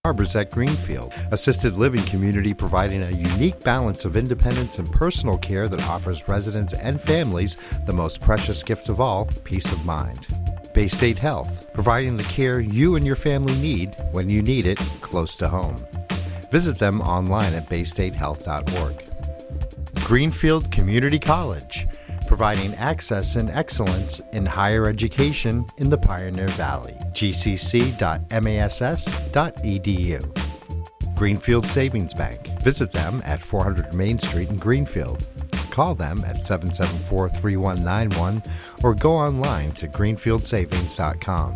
Harbors at Greenfield, assisted living community providing a unique balance of independence and personal care that offers residents and families the most precious gift of all, peace of mind. Bay State Health, providing the care you and your family need when you need it close to home. Visit them online at baystatehealth.org. Greenfield Community College, providing access and excellence in higher education in the Pioneer Valley. gcc.mass.edu. Greenfield Savings Bank. Visit them at 400 Main Street in Greenfield. Call them at 774-3191 or go online to greenfieldsavings.com.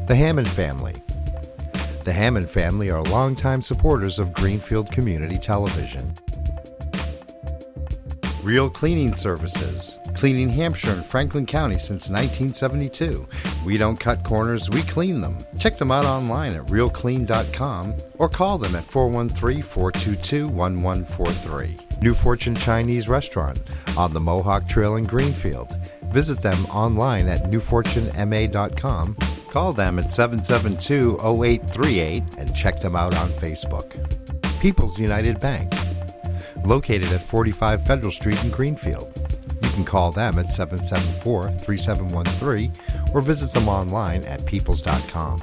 The Hammond Family. The Hammond family are longtime supporters of Greenfield Community Television. Real Cleaning Services, cleaning Hampshire and Franklin County since 1972. We don't cut corners, we clean them. Check them out online at realclean.com or call them at 413-422-1143. New Fortune Chinese Restaurant on the Mohawk Trail in Greenfield. Visit them online at newfortunema.com. Call them at 772-0838 and check them out on Facebook. People's United Bank, located at 45 Federal Street in Greenfield. You can call them at 774-3713 or visit them online at peoples.com.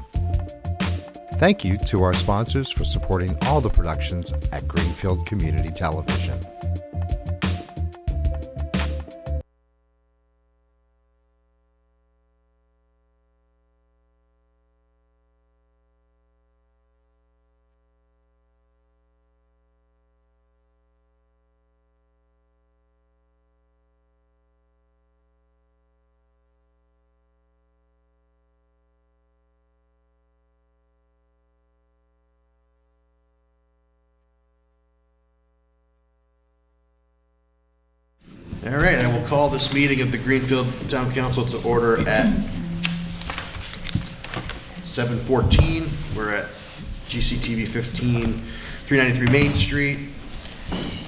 Thank you to our sponsors for supporting all the productions at Greenfield Community Television. All right, I will call this meeting of the Greenfield Town Council to order at 7:14. We're at GCTV 15, 393 Main Street,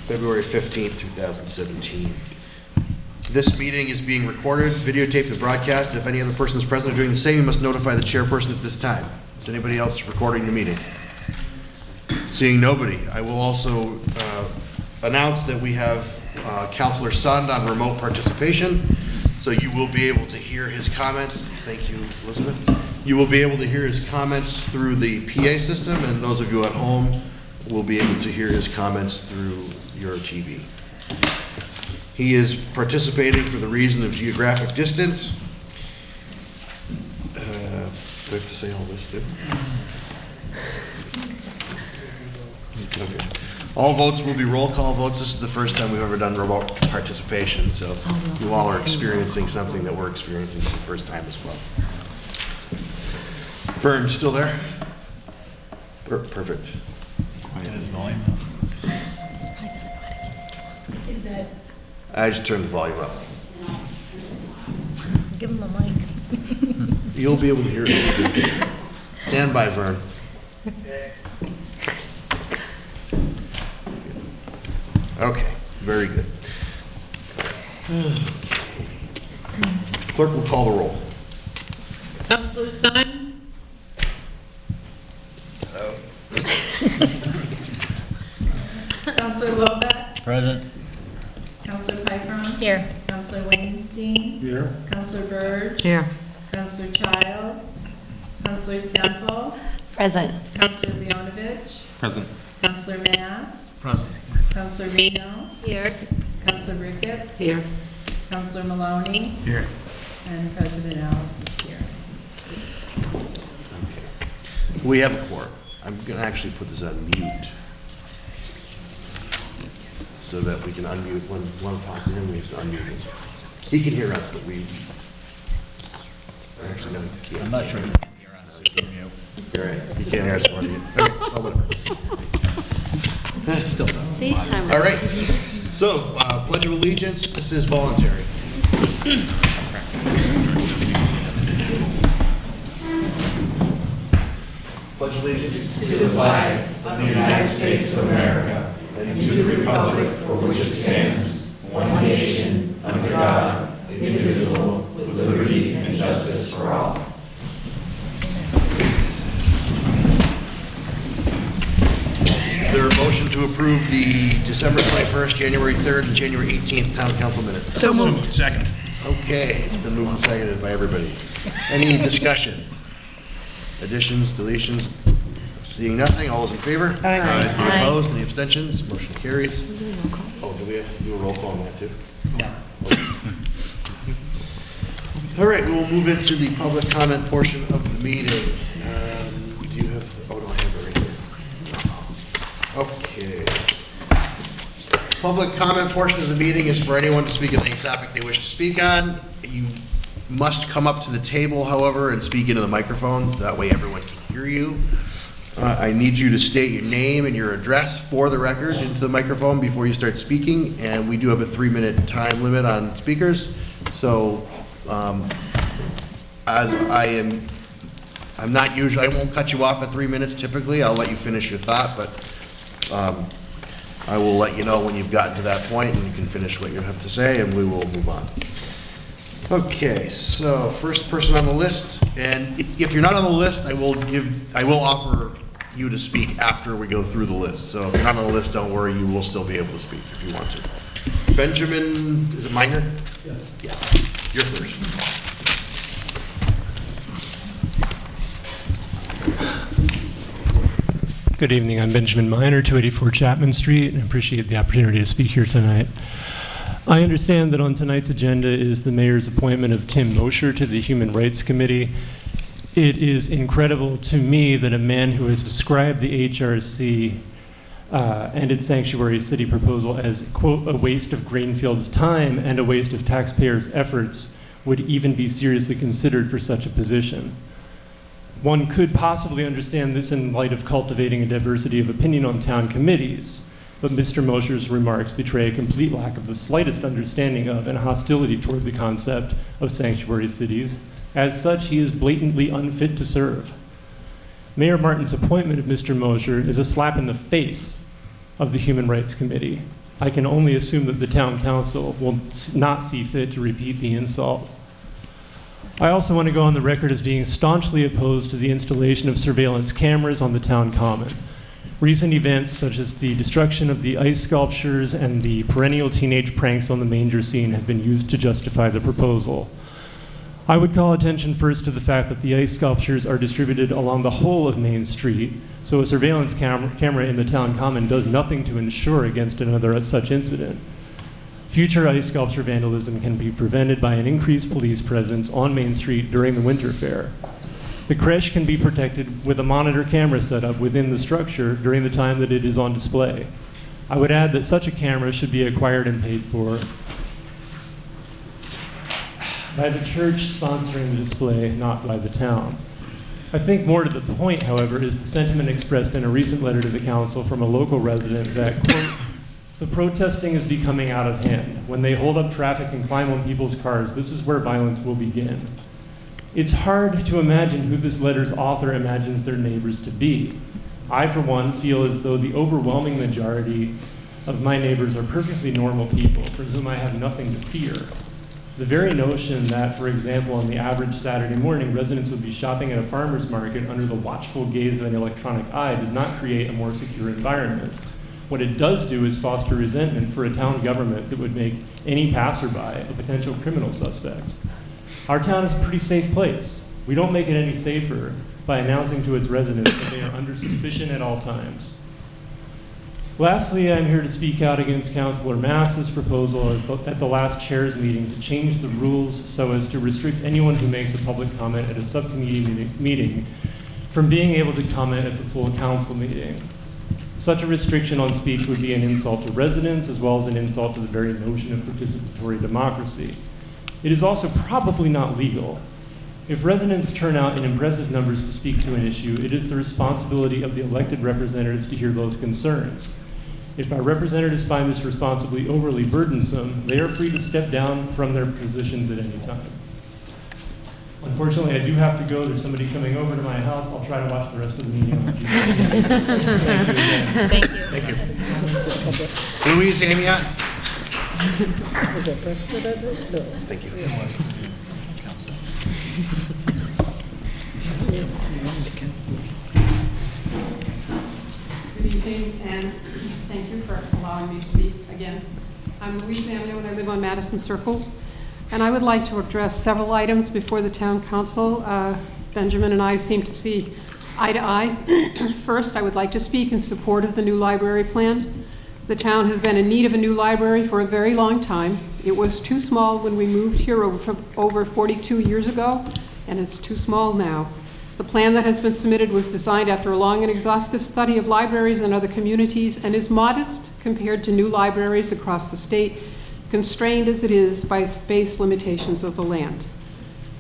February 15th, 2017. This meeting is being recorded, videotaped, and broadcast. If any other person is present or doing the same, you must notify the chairperson at this time. Is anybody else recording the meeting? Seeing nobody, I will also announce that we have Councilor Sund on remote participation, so you will be able to hear his comments. Thank you, Elizabeth. You will be able to hear his comments through the PA system, and those of you at home will be able to hear his comments through your TV. He is participating for the reason of geographic distance. Do I have to say all this too? Okay. All votes will be roll call votes. This is the first time we've ever done remote participation, so you all are experiencing something that we're experiencing for the first time as well. Vern, still there? Perfect. Quiet his volume. Is that? I just turned the volume up. Give him a mic. You'll be able to hear it. Stand by, Vern. Okay, very good. Clerk will call the roll. Councilor Sund? Councilor Lobeck? Present. Councilor Piperon? Here. Councilor Weinstein? Here. Councilor Byrd? Here. Councilor Childs? Councilor Stemple? Present. Councilor Leonovich? Present. Councilor Mass? Present. Councilor Reno? Here. Councilor Ricketts? Here. Councilor Maloney? Here. And President Ellis is here. We have a quorum. I'm going to actually put this on mute so that we can unmute when one talks to him. We have to unmute him. He can hear us, but we actually no, he can't. I'm not sure he can hear us. You're right. He can't hear us. Okay, well, whatever. Still no. All right. So, Pledge of Allegiance. This is voluntary. Pledge allegiance to the flag of the United States of America and to the republic for which it stands, one nation, under God, indivisible, with liberty and justice for all. to approve the December 21st, January 3rd, and January 18th Town Council minutes. So moved. Second. Okay, it's been moved and seconded by everybody. Any discussion? Additions, deletions? Seeing nothing, all those in favor? Aye. Any opposed, any abstentions? Motion carries. Oh, do we have to do a roll call on that too? No. All right, we will move into the public comment portion of the meeting. Do you have, oh, no, I have it right here. Okay. Public comment portion of the meeting is for anyone to speak on any topic they wish to speak on. You must come up to the table, however, and speak into the microphones. That way everyone can hear you. I need you to state your name and your address for the record into the microphone before you start speaking, and we do have a 3-minute time limit on speakers. So, as I'm not usually, I won't cut you off at 3 minutes typically. I'll let you finish your thought, but I will let you know when you've gotten to that point and you can finish what you have to say, and we will move on. Okay, so first person on the list, and if you're not on the list, I will offer you to speak after we go through the list. So if you're not on the list, don't worry, you will still be able to speak if you want to. Benjamin, is it Minor? Yes. Yes, you're first. Good evening, I'm Benjamin Miner, 284 Chapman Street, and appreciate the opportunity to speak here tonight. I understand that on tonight's agenda is the mayor's appointment of Tim Mosher to the Human Rights Committee. It is incredible to me that a man who has described the HRC and its sanctuary city proposal as, quote, a waste of Greenfield's time and a waste of taxpayers' efforts would even be seriously considered for such a position. One could possibly understand this in light of cultivating a diversity of opinion on town committees, but Mr. Mosher's remarks betray a complete lack of the slightest understanding of and hostility toward the concept of sanctuary cities. As such, he is blatantly unfit to serve. Mayor Martin's appointment of Mr. Moser is a slap in the face of the Human Rights Committee. I can only assume that the town council will not see fit to repeat the insult. I also want to go on the record as being staunchly opposed to the installation of surveillance cameras on the town common. Recent events such as the destruction of the ice sculptures and the perennial teenage pranks on the manger scene have been used to justify the proposal. I would call attention first to the fact that the ice sculptures are distributed along the whole of Main Street, so a surveillance camera in the town common does nothing to ensure against another such incident. Future ice sculpture vandalism can be prevented by an increased police presence on Main Street during the winter fair. The creche can be protected with a monitor camera set up within the structure during the time that it is on display. I would add that such a camera should be acquired and paid for by the church sponsoring the display, not by the town. I think more to the point, however, is the sentiment expressed in a recent letter to the council from a local resident that, quote, the protesting is becoming out of hand. When they hold up traffic and climb on people's cars, this is where violence will begin. It's hard to imagine who this letter's author imagines their neighbors to be. I, for one, feel as though the overwhelming majority of my neighbors are perfectly normal people for whom I have nothing to fear. The very notion that, for example, on the average Saturday morning, residents would be shopping at a farmer's market under the watchful gaze of an electronic eye does not create a more secure environment. What it does do is foster resentment for a town government that would make any passerby a potential criminal suspect. Our town is a pretty safe place. We don't make it any safer by announcing to its residents that they are under suspicion at all times. Lastly, I'm here to speak out against Councilor Mass's proposal at the last chair's meeting to change the rules so as to restrict anyone who makes a public comment at a subcommittee meeting from being able to comment at the full council meeting. Such a restriction on speech would be an insult to residents as well as an insult to the very notion of participatory democracy. It is also probably not legal. If residents turn out in impressive numbers to speak to an issue, it is the responsibility of the elected representatives to hear those concerns. If our representatives find this responsibly overly burdensome, they are free to step down from their positions at any time. Unfortunately, I do have to go. There's somebody coming over to my house. I'll try to watch the rest of the meeting on GCTV. Thank you again. Thank you. Thank you. Louise Amiot? Is it posted on it? No. Thank you. Good evening, and thank you for allowing me to speak again. I'm Louise Samuel, and I live on Madison Circle. And I would like to address several items before the Town Council. Benjamin and I seem to see eye to eye. First, I would like to speak in support of the new library plan. The town has been in need of a new library for a very long time. It was too small when we moved here over 42 years ago, and it's too small now. The plan that has been submitted was designed after a long and exhaustive study of libraries in other communities and is modest compared to new libraries across the state, constrained as it is by space limitations of the land.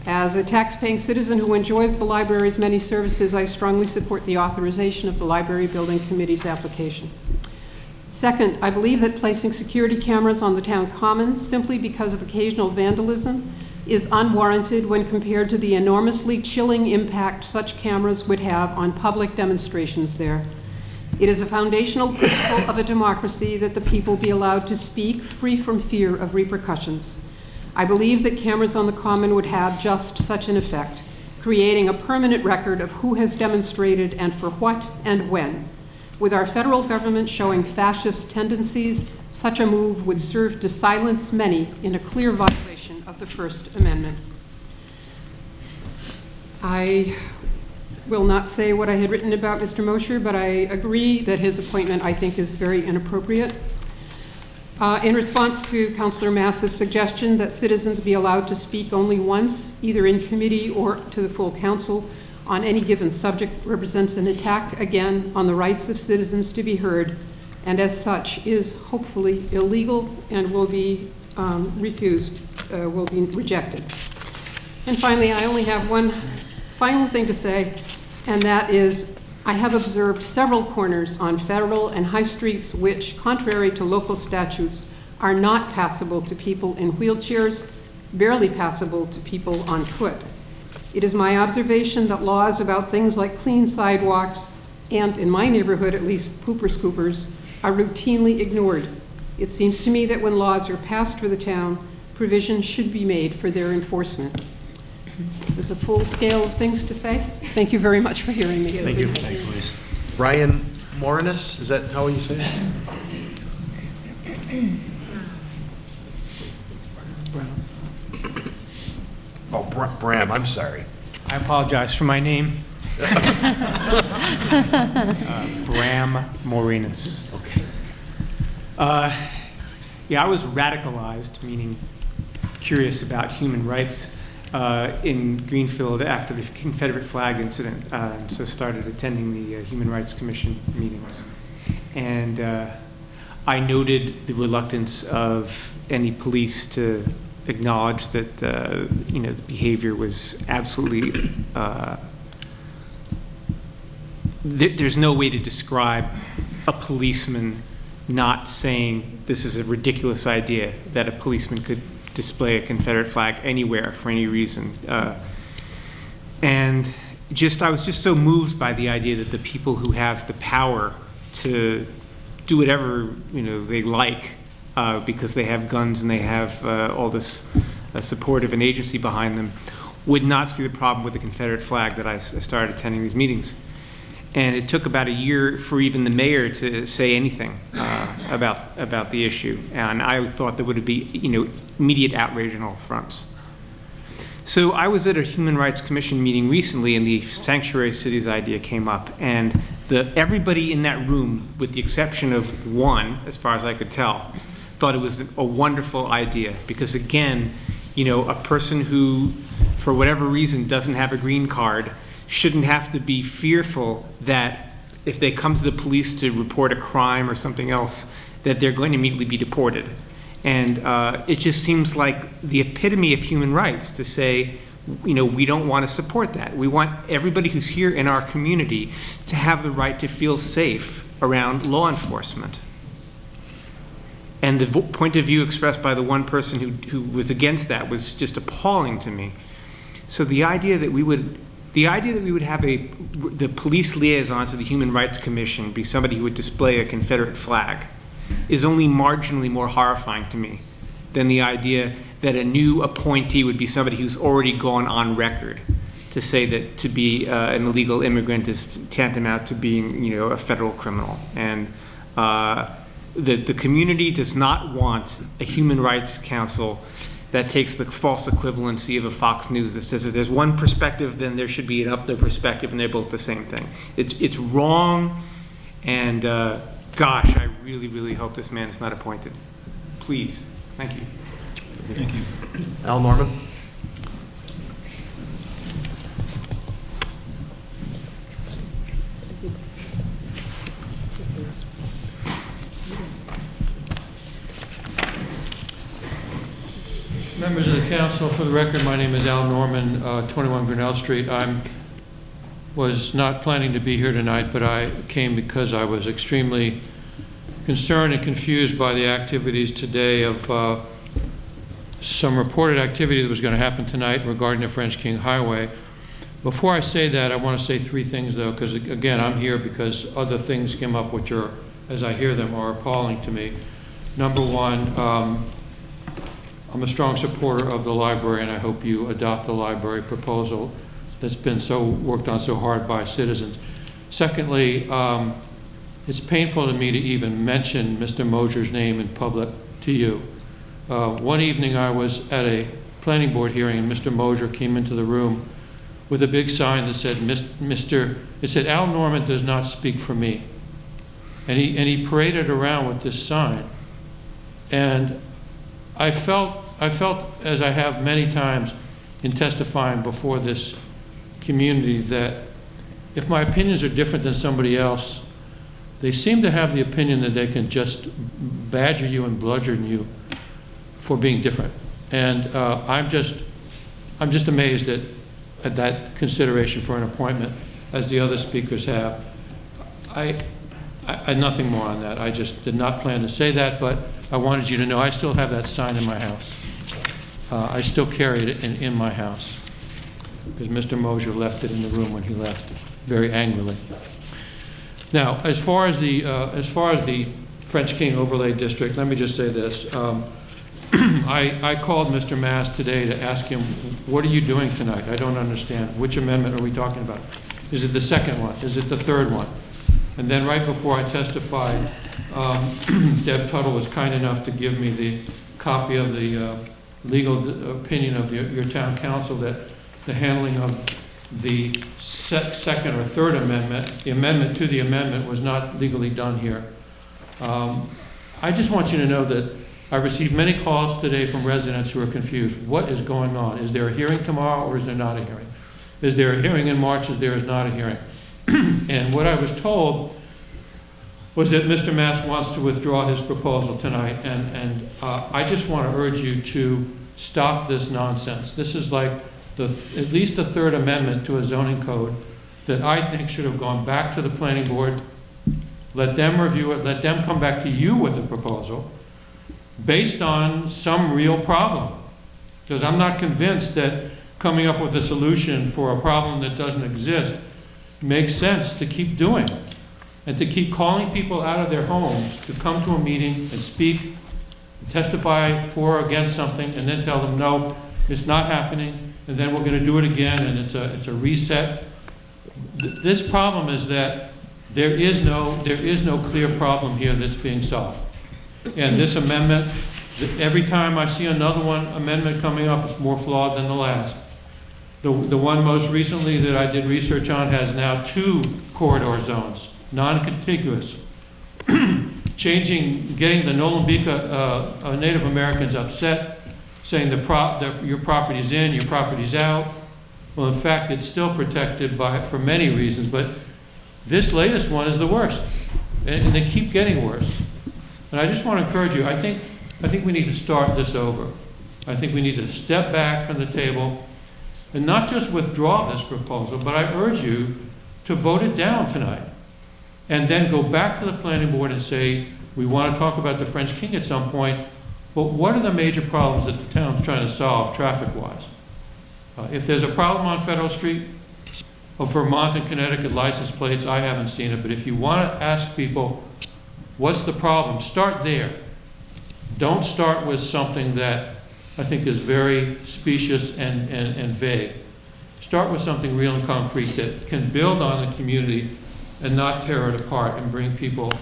As a tax-paying citizen who enjoys the library's many services, I strongly support the authorization of the Library Building Committee's application. Second, I believe that placing security cameras on the town common simply because of occasional vandalism is unwarranted when compared to the enormously chilling impact such cameras would have on public demonstrations there. It is a foundational principle of a democracy that the people be allowed to speak free from fear of repercussions. I believe that cameras on the common would have just such an effect, creating a permanent record of who has demonstrated and for what and when. With our federal government showing fascist tendencies, such a move would serve to silence many in a clear violation of the First Amendment. I will not say what I had written about Mr. Mosher, but I agree that his appointment, I think, is very inappropriate. In response to Councillor Mass's suggestion that citizens be allowed to speak only once, either in committee or to the full council, on any given subject represents an attack, again, on the rights of citizens to be heard, and as such is hopefully illegal and will be will be rejected. And finally, I only have one final thing to say, and that is I have observed several corners on Federal and High Streets which, contrary to local statutes, are not passable to people in wheelchairs, barely passable to people on foot. It is my observation that laws about things like clean sidewalks, and in my neighborhood at least pooper scoopers, are routinely ignored. It seems to me that when laws are passed for the town, provision should be made for their enforcement. There's a full scale of things to say. Thank you very much for hearing me. Thank you. Thanks, Louise. Brian Morinus, is that how you say it? Oh, Bram, I'm sorry. I apologize for my name. Bram Morinus. Okay. Yeah, I was radicalized, meaning curious about human rights, in Greenfield after the Confederate flag incident, and so started attending the Human Rights Commission meetings. And I noted the reluctance of any police to acknowledge that the behavior was absolutely there's no way to describe a policeman not saying this is a ridiculous idea that a policeman could display a Confederate flag anywhere for any reason. And I was just so moved by the idea that the people who have the power to do whatever they like because they have guns and they have all this support of an agency behind them would not see the problem with the Confederate flag that I started attending these meetings. And it took about a year for even the mayor to say anything about the issue. And I thought there would be immediate outrage on all fronts. So I was at a Human Rights Commission meeting recently, and the sanctuary cities idea came up. And everybody in that room, with the exception of one, as far as I could tell, thought it was a wonderful idea. Because again, a person who, for whatever reason, doesn't have a green card shouldn't have to be fearful that if they come to the police to report a crime or something else, that they're going to immediately be deported. And it just seems like the epitome of human rights to say, we don't want to support that. We want everybody who's here in our community to have the right to feel safe around law enforcement. And the point of view expressed by the one person who was against that was just appalling to me. So the idea that we would have the police liaison to the Human Rights Commission be somebody who would display a Confederate flag is only marginally more horrifying to me than the idea that a new appointee would be somebody who's already gone on record to say that to be an illegal immigrant is tantamount to being, you know, a federal criminal. And the community does not want a human rights council that takes the false equivalency of a Fox News that says if there's one perspective, then there should be an other perspective, and they're both the same thing. It's wrong, and gosh, I really, really hope this man is not appointed. Please. Thank you. Thank you. Al Norman? Members of the council, for the record, my name is Al Norman, 21 Grinnell Street. I was not planning to be here tonight, but I came because I was extremely concerned and confused by the activities today of some reported activity that was going to happen tonight regarding the French King Highway. Before I say that, I want to say three things, though, because, again, I'm here because other things came up which are, as I hear them, are appalling to me. Number one, I'm a strong supporter of the library, and I hope you adopt the library proposal that's been worked on so hard by citizens. Secondly, it's painful to me to even mention Mr. Moser's name in public to you. One evening I was at a planning board hearing, and Mr. Moser came into the room with a big sign that said, it said, "Al Norman does not speak for me." And he paraded around with this sign. And I felt, as I have many times in testifying before this community, that if my opinions are different than somebody else, they seem to have the opinion that they can just badger you and bludgeon you for being different. And I'm just amazed at that consideration for an appointment, as the other speakers have. I nothing more on that. I just did not plan to say that, but I wanted you to know I still have that sign in my house. I still carry it in my house because Mr. Moser left it in the room when he left, very angrily. Now, as far as the French King Overlay District, let me just say this. I called Mr. Mass today to ask him, what are you doing tonight? I don't understand. Which amendment are we talking about? Is it the second one? Is it the third one? And then right before I testified, Deb Tuttle was kind enough to give me the copy of the legal opinion of your town council that the handling of the second or third amendment, the amendment to the amendment, was not legally done here. I just want you to know that I received many calls today from residents who are confused. What is going on? Is there a hearing tomorrow, or is there not a hearing? Is there a hearing in March? Is there not a hearing? And what I was told was that Mr. Mass wants to withdraw his proposal tonight, and I just want to urge you to stop this nonsense. This is like at least the third amendment to a zoning code that I think should have gone back to the planning board, let them review it, let them come back to you with a proposal based on some real problem. Because I'm not convinced that coming up with a solution for a problem that doesn't exist makes sense to keep doing. And to keep calling people out of their homes to come to a meeting and speak, testify for or against something, and then tell them, no, it's not happening, and then we're going to do it again, and it's a reset. This problem is that there is no clear problem here that's being solved. And this amendment, every time I see another amendment coming up, it's more flawed than the last. The one most recently that I did research on has now 2 corridor zones, non-contiguous. Getting the Nolambika Native Americans upset, saying that your property's in, your property's out. Well, in fact, it's still protected for many reasons, but this latest one is the worst, and they keep getting worse. And I just want to encourage you, I think we need to start this over. I think we need to step back from the table and not just withdraw this proposal, but I urge you to vote it down tonight. And then go back to the planning board and say, we want to talk about the French King at some point, but what are the major problems that the town's trying to solve traffic-wise? If there's a problem on Federal Street, or Vermont and Connecticut license plates, I haven't seen it, but if you want to ask people, what's the problem? Start there. Don't start with something that I think is very specious and vague. Start with something real and concrete that can build on the community and not tear it apart and bring people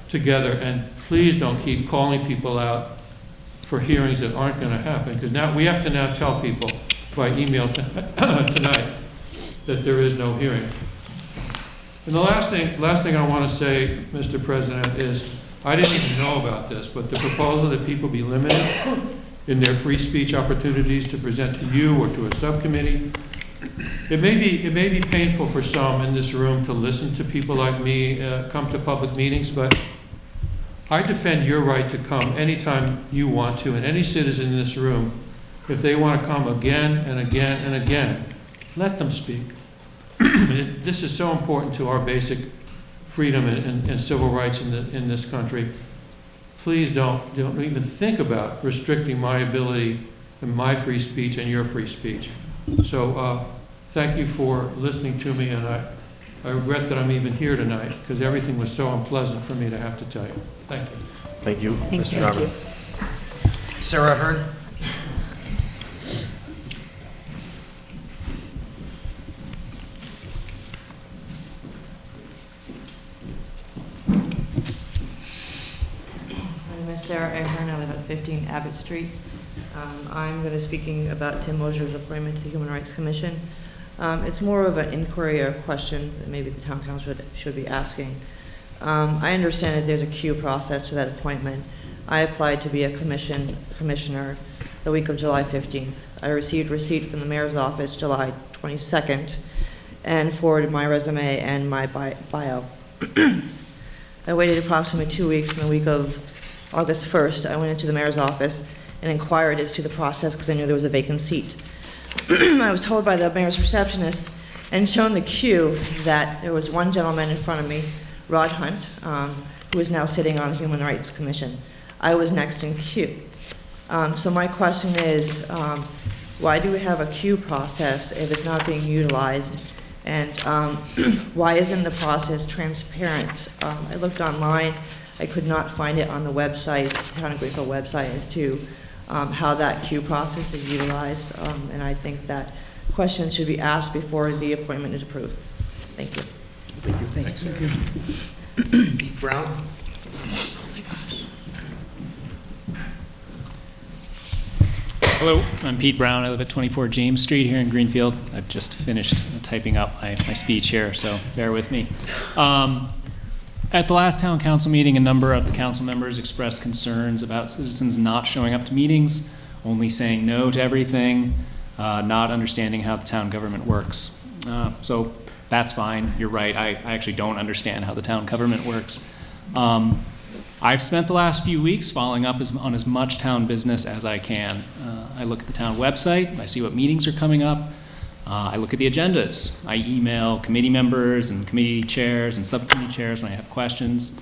together. And please don't keep calling people out for hearings that aren't going to happen, because now we have to now tell people by email tonight that there is no hearing. And the last thing I want to say, Mr. President, is I didn't even know about this, but the proposal that people be limited in their free speech opportunities to present to you or to a subcommittee. It may be painful for some in this room to listen to people like me come to public meetings, but I defend your right to come anytime you want to, and any citizen in this room, if they want to come again and again and again, let them speak. This is so important to our basic freedom and civil rights in this country. Please don't even think about restricting my ability and my free speech and your free speech. So thank you for listening to me, and I regret that I'm even here tonight because everything was so unpleasant for me to have to tell you. Thank you. Thank you, Thank Mr. you. Robert. Sarah Hearn. My name is Sarah Ahern. I live at 15 Abbott Street. I'm going to be speaking about Tim Moser's appointment to the Human Rights Commission. It's more of an inquiry or question that maybe the town council should be asking. I understand that there's a queue process to that appointment. I applied to be a commissioner the week of July 15th. I received receipt from the mayor's office July 22nd and forwarded my resume and my bio. I waited approximately 2 weeks. In the week of August 1st, I went into the mayor's office and inquired as to the process because I knew there was a vacant seat. I was told by the mayor's receptionist and shown the queue that there was one gentleman in front of me, Rod Hunt, who is now sitting on the Human Rights Commission. I was next in queue. So my question is, why do we have a queue process if it's not being utilized? And why isn't the process transparent? I looked online. I could not find it on the website, the Town of Greenfield website, as to how that queue process is utilized. And I think that questions should be asked before the appointment is approved. Thank you. Thank you. Pete Brown. Hello, I'm Pete Brown. I live at 24 James Street here in Greenfield. I've just finished typing up my speech here, so bear with me. At the last town council meeting, a number of the council members expressed concerns about citizens not showing up to meetings, only saying no to everything, not understanding how the town government works. So that's fine. You're right. I actually don't understand how the town government works. I've spent the last few weeks following up on as much town business as I can. I look at the town website, I see what meetings are coming up, I look at the agendas. I email committee members and committee chairs and subcommittee chairs when I have questions.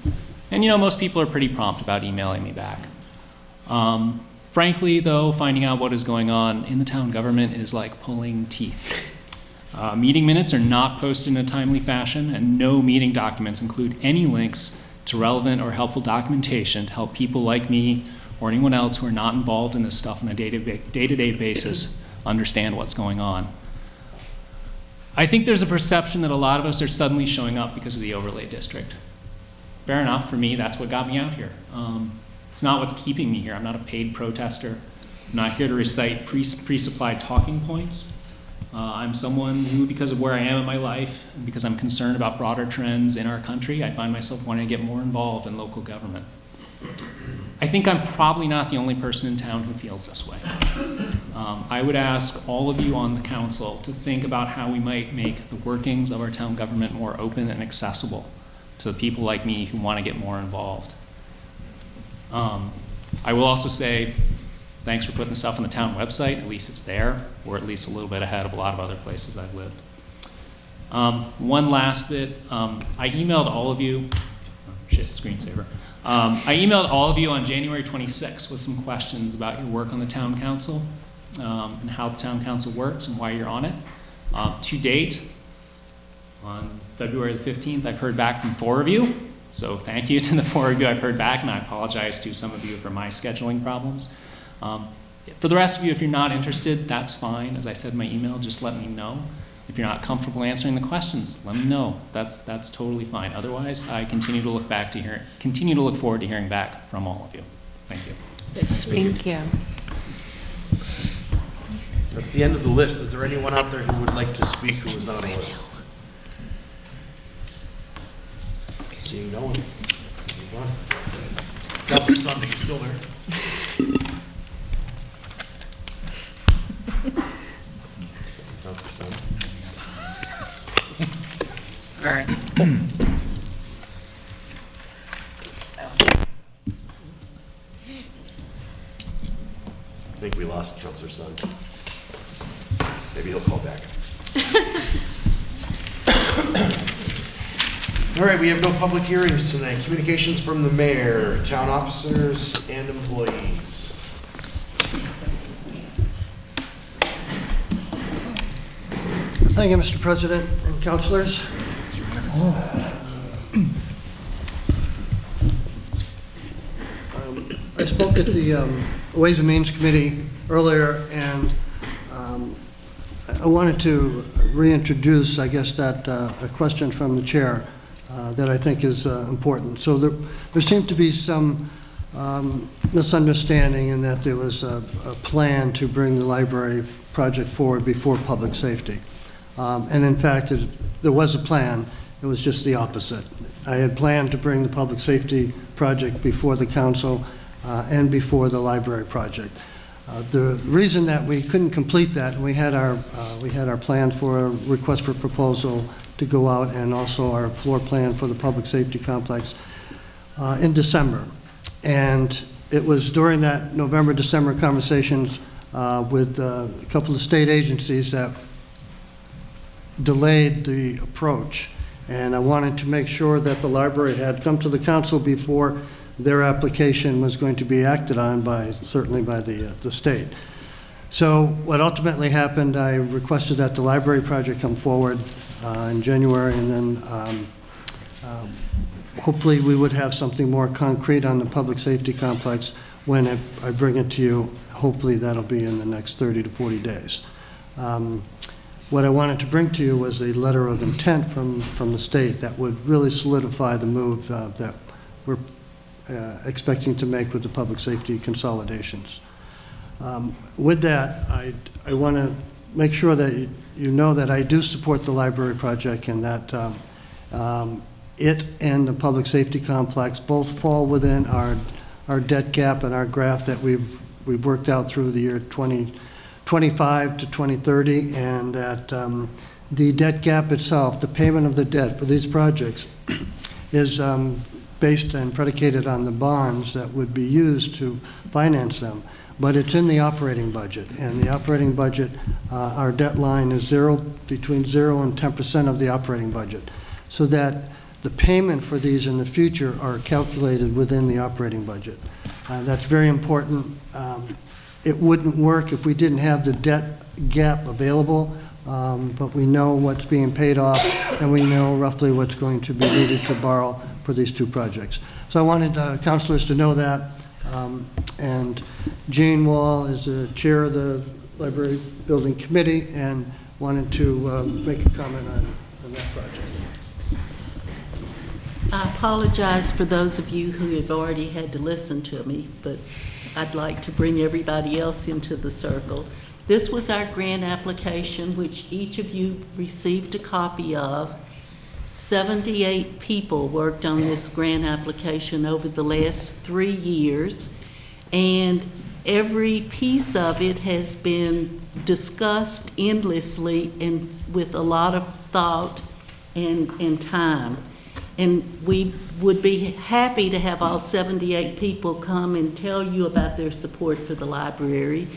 And you know, most people are pretty prompt about emailing me back. Frankly, though, finding out what is going on in the town government is like pulling teeth. Meeting minutes are not posted in a timely fashion, and no meeting documents include any links to relevant or helpful documentation to help people like me or anyone else who are not involved in this stuff on a day-to-day basis understand what's going on. I think there's a perception that a lot of us are suddenly showing up because of the overlay district. Fair enough, for me, that's what got me out here. It's not what's keeping me here. I'm not a paid protester. I'm not here to recite pre-supplied talking points. I'm someone who, because of where I am in my life, and because I'm concerned about broader trends in our country, I find myself wanting to get more involved in local government. I think I'm probably not the only person in town who feels this way. I would ask all of you on the council to think about how we might make the workings of our town government more open and accessible to the people like me who want to get more involved. I will also say, thanks for putting the stuff on the town website. At least it's there, or at least a little bit ahead of a lot of other places I've lived. One last bit. I emailed all of you. Oh, shit, screensaver. I emailed all of you on January 26th with some questions about your work on the town council and how the town council works and why you're on it. To date, on February the 15th, I've heard back from 4 of you. So thank you to the 4 of you I've heard back, and I apologize to some of you for my scheduling problems. For the rest of you, if you're not interested, that's fine. As I said in my email, just let me know. If you're not comfortable answering the questions, let me know. That's totally fine. Otherwise, I continue to look forward to hearing back from all of you. Thank you. Thank you. That's the end of the list. Is there anyone out there who would like to speak who was not on the list? Seeing no one. Move on. Councilor Sunding is still there. Councilor Sunding. All right. I think we lost Councilor Sun. Maybe he'll call back. All right, we have no public hearings tonight. Communications from the mayor, town officers, and employees. Thank you, Mr. President and councilors. I spoke at the Ways and Means Committee earlier, and I wanted to reintroduce, I guess, that a question from the chair that I think is important. So there seemed to be some misunderstanding in that there was a plan to bring the library project forward before public safety. And in fact, there was a plan. It was just the opposite. I had planned to bring the public safety project before the council and before the library project. The reason that we couldn't complete that, we had our plan for a request for proposal to go out, and also our floor plan for the public safety complex in December. And it was during that November-December conversations with a couple of state agencies that delayed the approach. And I wanted to make sure that the library had come to the council before their application was going to be acted on certainly by the state. So what ultimately happened, I requested that the library project come forward in January, and then hopefully we would have something more concrete on the public safety complex when I bring it to you. Hopefully that'll be in the next 30 to 40 days. What I wanted to bring to you was a letter of intent from the state that would really solidify the move that we're expecting to make with the public safety consolidations. With that, I want to make sure that you know that I do support the library project, and that it and the public safety complex both fall within our debt gap and our graph that we've worked out through the year 2025 to 2030, and that the debt gap itself, the payment of the debt for these projects, is based and predicated on the bonds that would be used to finance them. But it's in the operating budget, and the operating budget, our debt line is between 0 and 10% of the operating budget, so that the payment for these in the future are calculated within the operating budget. That's very important. It wouldn't work if we didn't have the debt gap available, but we know what's being paid off, and we know roughly what's going to be needed to borrow for these two projects. So I wanted councilors to know that, and Jane Wall is the chair of the Library Building Committee, and wanted to make a comment on that project. I apologize for those of you who have already had to listen to me, but I'd like to bring everybody else into the circle. This was our grant application, which each of you received a copy of. 78 people worked on this grant application over the last 3 years, and every piece of it has been discussed endlessly and with a lot of thought and time. And we would be happy to have all 78 people come and tell you about their support for the library.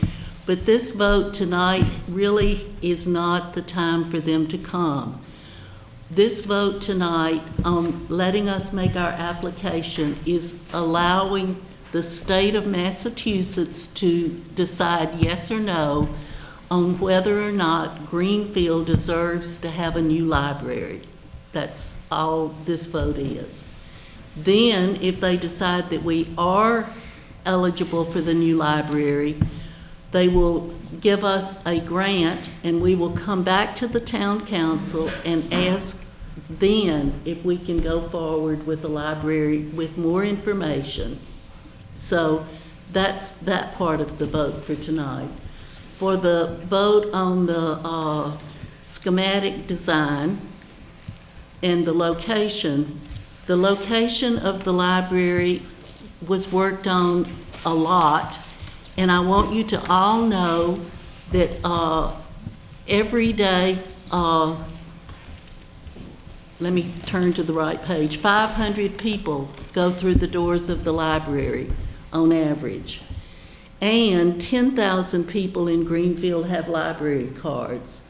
But this vote tonight really is not the time for them to come. This vote tonight on letting us make our application is allowing the state of Massachusetts to decide yes or no on whether or not Greenfield deserves to have a new library. That's all this vote is. Then, if they decide that we are eligible for the new library, They will give us a grant, and we will come back to the town council and ask then if we can go forward with the library with more information. So that's that part of the vote for tonight. For the vote on the schematic design and the location of the library was worked on a lot, and I want you to all know that every day, let me turn to the right page, 500 people go through the doors of the library on average. And 10,000 people in Greenfield have library cards.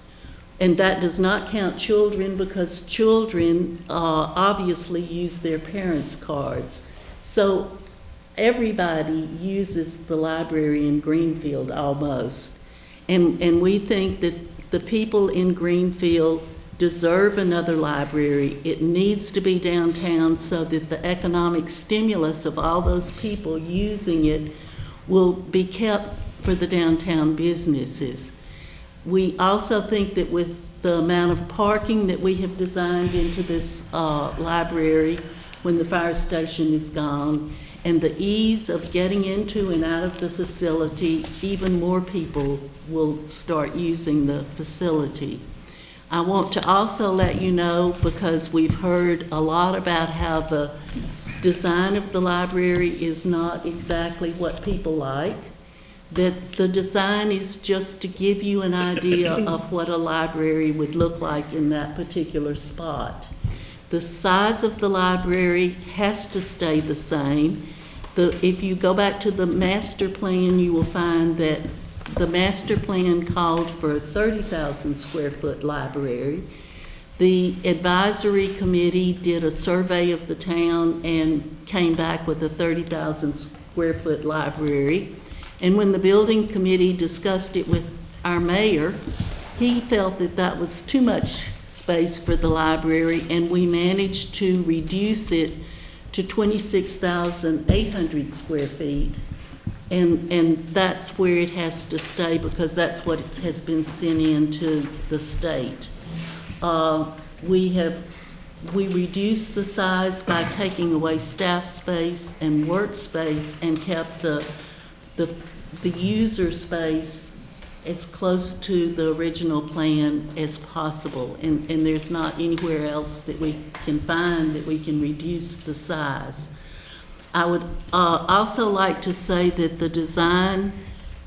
And that does not count children, because children obviously use their parents' cards. So everybody uses the library in Greenfield almost. And we think that the people in Greenfield deserve another library. It needs to be downtown so that the economic stimulus of all those people using it will be kept for the downtown businesses. We also think that with the amount of parking that we have designed into this library when the fire station is gone, and the ease of getting into and out of the facility, even more people will start using the facility. I want to also let you know, because we've heard a lot about how the design of the library is not exactly what people like, that the design is just to give you an idea of what a library would look like in that particular spot. The size of the library has to stay the same. If you go back to the master plan, you will find that the master plan called for a 30,000 square foot library. The advisory committee did a survey of the town and came back with a 30,000 square foot library. And when the building committee discussed it with our mayor, he felt that that was too much space for the library, and we managed to reduce it to 26,800 square feet. And that's where it has to stay, because that's what it has been sent into the state. We reduced the size by taking away staff space and workspace, and kept the user space as close to the original plan as possible. And there's not anywhere else that we can find that we can reduce the size. I would also like to say that the design,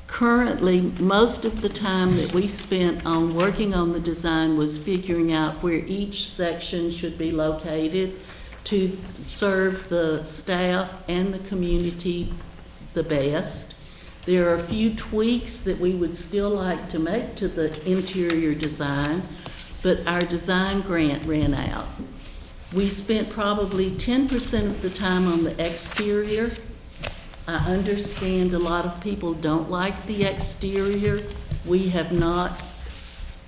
currently, most of the time that we spent on working on the design was figuring out where each section should be located to serve the staff and the community the best. There are a few tweaks that we would still like to make to the interior design, but our design grant ran out. We spent probably 10% of the time on the exterior. I understand a lot of people don't like the exterior. We have not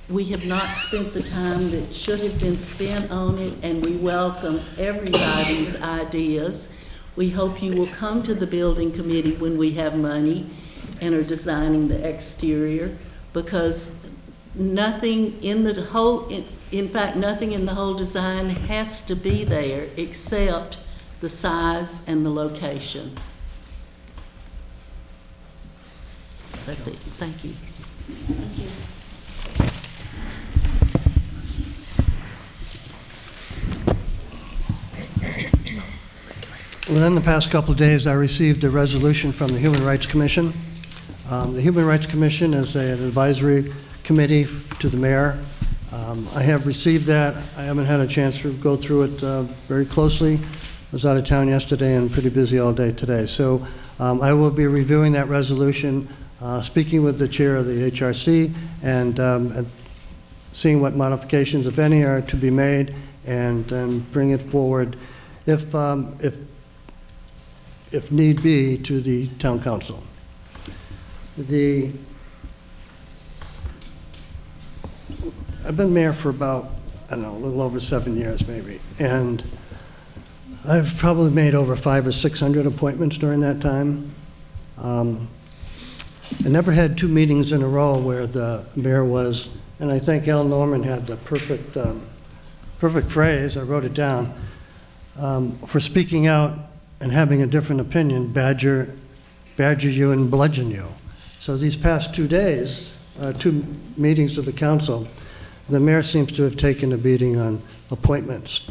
spent the time that should have been spent on it, and we welcome everybody's ideas. We hope you will come to the building committee when we have money and are designing the exterior, because nothing in the whole, in fact, nothing in the whole design has to be there except the size and the location. That's it. Thank you. Thank you. Within the past couple of days, I received a resolution from the Human Rights Commission. The Human Rights Commission is an advisory committee to the mayor. I have received that. I haven't had a chance to go through it very closely. I was out of town yesterday and pretty busy all day today. So I will be reviewing that resolution, speaking with the chair of the HRC, and seeing what modifications, if any, are to be made, and bring it forward, if need be, to the town council. I've been mayor for about, I don't know, a little over 7 years maybe, and I've probably made over 500 or 600 appointments during that time. I never had two meetings in a row where the mayor was, and I think Al Norman had the perfect phrase, I wrote it down, for speaking out and having a different opinion, badger you and bludgeon you. So these past 2 days, 2 meetings of the council, the mayor seems to have taken a beating on appointments.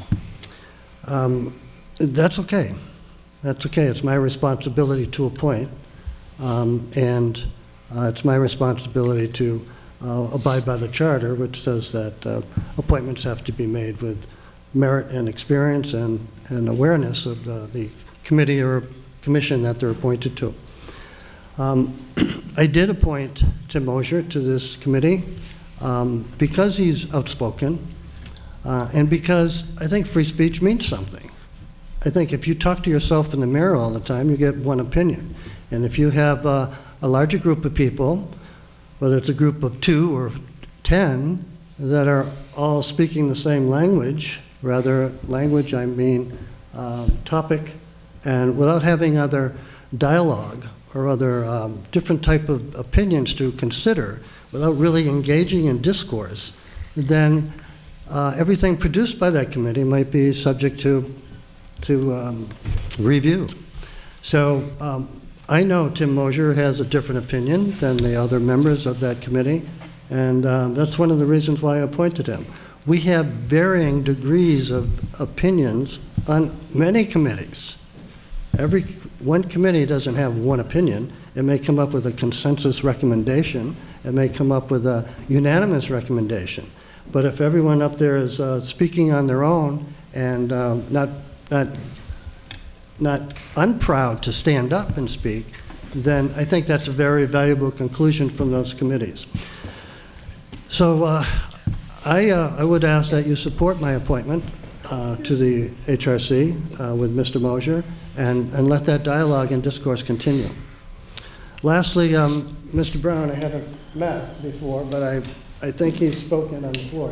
That's okay. That's okay. It's my responsibility to appoint, and it's my responsibility to abide by the charter, which says that appointments have to be made with merit and experience and awareness of the committee or commission that they're appointed to. I did appoint Tim Moser to this committee because he's outspoken and because I think free speech means something. I think if you talk to yourself in the mirror all the time, you get one opinion. And if you have a larger group of people, whether it's a group of 2 or 10, that are all speaking the same language, rather language, I mean topic, and without having other dialogue or other different type of opinions to consider, without really engaging in discourse, then everything produced by that committee might be subject to review. So I know Tim Moser has a different opinion than the other members of that committee, and that's one of the reasons why I appointed him. We have varying degrees of opinions on many committees. One committee doesn't have one opinion. It may come up with a consensus recommendation. It may come up with a unanimous recommendation. But if everyone up there is speaking on their own and not unproud to stand up and speak, then I think that's a very valuable conclusion from those committees. So I would ask that you support my appointment to the HRC with Mr. Moser and let that dialogue and discourse continue. Lastly, Mr. Brown, I haven't met before, but I think he's spoken on the floor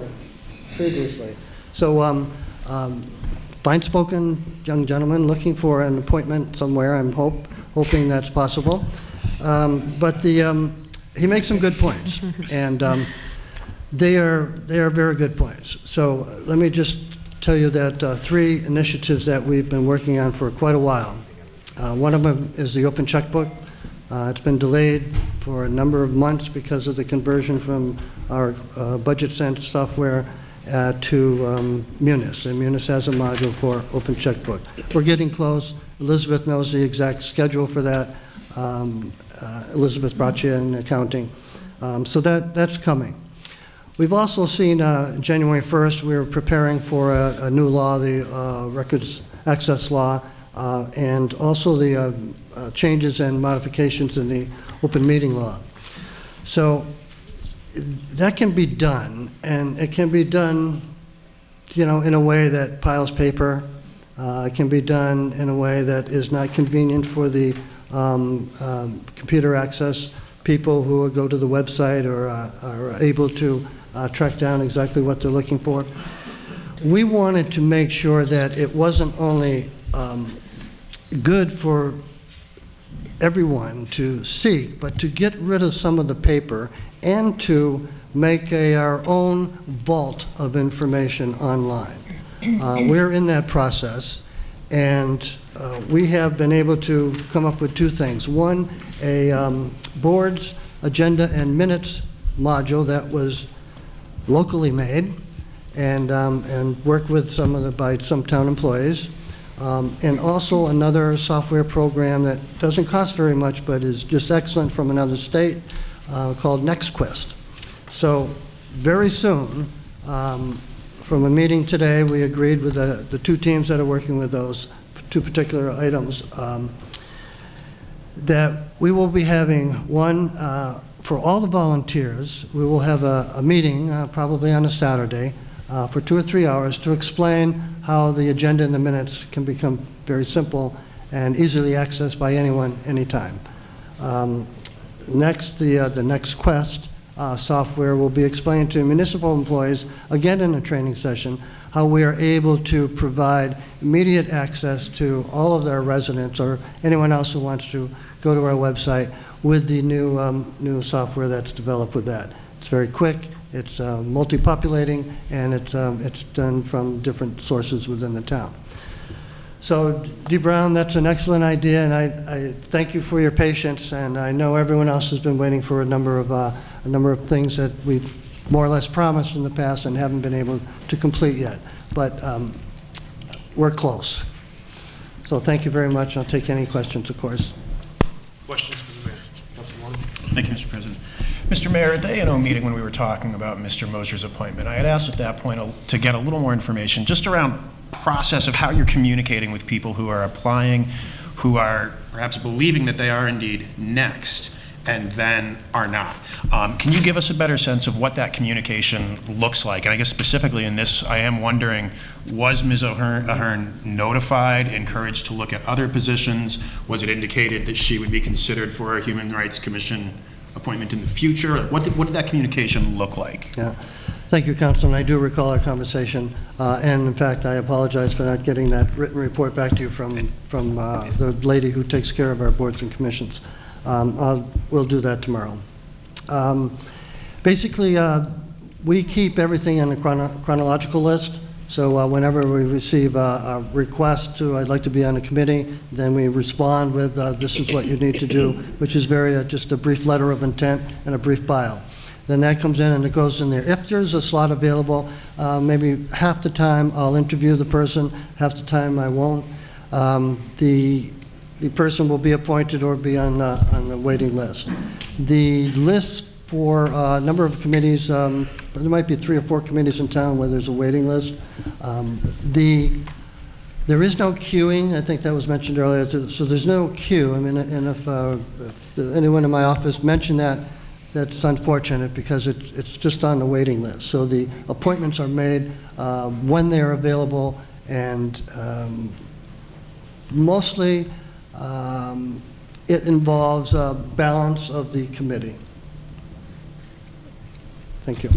previously. So fine-spoken young gentleman looking for an appointment somewhere. I'm hoping that's possible. But he makes some good points, and they are very good points. So let me just tell you that 3 initiatives that we've been working on for quite a while. One of them is the open checkbook. It's been delayed for a number of months because of the conversion from our budget sense software to Munis, and Munis has a module for open checkbook. We're getting close. Elizabeth knows the exact schedule for that. Elizabeth brought you in accounting. So that's coming. We've also seen January 1st, we're preparing for a new law, the Records Access Law, and also the changes and modifications in the open meeting law. So that can be done, and it can be done, in a way that piles paper. It can be done in a way that is not convenient for the computer access people who go to the website or are able to track down exactly what they're looking for. We wanted to make sure that it wasn't only good for everyone to seek, but to get rid of some of the paper and to make our own vault of information online. We're in that process, and we have been able to come up with 2 things. One, a board's agenda and minutes module that was locally made and worked with by some town employees. And also another software program that doesn't cost very much but is just excellent from another state called NextQuest. So very soon, from a meeting today, we agreed with the 2 teams that are working with those 2 particular items that we will be having one for all the volunteers. We will have a meeting probably on a Saturday for 2 or 3 hours to explain how the agenda and the minutes can become very simple and easily accessed by anyone, anytime. Next, the NextQuest software will be explained to municipal employees, again in a training session, how we are able to provide immediate access to all of their residents or anyone else who wants to go to our website with the new software that's developed with that. It's very quick, it's multi-populating, and it's done from different sources within the town. So, Dee Brown, that's an excellent idea, and I thank you for your patience, and I know everyone else has been waiting for a number of things that we've more or less promised in the past and haven't been able to complete yet. But we're close. So thank you very much. I'll take any questions, of course. Questions for the mayor? Councilman Long? Thank you, Mr. President. Mr. Mayor, at the A&O meeting when we were talking about Mr. Moser's appointment, I had asked at that point to get a little more information just around process of how you're communicating with people who are applying, who are perhaps believing that they are indeed next, and then are not. Can you give us a better sense of what that communication looks like? And I guess specifically in this, I am wondering, was Ms. Ahern notified, encouraged to look at other positions? Was it indicated that she would be considered for a Human Rights Commission appointment in the future? What did that communication look like? Yeah. Thank you, Councilman. I do recall our conversation, and in fact, I apologize for not getting that written report back to you from the lady who takes care of our boards and commissions. We'll do that tomorrow. Basically, we keep everything in a chronological list. So whenever we receive a request to, I'd like to be on a committee, then we respond with, this is what you need to do, which is just a brief letter of intent and a brief bio. Then that comes in and it goes in there. If there's a slot available, maybe half the time I'll interview the person, half the time I won't. The person will be appointed or be on the waiting list. The list for a number of committees, there might be 3 or 4 committees in town where there's a waiting list. There is no queuing. I think that was mentioned earlier. So there's no queue. I mean, and if anyone in my office mentioned that, that's unfortunate because it's just on the waiting list. So the appointments are made when they're available, and mostly it involves a balance of the committee. Thank you.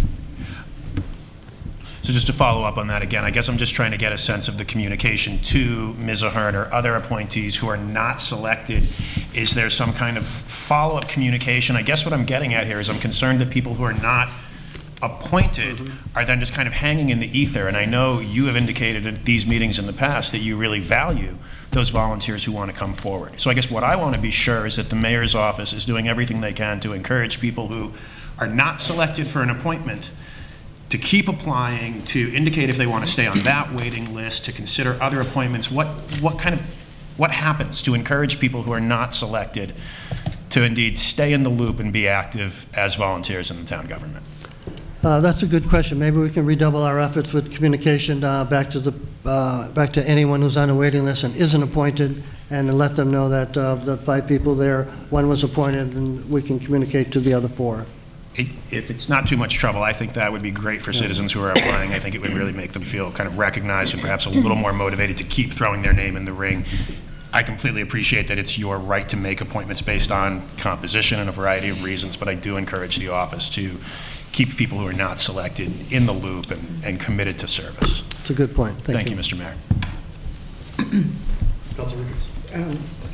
So just to follow up on that again, I guess I'm just trying to get a sense of the communication to Ms. Ahern or other appointees who are not selected. Is there some kind of follow-up communication? I guess what I'm getting at here is I'm concerned that people who are not appointed are then just kind of hanging in the ether. And I know you have indicated at these meetings in the past that you really value those volunteers who want to come forward. So I guess what I want to be sure is that the mayor's office is doing everything they can to encourage people who are not selected for an appointment to keep applying, to indicate if they want to stay on that waiting list, to consider other appointments. What happens to encourage people who are not selected to indeed stay in the loop and be active as volunteers in the town government? That's a good question. Maybe we can redouble our efforts with communication back to anyone who's on a waiting list and isn't appointed, and let them know that the 5 people there, 1 was appointed, and we can communicate to the other 4. If it's not too much trouble, I think that would be great for citizens who are applying. I think it would really make them feel kind of recognized and perhaps a little more motivated to keep throwing their name in the ring. I completely appreciate that it's your right to make appointments based on composition and a variety of reasons, but I do encourage the office to keep people who are not selected in the loop and committed to service. It's a good point. Thank you, Mr. Mayor. Councilman Ricketts.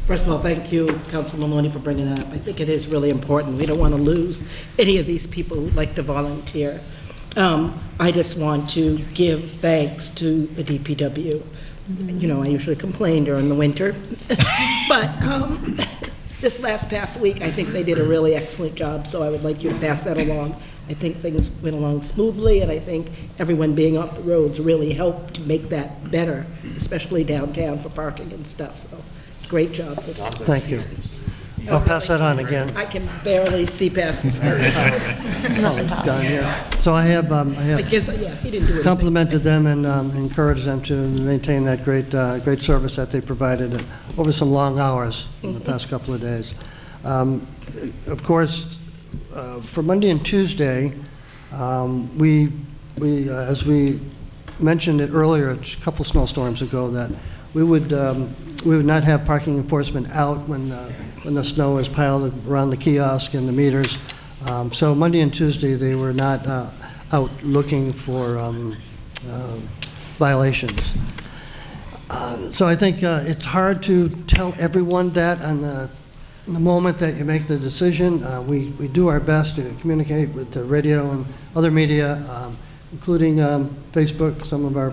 First of all, thank you, Councilor Maloney, for bringing that up. I think it is really important. We don't want to lose any of these people who like to volunteer. I just want to give thanks to the DPW. You know, I usually complain during the winter, but this past week, I think they did a really excellent job, so I would like you to pass that along. I think things went along smoothly, and I think everyone being off the roads really helped to make that better, especially downtown for parking and stuff, so great job this Thank you. I'll pass that on again. I can barely see past this. Done, yeah. So I have he didn't do it. complimented them and encouraged them to maintain that great service that they provided over some long hours in the past couple of days. Of course, for Monday and Tuesday, we as we mentioned it earlier, a couple snowstorms ago, that we would not have parking enforcement out when the snow is piled around the kiosk and the meters. So Monday and Tuesday, they were not out looking for violations. So I think it's hard to tell everyone that on the the moment that you make the decision, we do our best to communicate with the radio and other media, including Facebook. Some of our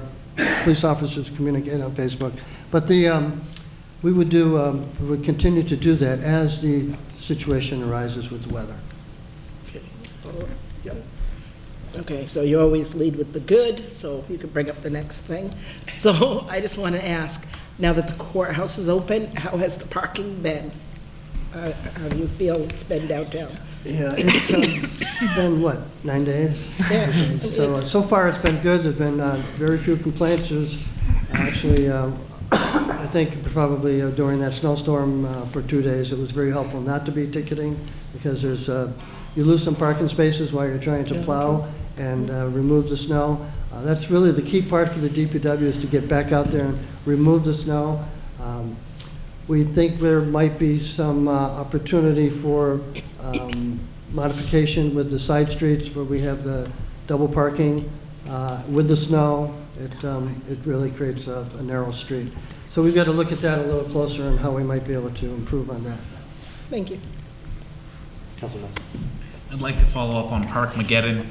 police officers communicate on Facebook. But we would continue to do that as the situation arises with the weather. Okay. Yep. Okay, so you always lead with the good, so you can bring up the next thing. So I just want to ask, now that the courthouse is open, how has the parking been? How do you feel it's been downtown? Yeah, it's been, what, 9 days? Yeah. So far it's been good. There's been very few complaints. There's actually, I think probably during that snowstorm for 2 days, it was very helpful not to be ticketing because you lose some parking spaces while you're trying to plow and remove the snow. That's really the key part for the DPW is to get back out there and remove the snow. We think there might be some opportunity for modification with the side streets where we have the double parking with the snow. It really creates a narrow street. So we've got to look at that a little closer and how we might be able to improve on that. Thank you. Councilman. I'd like to follow up on Parkmageddon.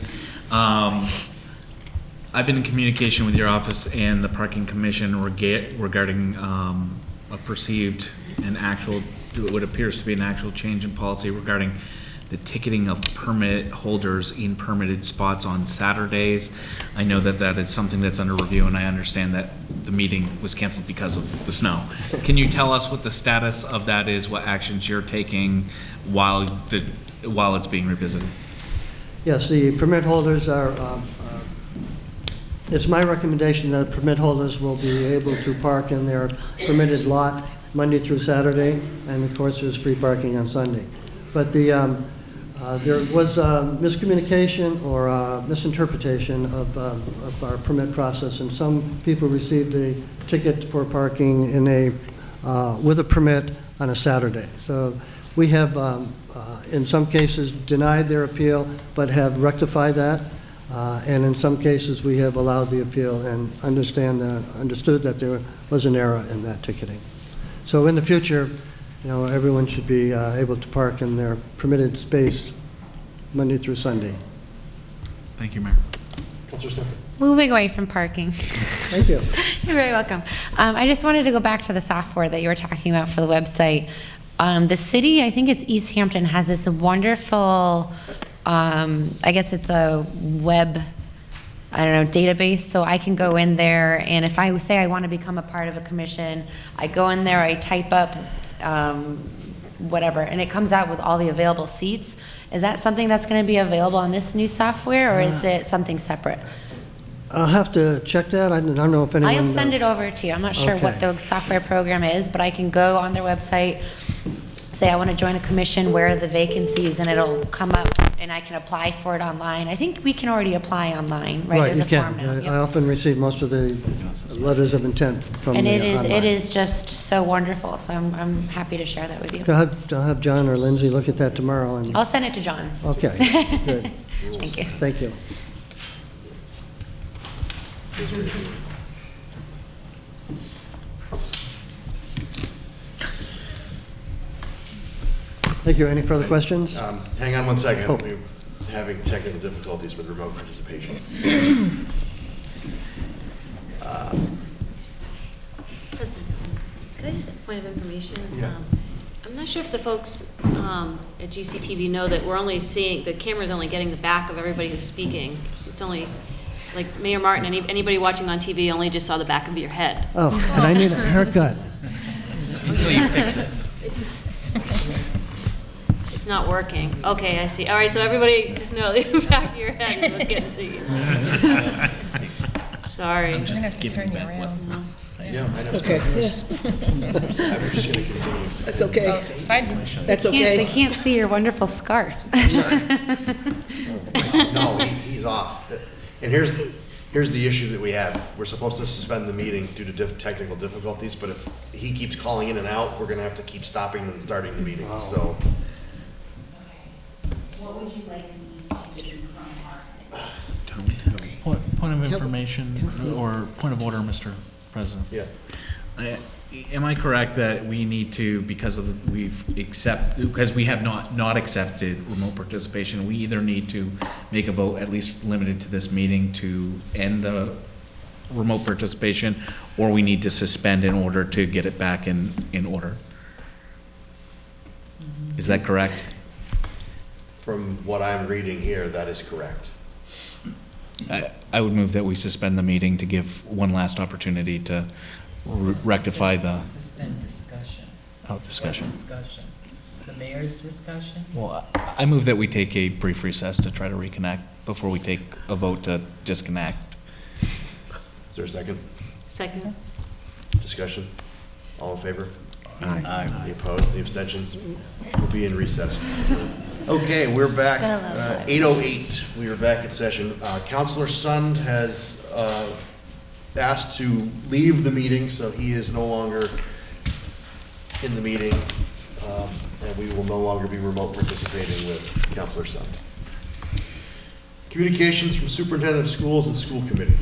I've been in communication with your office and the Parking Commission regarding a perceived and actual, what appears to be an actual change in policy regarding the ticketing of permit holders in permitted spots on Saturdays. I know that that is something that's under review, and I understand that the meeting was canceled because of the snow. Can you tell us what the status of that is, what actions you're taking while it's being revisited? Yes, the permit holders are, it's my recommendation that permit holders will be able to park in their permitted lot Monday through Saturday, and of course there's free parking on Sunday. But there was miscommunication or misinterpretation of our permit process, and some people received a ticket for parking with a permit on a Saturday. So we have, in some cases, denied their appeal, but have rectified that. And in some cases, we have allowed the appeal and understood that there was an error in that ticketing. So in the future, everyone should be able to park in their permitted space Monday through Sunday. Thank you, Mayor. Councilor Stephen. Moving away from parking. Thank you. You're very welcome. I just wanted to go back to the software that you were talking about for the website. The city, I think it's East Hampton, has this wonderful, I guess it's a web, database. So I can go in there, and if I say I want to become a part of a commission, I go in there, I type up whatever, and it comes out with all the available seats. Is that something that's going to be available on this new software, or is it something separate? I'll have to check that. I don't know if anyone... I'll send it over to you. I'm not sure what the software program is, but I can go on their website, say I want to join a commission, where are the vacancies, and it'll come up, and I can apply for it online. I think we can already apply online, right? Right, you can. Form now. Yep. I often receive most of the letters of intent from and online. it is just so wonderful, so I'm happy to share that with you. I'll have John or Lindsay look at that tomorrow. And I'll send it to John. Okay, good. Thank you. Thank you. Thank you. Any further questions? Hang on one second. Oh. We're having technical difficulties with remote participation. President, could I just have a point of information? Yeah. I'm not sure if the folks at GCTV know that we're only seeing, the camera's only getting the back of everybody who's speaking. It's only, like Mayor Martin, anybody watching on TV only just saw the back of your head. Oh, and I need a haircut. Until you fix it. It's not working. Okay, I see. All right, so everybody just know the back of your head is what's getting seen. Sorry. I'm just giving you around. Yeah, I know. Okay. I'm just going to continue. That's okay. That's They okay. can't see your wonderful scarf. No, he's off. And here's the issue that we have. We're supposed to suspend the meeting due to technical difficulties, but if he keeps calling in and out, we're going to have to keep stopping and starting the meeting. Wow. So. What would you like me to do from our Point of information or point of order, Mr. President. Yeah. Am I correct that we need to, because we have not accepted remote participation, we either need to make a vote, at least limited to this meeting, to end the remote participation, or we need to suspend in order to get it back in order? Is that correct? From what I'm reading here, that is correct. I would move that we suspend the meeting to give one last opportunity to rectify the... Suspend discussion. Oh, discussion. What discussion? The mayor's discussion? Well, I move that we take a brief recess to try to reconnect before we take a vote to disconnect. Is there a second? Second. Discussion? All in favor? Aye. Any opposed? Any abstentions? We'll be in recess. Okay, we're back. 8:08. We are back in session. Councilor Sund has asked to leave the meeting, so he is no longer in the meeting, and we will no longer be remote participating with Councilor Sund. Communications from Superintendent of Schools and School Committee.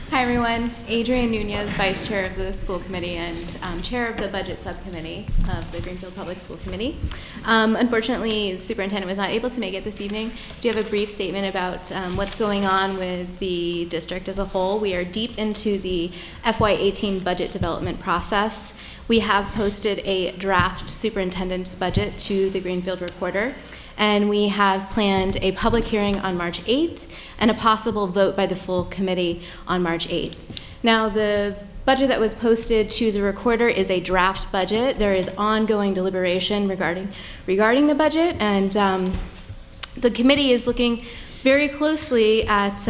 Hi everyone, Adrienne Nunez, Vice Chair of the School Committee and Chair of the Budget Subcommittee of the Greenfield Public School Committee. Unfortunately, the Superintendent was not able to make it this evening. Do you have a brief statement about what's going on with the district as a whole? We are deep into the FY18 budget development process. We have posted a draft superintendent's budget to the Greenfield Recorder, and we have planned a public hearing on March 8th and a possible vote by the full committee on March 8th. Now, the budget that was posted to the recorder is a draft budget. There is ongoing deliberation regarding the budget, and the committee is looking very closely at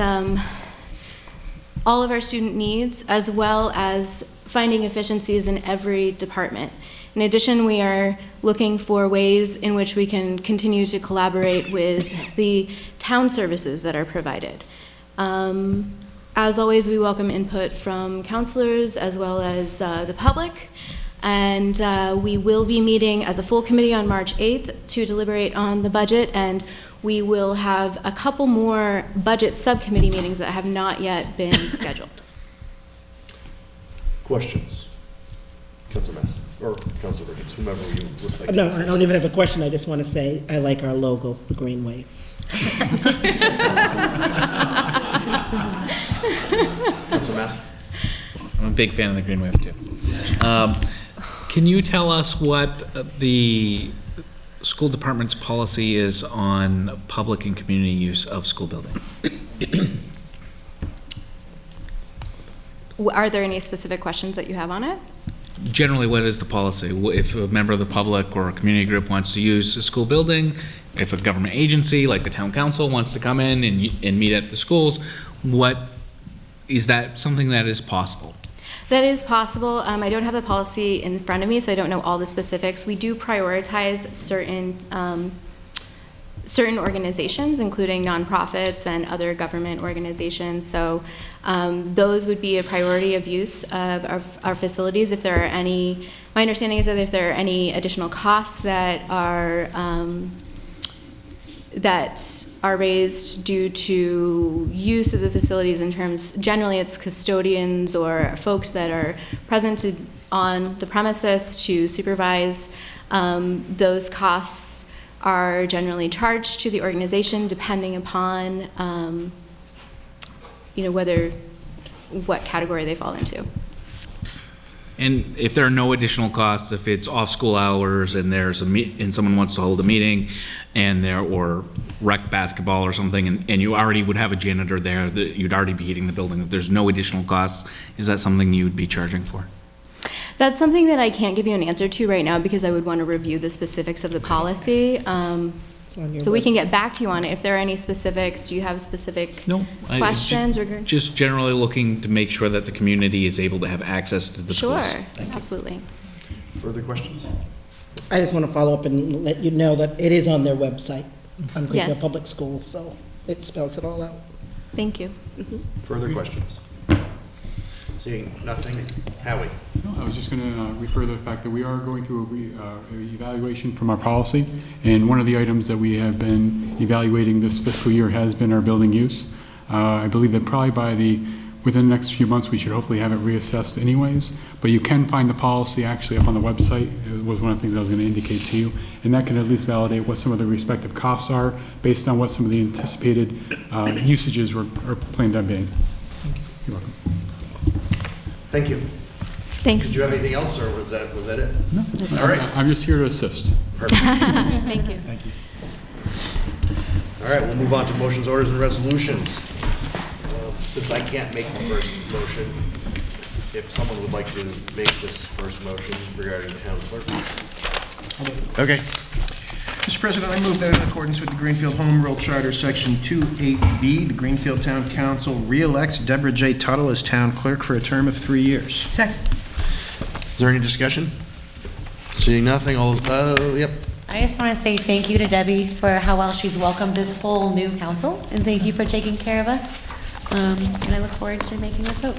all of our student needs, as well as finding efficiencies in every department. In addition, we are looking for ways in which we can continue to collaborate with the town services that are provided. As always, we welcome input from counselors as well as the public. And we will be meeting as a full committee on March 8th to deliberate on the budget, and we will have a couple more budget subcommittee meetings that have not yet been scheduled. Questions? Councilor Mass, or Councilor Ricketts, whomever you would like. No, I don't even have a question. I just want to say I like our logo, the green wave. Councilor Mass? I'm a big fan of the Green Wave too. Can you tell us what the school department's policy is on public and community use of school buildings? Are there any specific questions that you have on it? Generally, what is the policy? If a member of the public or a community group wants to use a school building, if a government agency like the town council wants to come in and meet at the schools, is that something that is possible? That is possible. I don't have the policy in front of me, so I don't know all the specifics. We do prioritize certain organizations, including nonprofits and other government organizations. So those would be a priority of use of our facilities. If there are any, my understanding is that if there are any additional costs that are raised due to use of the facilities in terms, generally it's custodians or folks that are present on the premises to supervise, those costs are generally charged to the organization depending upon what category they fall into. And if there are no additional costs, if it's off school hours and there's and someone wants to hold a meeting or rec basketball or something, and you already would have a janitor there, that you'd already be heating the building, if there's no additional costs, is that something you would be charging for? That's something that I can't give you an answer to right now because I would want to review the specifics of the policy. So we can get back to you on it. If there are any specifics, do you have specific questions? Just generally looking to make sure that the community is able to have access to the schools. Sure, absolutely. Further questions? I just want to follow up and let you know that it is on their website, on Greenfield Yes. Public Schools, so it spells it all out. Thank you. Further questions? Seeing nothing. Howie? No, I was just going to refer to the fact that we are going through an evaluation from our policy, and one of the items that we have been evaluating this fiscal year has been our building use. I believe that probably within the next few months we should hopefully have it reassessed anyways, but you can find the policy actually up on the website. It was one of the things I was going to indicate to you, and that can at least validate what some of the respective costs are based on what some of the anticipated usages are planned on being. You're welcome. Thank you. Thanks. Did you have anything else, or was that it? No. That's all right. I'm just here to assist. Perfect. Thank you. Thank you. All right, we'll move on to motions, orders, and resolutions. Since I can't make the first motion, if someone would like to make this first motion regarding town clerk. Okay. Mr. President, I move that in accordance with the Greenfield Home Rule Charter, Section 2.8b, the Greenfield Town Council re-elects Deborah J. Tuttle as town clerk for a term of 3 years. Second. Is there any discussion? Seeing nothing, yep. I just want to say thank you to Debbie for how well she's welcomed this whole new council, and thank you for taking care of us. And I look forward to making this vote.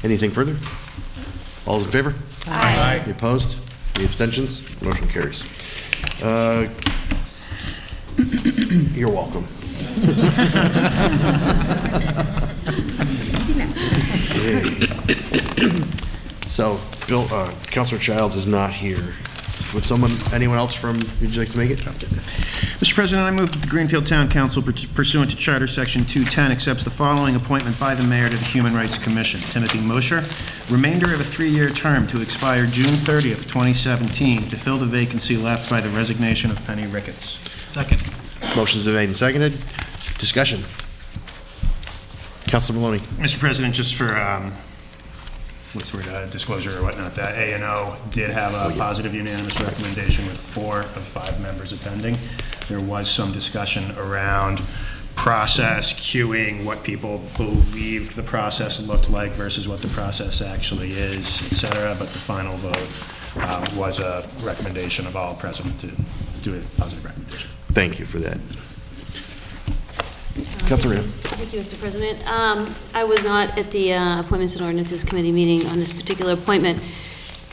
Anything further? All those in favor? Aye. Any opposed? Any abstentions? Motion carries. You're welcome. So, Bill, Councilor Childs is not here. Would anyone else would you like to make it? Mr. President, I move that the Greenfield Town Council, pursuant to Charter Section 210, accepts the following appointment by the mayor to the Human Rights Commission. Timothy Mosher, remainder of a 3-year term to expire June 30th, 2017, to fill the vacancy left by the resignation of Penny Ricketts. Second. Motion's been made and seconded. Discussion. Councilor Maloney. Mr. President, just for disclosure or whatnot, that A&O did have a positive unanimous recommendation with 4 of 5 members attending. There was some discussion around process, queuing, what people believed the process looked like versus what the process actually is, et cetera, but the final vote was a recommendation of all present to do a positive recommendation. Thank you for that. Councilor Reno. Thank you, Mr. President. I was not at the Appointments and Ordinances Committee meeting on this particular appointment.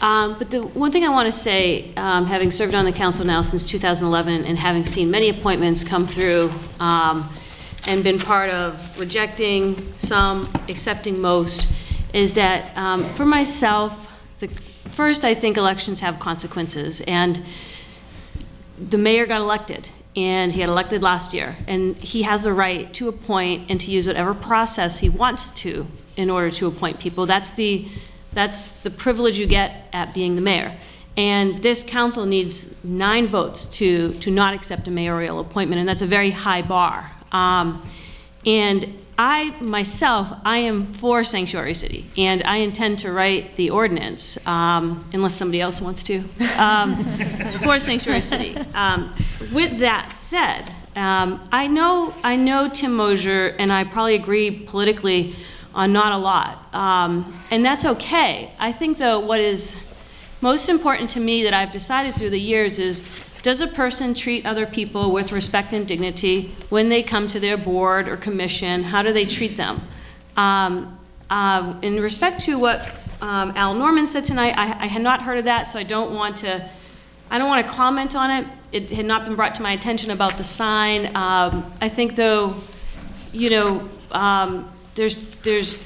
But the one thing I want to say, having served on the council now since 2011 and having seen many appointments come through and been part of rejecting some, accepting most, is that for myself, first, I think elections have consequences. And the mayor got elected. And he got elected last year, and he has the right to appoint and to use whatever process he wants to in order to appoint people. That's the privilege you get at being the mayor. And this council needs 9 votes to not accept a mayoral appointment, and that's a very high bar. And I am for Sanctuary City, and I intend to write the ordinance, unless somebody else wants to, for Sanctuary City. With that said, I know Tim Moser, and I probably agree politically on not a lot, and that's okay. I think, though, what is most important to me that I've decided through the years is, does a person treat other people with respect and dignity when they come to their board or commission? How do they treat them? In respect to what Al Norman said tonight, I had not heard of that, so I don't want to comment on it. It had not been brought to my attention about the sign. I think, though, I'm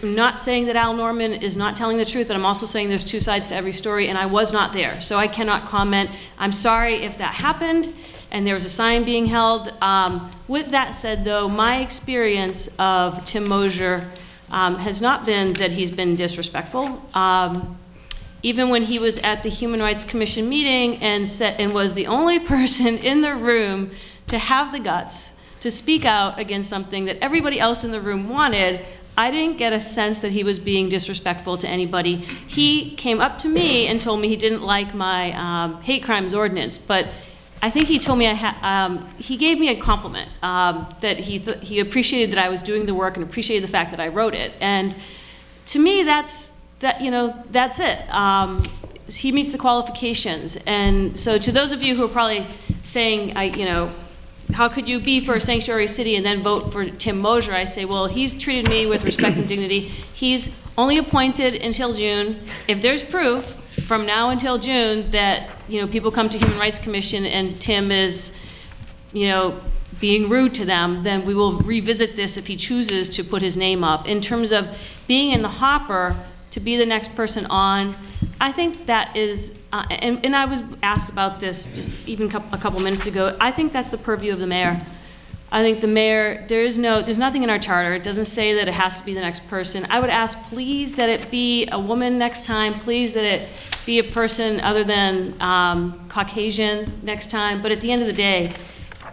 not saying that Al Norman is not telling the truth, but I'm also saying there's 2 sides to every story, and I was not there, so I cannot comment. I'm sorry if that happened and there was a sign being held. With that said, though, my experience of Tim Moser has not been that he's been disrespectful. Even when he was at the Human Rights Commission meeting and was the only person in the room to have the guts to speak out against something that everybody else in the room wanted, I didn't get a sense that he was being disrespectful to anybody. He came up to me and told me he didn't like my hate crimes ordinance, but I think he told me he gave me a compliment, that he appreciated that I was doing the work and appreciated the fact that I wrote it. And to me, that's it. He meets the qualifications. And so to those of you who are probably saying, how could you be for a sanctuary city and then vote for Tim Moser? I say, well, he's treated me with respect and dignity. He's only appointed until June. If there's proof from now until June that, people come to Human Rights Commission and Tim is, being rude to them, then we will revisit this if he chooses to put his name up. In terms of being in the hopper to be the next person on, I think that is, and I was asked about this just even a couple minutes ago, I think that's the purview of the mayor. I think the mayor, there's nothing in our charter. It doesn't say that it has to be the next person. I would ask, please, that it be a woman next time. Please, that it be a person other than Caucasian next time. But at the end of the day,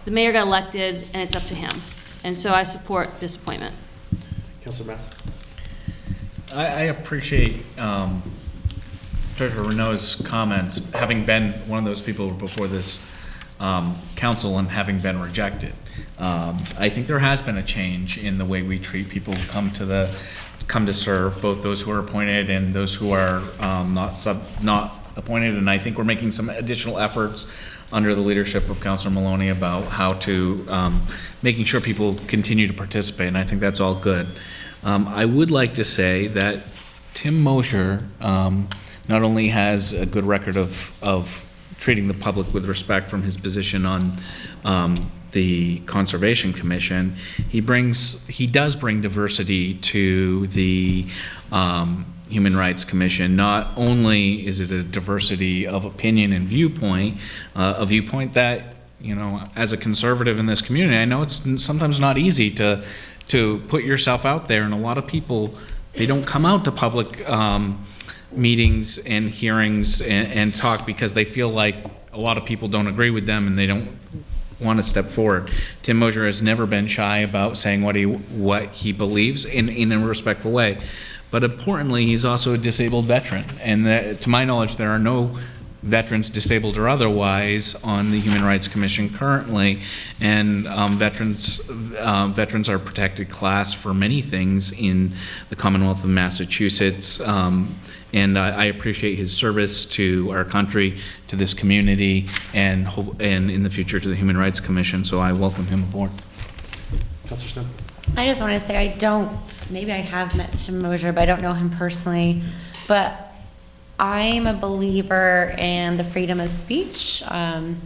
the mayor got elected, and it's up to him. And so I support this appointment. Councilor Math? I appreciate Treasurer Renault's comments, having been one of those people before this council and having been rejected. I think there has been a change in the way we treat people who come to serve, both those who are appointed and those who are not appointed. And I think we're making some additional efforts under the leadership of Councilor Maloney about how to making sure people continue to participate. And I think that's all good. I would like to say that Tim Moser not only has a good record of treating the public with respect from his position on the Conservation Commission, he does bring diversity to the Human Rights Commission. Not only is it a diversity of opinion and viewpoint, a viewpoint that, as a conservative in this community, I know it's sometimes not easy to put yourself out there, and a lot of people, they don't come out to public meetings and hearings and talk because they feel like a lot of people don't agree with them and they don't want to step forward. Tim Moser has never been shy about saying what he believes in a respectful way. But importantly, he's also a disabled veteran. And to my knowledge, there are no veterans, disabled or otherwise, on the Human Rights Commission currently. And veterans are a protected class for many things in the Commonwealth of Massachusetts. And I appreciate his service to our country, to this community, and in the future to the Human Rights Commission. So I welcome him aboard. Councilor Snow? I just want to say maybe I have met Tim Moser, but I don't know him personally. But I'm a believer in the freedom of speech. I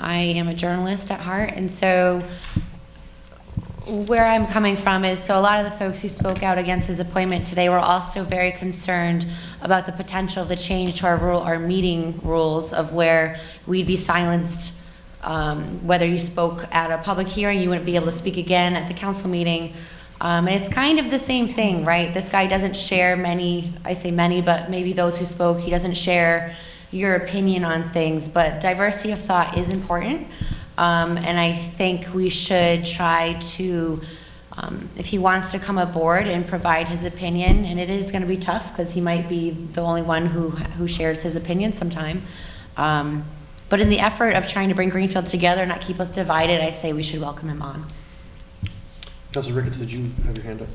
am a journalist at heart, and so where I'm coming from is, so a lot of the folks who spoke out against his appointment today were also very concerned about the potential of the change to our meeting rules, of where we'd be silenced. Whether you spoke at a public hearing, you wouldn't be able to speak again at the council meeting. And it's kind of the same thing, right? This guy doesn't share I say many, but maybe those who spoke, he doesn't share your opinion on things, but diversity of thought is important. And I think we should try to, if he wants to come aboard and provide his opinion, and it is going to be tough because he might be the only one who shares his opinion sometime. But in the effort of trying to bring Greenfield together and not keep us divided, I say we should welcome him on. Councilor Ricketts, did you have your hand up?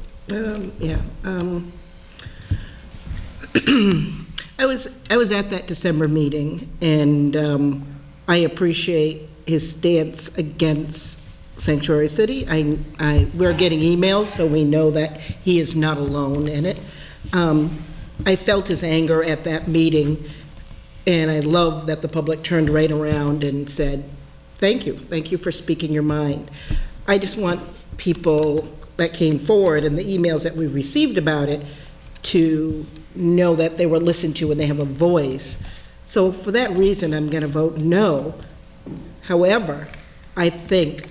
I was at that December meeting, and I appreciate his stance against Sanctuary City. We're getting emails, so we know that he is not alone in it. I felt his anger at that meeting, and I love that the public turned right around and said, thank you for speaking your mind. I just want people that came forward and the emails that we received about it to know that they were listened to and they have a voice. So for that reason, I'm going to vote no. However, I think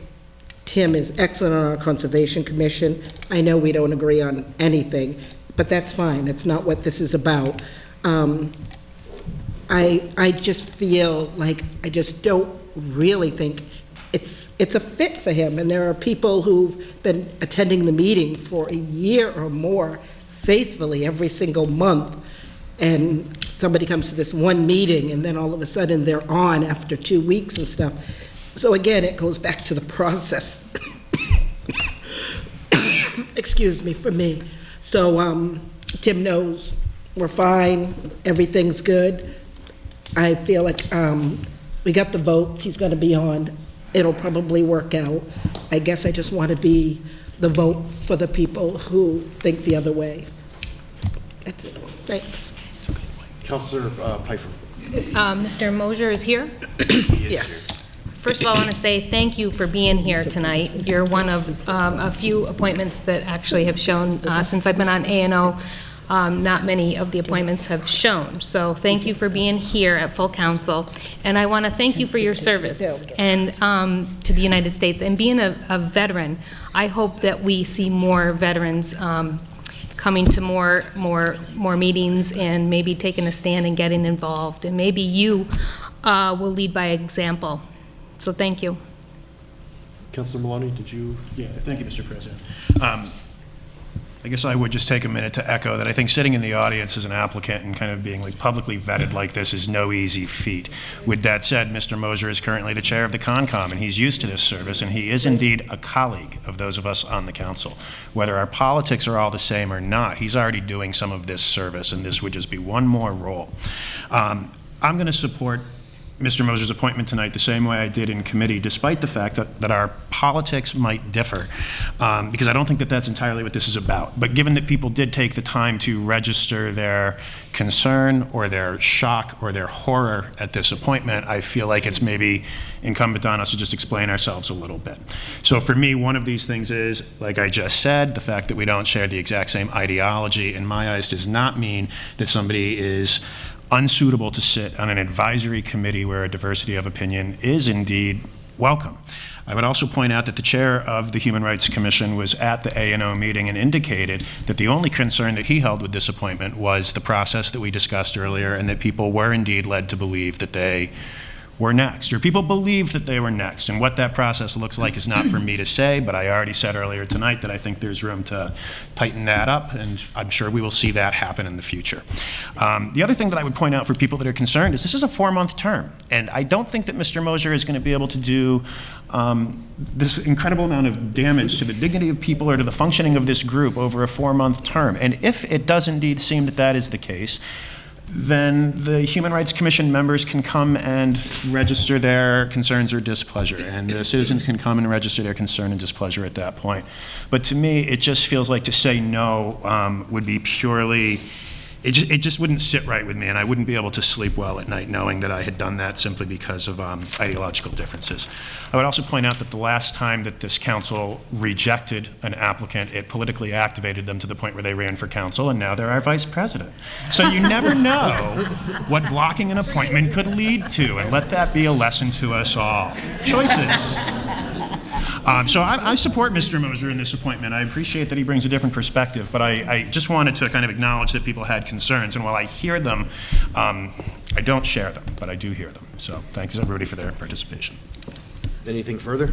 Tim is excellent on our Conservation Commission. I know we don't agree on anything, but that's fine. That's not what this is about. I just feel like I just don't really think it's a fit for him. And there are people who've been attending the meeting for a year or more faithfully every single month. And somebody comes to this one meeting and then all of a sudden they're on after 2 weeks and stuff. So again, it goes back to the process. Excuse me, for me. So Tim knows we're fine, everything's good. I feel like we got the votes, he's gonna be on. it'll probably work out. I guess I just want to be the vote for the people who think the other way. That's it. Thanks. Councilor Pfeiffer. Mr. Moser is here? Yes. First of all, I want to say thank you for being here tonight. You're one of a few appointments that actually have shown, since I've been on A&O, not many of the appointments have shown. So thank you for being here at full council. And I want to thank you for your service and to the United States. And being a veteran, I hope that we see more veterans coming to more meetings and maybe taking a stand and getting involved. And maybe you will lead by example. So thank you. Councilor Maloney, did you? Yeah, thank you, Mr. President. I guess I would just take a minute to echo that I think sitting in the audience as an applicant and kind of being like publicly vetted like this is no easy feat. With that said, Mr. Moser is currently the chair of the CONCOM, and he's used to this service, and he is indeed a colleague of those of us on the council. Whether our politics are all the same or not, he's already doing some of this service, and this would just be one more role. I'm going to support Mr. Moser's appointment tonight the same way I did in committee, despite the fact that our politics might differ, because I don't think that that's entirely what this is about. But given that people did take the time to register their concern or their shock or their horror at this appointment, I feel like it's maybe incumbent on us to just explain ourselves a little bit. So for me, one of these things is, like I just said, the fact that we don't share the exact same ideology, in my eyes, does not mean that somebody is unsuitable to sit on an advisory committee where a diversity of opinion is indeed welcome. I would also point out that the chair of the Human Rights Commission was at the A&O meeting and indicated that the only concern that he held with this appointment was the process that we discussed earlier, and that people were indeed led to believe that they were next, or people believe that they were next. And what that process looks like is not for me to say, but I already said earlier tonight that I think there's room to tighten that up, and I'm sure we will see that happen in the future. The other thing that I would point out for people that are concerned is this is a 4-month term, and I don't think that Mr. Moser is going to be able to do this incredible amount of damage to the dignity of people or to the functioning of this group over a 4-month term. And if it does indeed seem that that is the case, then the Human Rights Commission members can come and register their concerns or displeasure, and the citizens can come and register their concern and displeasure at that point. But to me, it just feels like to say no would be purely, it just wouldn't sit right with me, and I wouldn't be able to sleep well at night knowing that I had done that simply because of ideological differences. I would also point out that the last time that this council rejected an applicant, it politically activated them to the point where they ran for council, and now they're our vice president. So you never know what blocking an appointment could lead to, and let that be a lesson to us all. Choices. So I support Mr. Moser in this appointment. I appreciate that he brings a different perspective, but I just wanted to kind of acknowledge that people had concerns, and while I hear them, I don't share them, but I do hear them. So thanks everybody for their participation. Anything further?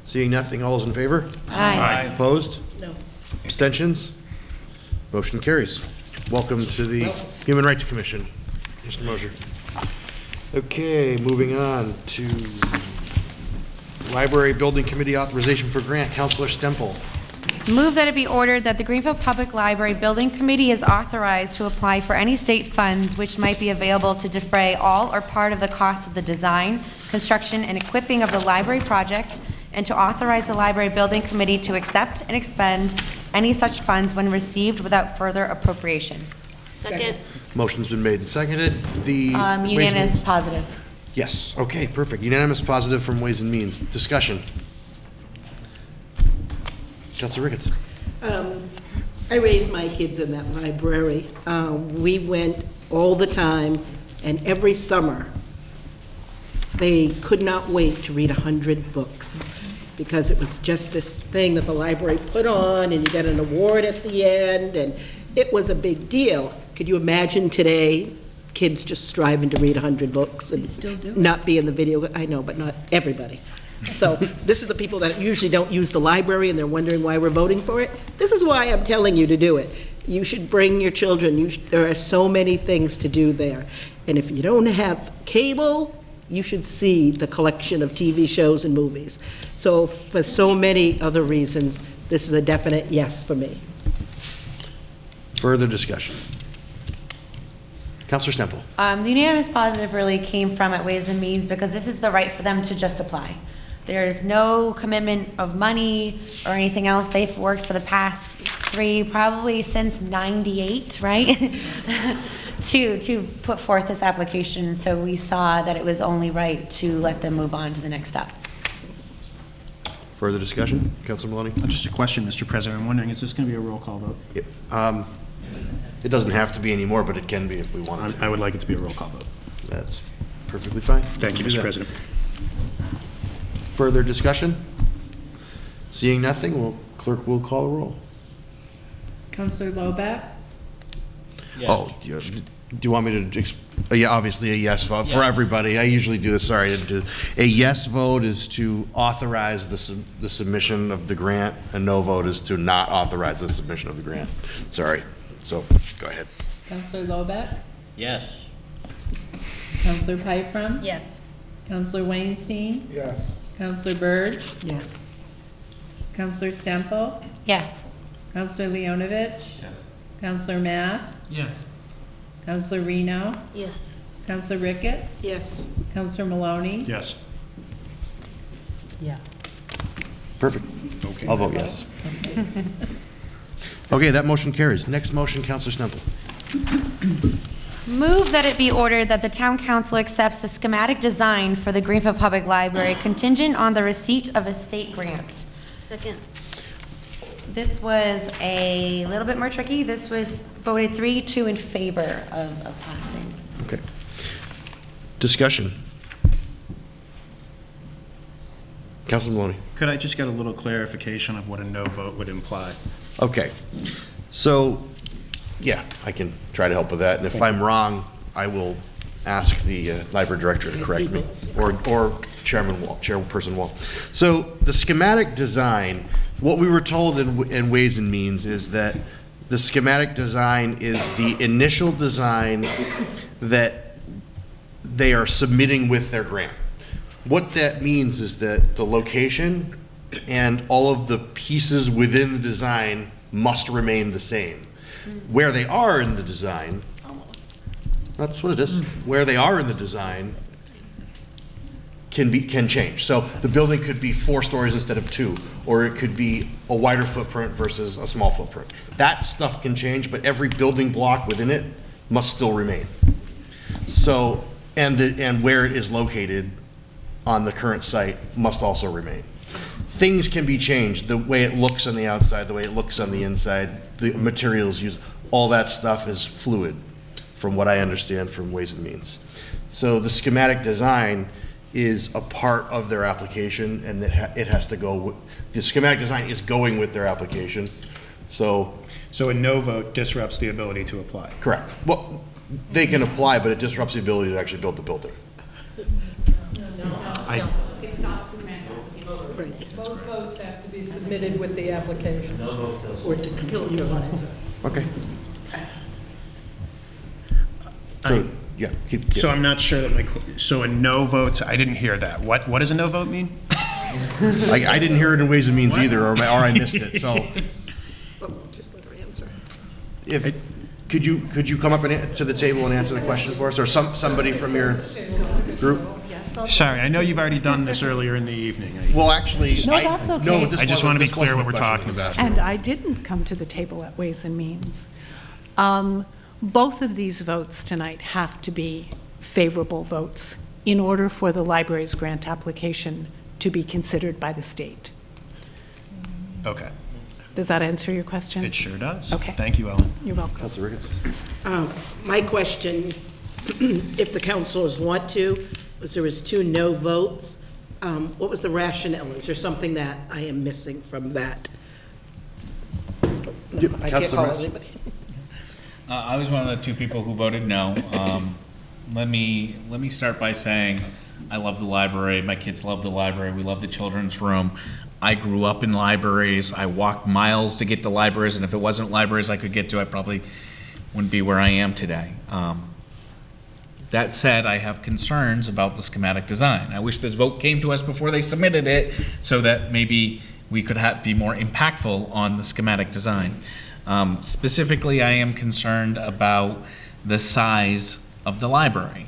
Seeing nothing, all those in favor? Aye. Opposed? No. Abstentions? Motion carries. Welcome to the Human Rights Commission, Mr. Moser. Okay, moving on to Library Building Committee authorization for grant. Councilor Stempel. Move that it be ordered that the Greenfield Public Library Building Committee is authorized to apply for any state funds which might be available to defray all or part of the cost of the design, construction, and equipping of the library project, and to authorize the Library Building Committee to accept and expend any such funds when received without further appropriation. Second. Motion's been made and seconded. The Unanimous, positive. Yes, okay, perfect. Unanimous positive from Ways and Means. Discussion. Councilor Ricketts. I raised my kids in that library. We went all the time, and every summer, they could not wait to read 100 books, because it was just this thing that the library put on, and you got an award at the end, and it was a big deal. Could you imagine today, kids just striving to read 100 books and not be in the video? I know, but not everybody. So this is the people that usually don't use the library, and they're wondering why we're voting for it. This is why I'm telling you to do it. You should bring your children. There are so many things to do there. And if you don't have cable, you should see the collection of TV shows and movies. So for so many other reasons, this is a definite yes for me. Further discussion. Councilor Stemple. The unanimous positive really came from at Ways and Means because this is the right for them to just apply. There's no commitment of money or anything else. They've worked for the past probably since '98, right? to put forth this application. And so we saw that it was only right to let them move on to the next step. Further discussion? Councilor Maloney? Just a question, Mr. President. I'm wondering, is this going to be a roll call vote? It doesn't have to be anymore, but it can be if we want to. I would like it to be a roll call vote. That's perfectly fine. Thank you, Mr. President. Further discussion? Seeing nothing, clerk will call the roll. Counselor Loback? Yes. Oh, yeah. Do you want me to, yeah, obviously a yes vote for everybody. I usually do this, sorry, I didn't do this. A yes vote is to authorize the submission of the grant. A no vote is to not authorize the submission of the grant. Sorry, so go ahead. Counselor Loback? Yes. Counselor Pyfrom? Yes. Counselor Weinstein? Yes. Counselor Byrd? Yes. Counselor Stemple? Yes. Counselor Leonovich? Yes. Counselor Mass? Yes. Counselor Reno? Yes. Counselor Ricketts? Yes. Counselor Maloney? Yes. Yeah. Perfect. Okay. I'll vote yes. Okay, that motion carries. Next motion, Councilor Stemple. Move that it be ordered that the town council accepts the schematic design for the Greenfield Public Library contingent on the receipt of a state grant. Second. This was a little bit more tricky. This was voted 3-2 in favor of passing. Okay. Discussion. Councilor Maloney. Could I just get a little clarification of what a no vote would imply? Okay. So, yeah, I can try to help with that. And if I'm wrong, I will ask the library director to correct me, or Chairperson Wall. So the schematic design, what we were told in Ways and Means is that the schematic design is the initial design that they are submitting with their grant. What that means is that the location and all of the pieces within the design must remain the same. Where they are in the design, that's what it is. Where they are in the design can change. So the building could be 4 stories instead of 2, or it could be a wider footprint versus a small footprint. That stuff can change, but every building block within it must still remain. So, and where it is located on the current site must also remain. Things can be changed, the way it looks on the outside, the way it looks on the inside, the materials used, all that stuff is fluid from what I understand from Ways and Means. So the schematic design is a part of their application, and it has to go, the schematic design is going with their application. So a no vote disrupts the ability to apply? Correct. Well, they can apply, but it disrupts the ability to actually build the building. It stops the grant. Both votes have to be submitted with the application. Or to complete your license. Okay. So, yeah. So I'm not sure that so a no vote, I didn't hear that. What does a no vote mean? I didn't hear it in Ways and Means either, or I missed it, so. Just let her answer. Could you come up to the table and answer the question for us, or somebody from your group? Sorry, I know you've already done this earlier in the evening. Well, actually, No, that's okay. no, I just want to be clear what we're talking about. And I didn't come to the table at Ways and Means. Both of these votes tonight have to be favorable votes in order for the library's grant application to be considered by the state. Okay. Does that answer your question? It sure does. Okay. Thank you, Ellen. You're welcome. Councilor Ricketts. My question, if the councilors want to, was there was 2 no votes. What was the rationale? Is there something that I am missing from that? No, I can't call anybody. I was one of the 2 people who voted no. Let me start by saying I love the library. My kids love the library. We love the children's room. I grew up in libraries. I walked miles to get to libraries, and if it wasn't libraries I could get to, I probably wouldn't be where I am today. That said, I have concerns about the schematic design. I wish this vote came to us before they submitted it so that maybe we could be more impactful on the schematic design. Specifically, I am concerned about the size of the library.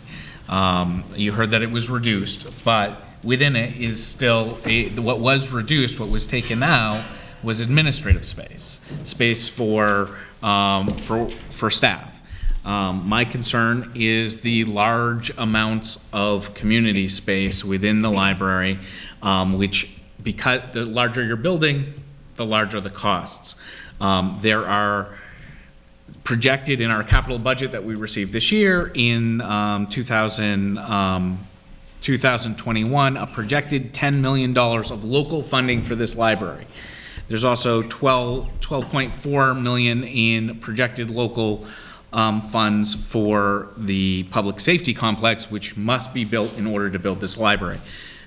You heard that it was reduced, but within it is still what was reduced, what was taken out was administrative space for staff. My concern is the large amounts of community space within the library, which, because the larger your building, the larger the costs. There are projected in our capital budget that we received this year in 2021, a projected $10 million of local funding for this library. There's also $12.4 million in projected local funds for the public safety complex, which must be built in order to build this library.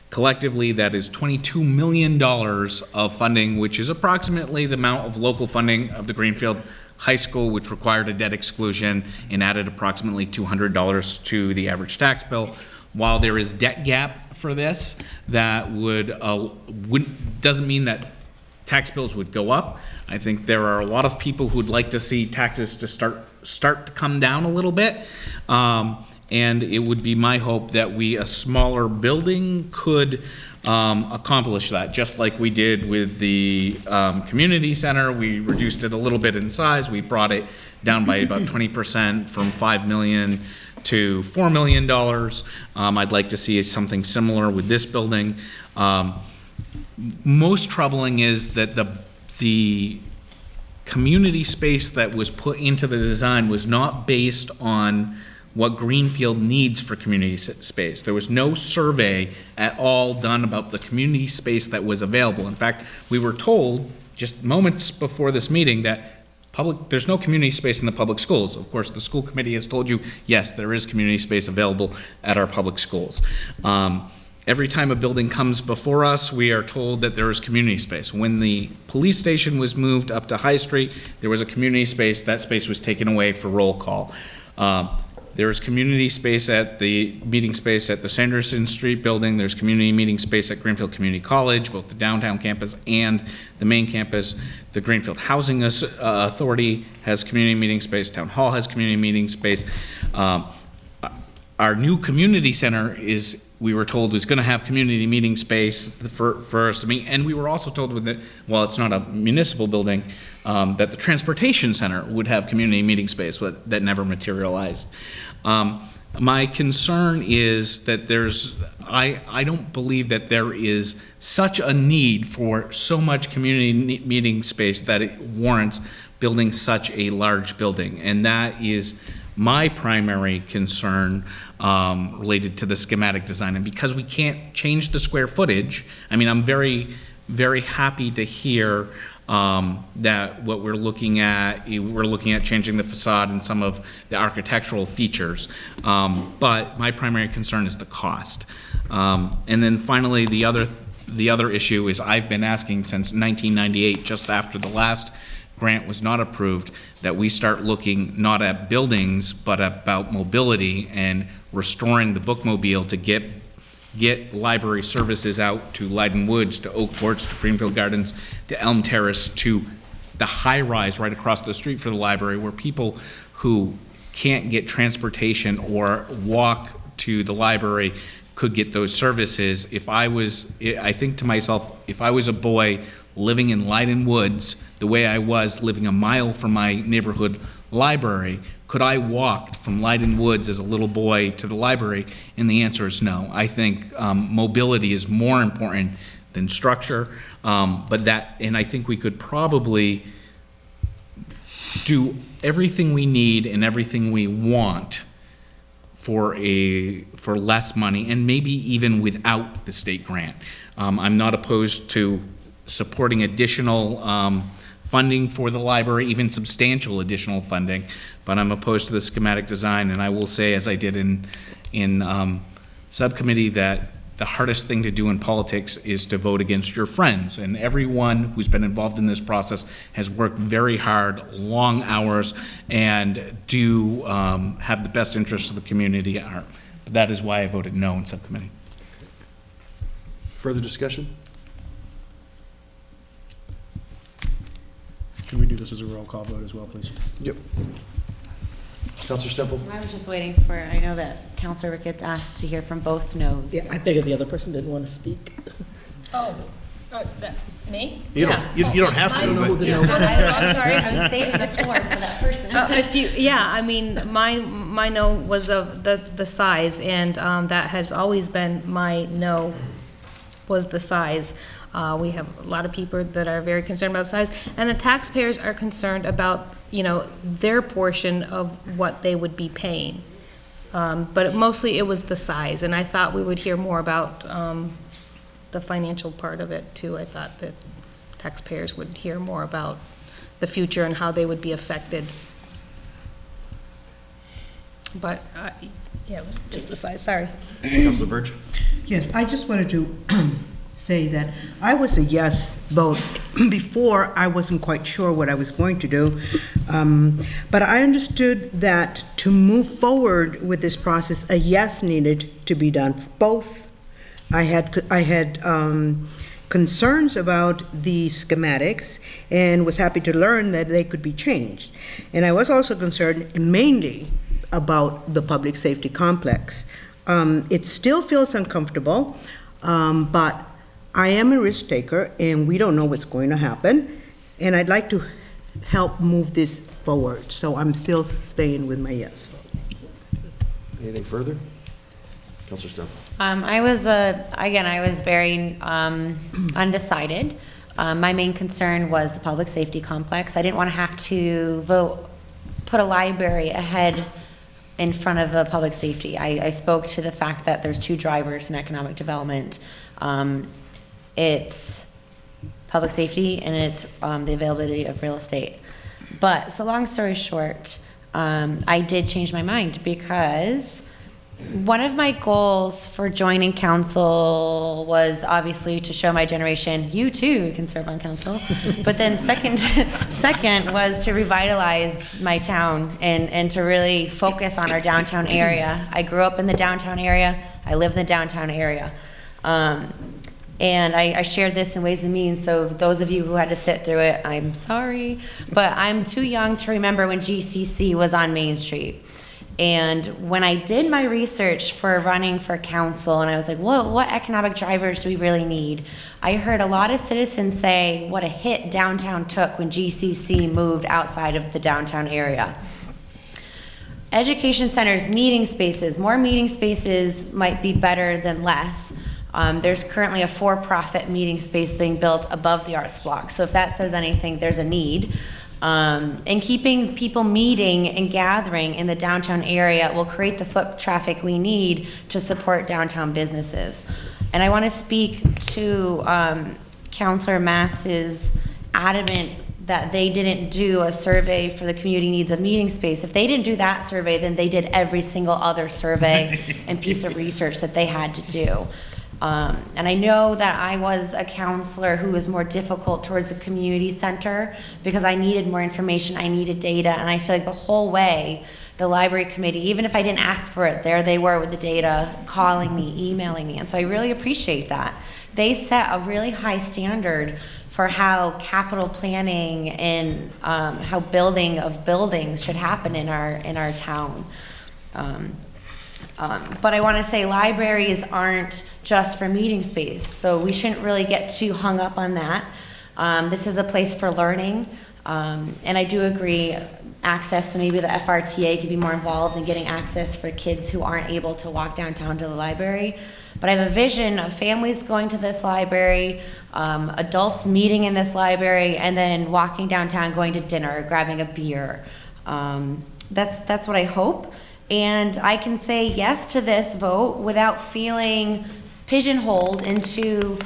Collectively, that is $22 million of funding, which is approximately the amount of local funding of the Greenfield High School, which required a debt exclusion and added approximately $200 to the average tax bill. While there is debt gap for this, that doesn't mean that tax bills would go up. I think there are a lot of people who'd like to see taxes to start to come down a little bit. And it would be my hope that a smaller building could accomplish that, just like we did with the community center. We reduced it a little bit in size. We brought it down by about 20% from $5 million to $4 million. I'd like to see something similar with this building. Most troubling is that the community space that was put into the design was not based on what Greenfield needs for community space. There was no survey at all done about the community space that was available. In fact, we were told just moments before this meeting that there's no community space in the public schools. Of course, the school committee has told you, yes, there is community space available at our public schools. Every time a building comes before us, we are told that there is community space. When the police station was moved up to High Street, there was a community space. That space was taken away for roll call. There is community space at the meeting space at the Sanderson Street building. There's community meeting space at Greenfield Community College, both the downtown campus and the main campus. The Greenfield Housing Authority has community meeting space. Town Hall has community meeting space. Our new community center we were told was going to have community meeting space for us to meet, and we were also told while it's not a municipal building, that the transportation center would have community meeting space, that never materialized. My concern is that I don't believe that there is such a need for so much community meeting space that it warrants building such a large building, and that is my primary concern related to the schematic design. And because we can't change the square footage, I mean, I'm very, very happy to hear that what we're looking at changing the facade and some of the architectural features. But my primary concern is the cost. And then finally, the other issue is I've been asking since 1998, just after the last grant was not approved, that we start looking not at buildings but about mobility and restoring the bookmobile to get library services out to Leiden Woods, to Oak Courts, to Greenfield Gardens, to Elm Terrace, to the high rise right across the street for the library, where people who can't get transportation or walk to the library could get those services. I think to myself, if I was a boy living in Leiden Woods, the way I was living a mile from my neighborhood library, could I walk from Leiden Woods as a little boy to the library? And the answer is no. I think mobility is more important than structure, and I think we could probably do everything we need and everything we want for less money, and maybe even without the state grant. I'm not opposed to supporting additional funding for the library, even substantial additional funding, but I'm opposed to the schematic design. And I will say, as I did in subcommittee, that the hardest thing to do in politics is to vote against your friends. And everyone who's been involved in this process has worked very hard, long hours, and do have the best interests of the community at heart. But that is why I voted no in subcommittee. Further discussion? Can we do this as a roll call vote as well, please? Yep. Counselor Stemple? I was just waiting for, I know that Counselor Ricketts asked to hear from both no's. Yeah, I figured the other person didn't want to speak. Oh, me? You don't have to, but. I'm sorry. I'm saving the floor for that person. I mean, my no was of the size, and that has always been my no, was the size. We have a lot of people that are very concerned about size, and the taxpayers are concerned about, their portion of what they would be paying. But mostly it was the size, and I thought we would hear more about the financial part of it too. I thought that taxpayers would hear more about the future and how they would be affected. But, it was just the size, sorry. Counselor Birch? Yes, I just wanted to say that I was a yes vote. Before, I wasn't quite sure what I was going to do, but I understood that to move forward with this process, a yes needed to be done. Both, I had concerns about the schematics and was happy to learn that they could be changed. And I was also concerned mainly about the public safety complex. It still feels uncomfortable, but I am a risk taker and we don't know what's going to happen. And I'd like to help move this forward. So I'm still staying with my yes vote. Anything further? Counselor Stemple? I was very undecided. My main concern was the public safety complex. I didn't want to have to put a library ahead in front of a public safety. I spoke to the fact that there's two drivers in economic development. It's public safety and it's the availability of real estate. But so long story short, I did change my mind because one of my goals for joining council was obviously to show my generation, you too can serve on council. But then second was to revitalize my town and to really focus on our downtown area. I grew up in the downtown area. I live in the downtown area. And I shared this in Ways and Means, so those of you who had to sit through it, I'm sorry. But I'm too young to remember when GCC was on Main Street. And when I did my research for running for council, and I was like, what economic drivers do we really need? I heard a lot of citizens say what a hit downtown took when GCC moved outside of the downtown area. Education centers, meeting spaces, more meeting spaces might be better than less. There's currently a for-profit meeting space being built above the arts block. So if that says anything, there's a need. And keeping people meeting and gathering in the downtown area will create the foot traffic we need to support downtown businesses. And I want to speak to Councilor Mass's adamant that they didn't do a survey for the community needs of meeting space. If they didn't do that survey, then they did every single other survey and piece of research that they had to do. And I know that I was a counselor who was more difficult towards the community center because I needed more information, I needed data, and I feel like the whole way, the library committee, even if I didn't ask for it, there they were with the data, calling me, emailing me, and so I really appreciate that. They set a really high standard for how capital planning and how building of buildings should happen in our town. But I want to say libraries aren't just for meeting space, so we shouldn't really get too hung up on that. This is a place for learning, and I do agree access to maybe the FRTA could be more involved in getting access for kids who aren't able to walk downtown to the library. But I have a vision of families going to this library, adults meeting in this library, and then walking downtown, going to dinner, grabbing a beer. That's what I hope. And I can say yes to this vote without feeling pigeonholed into,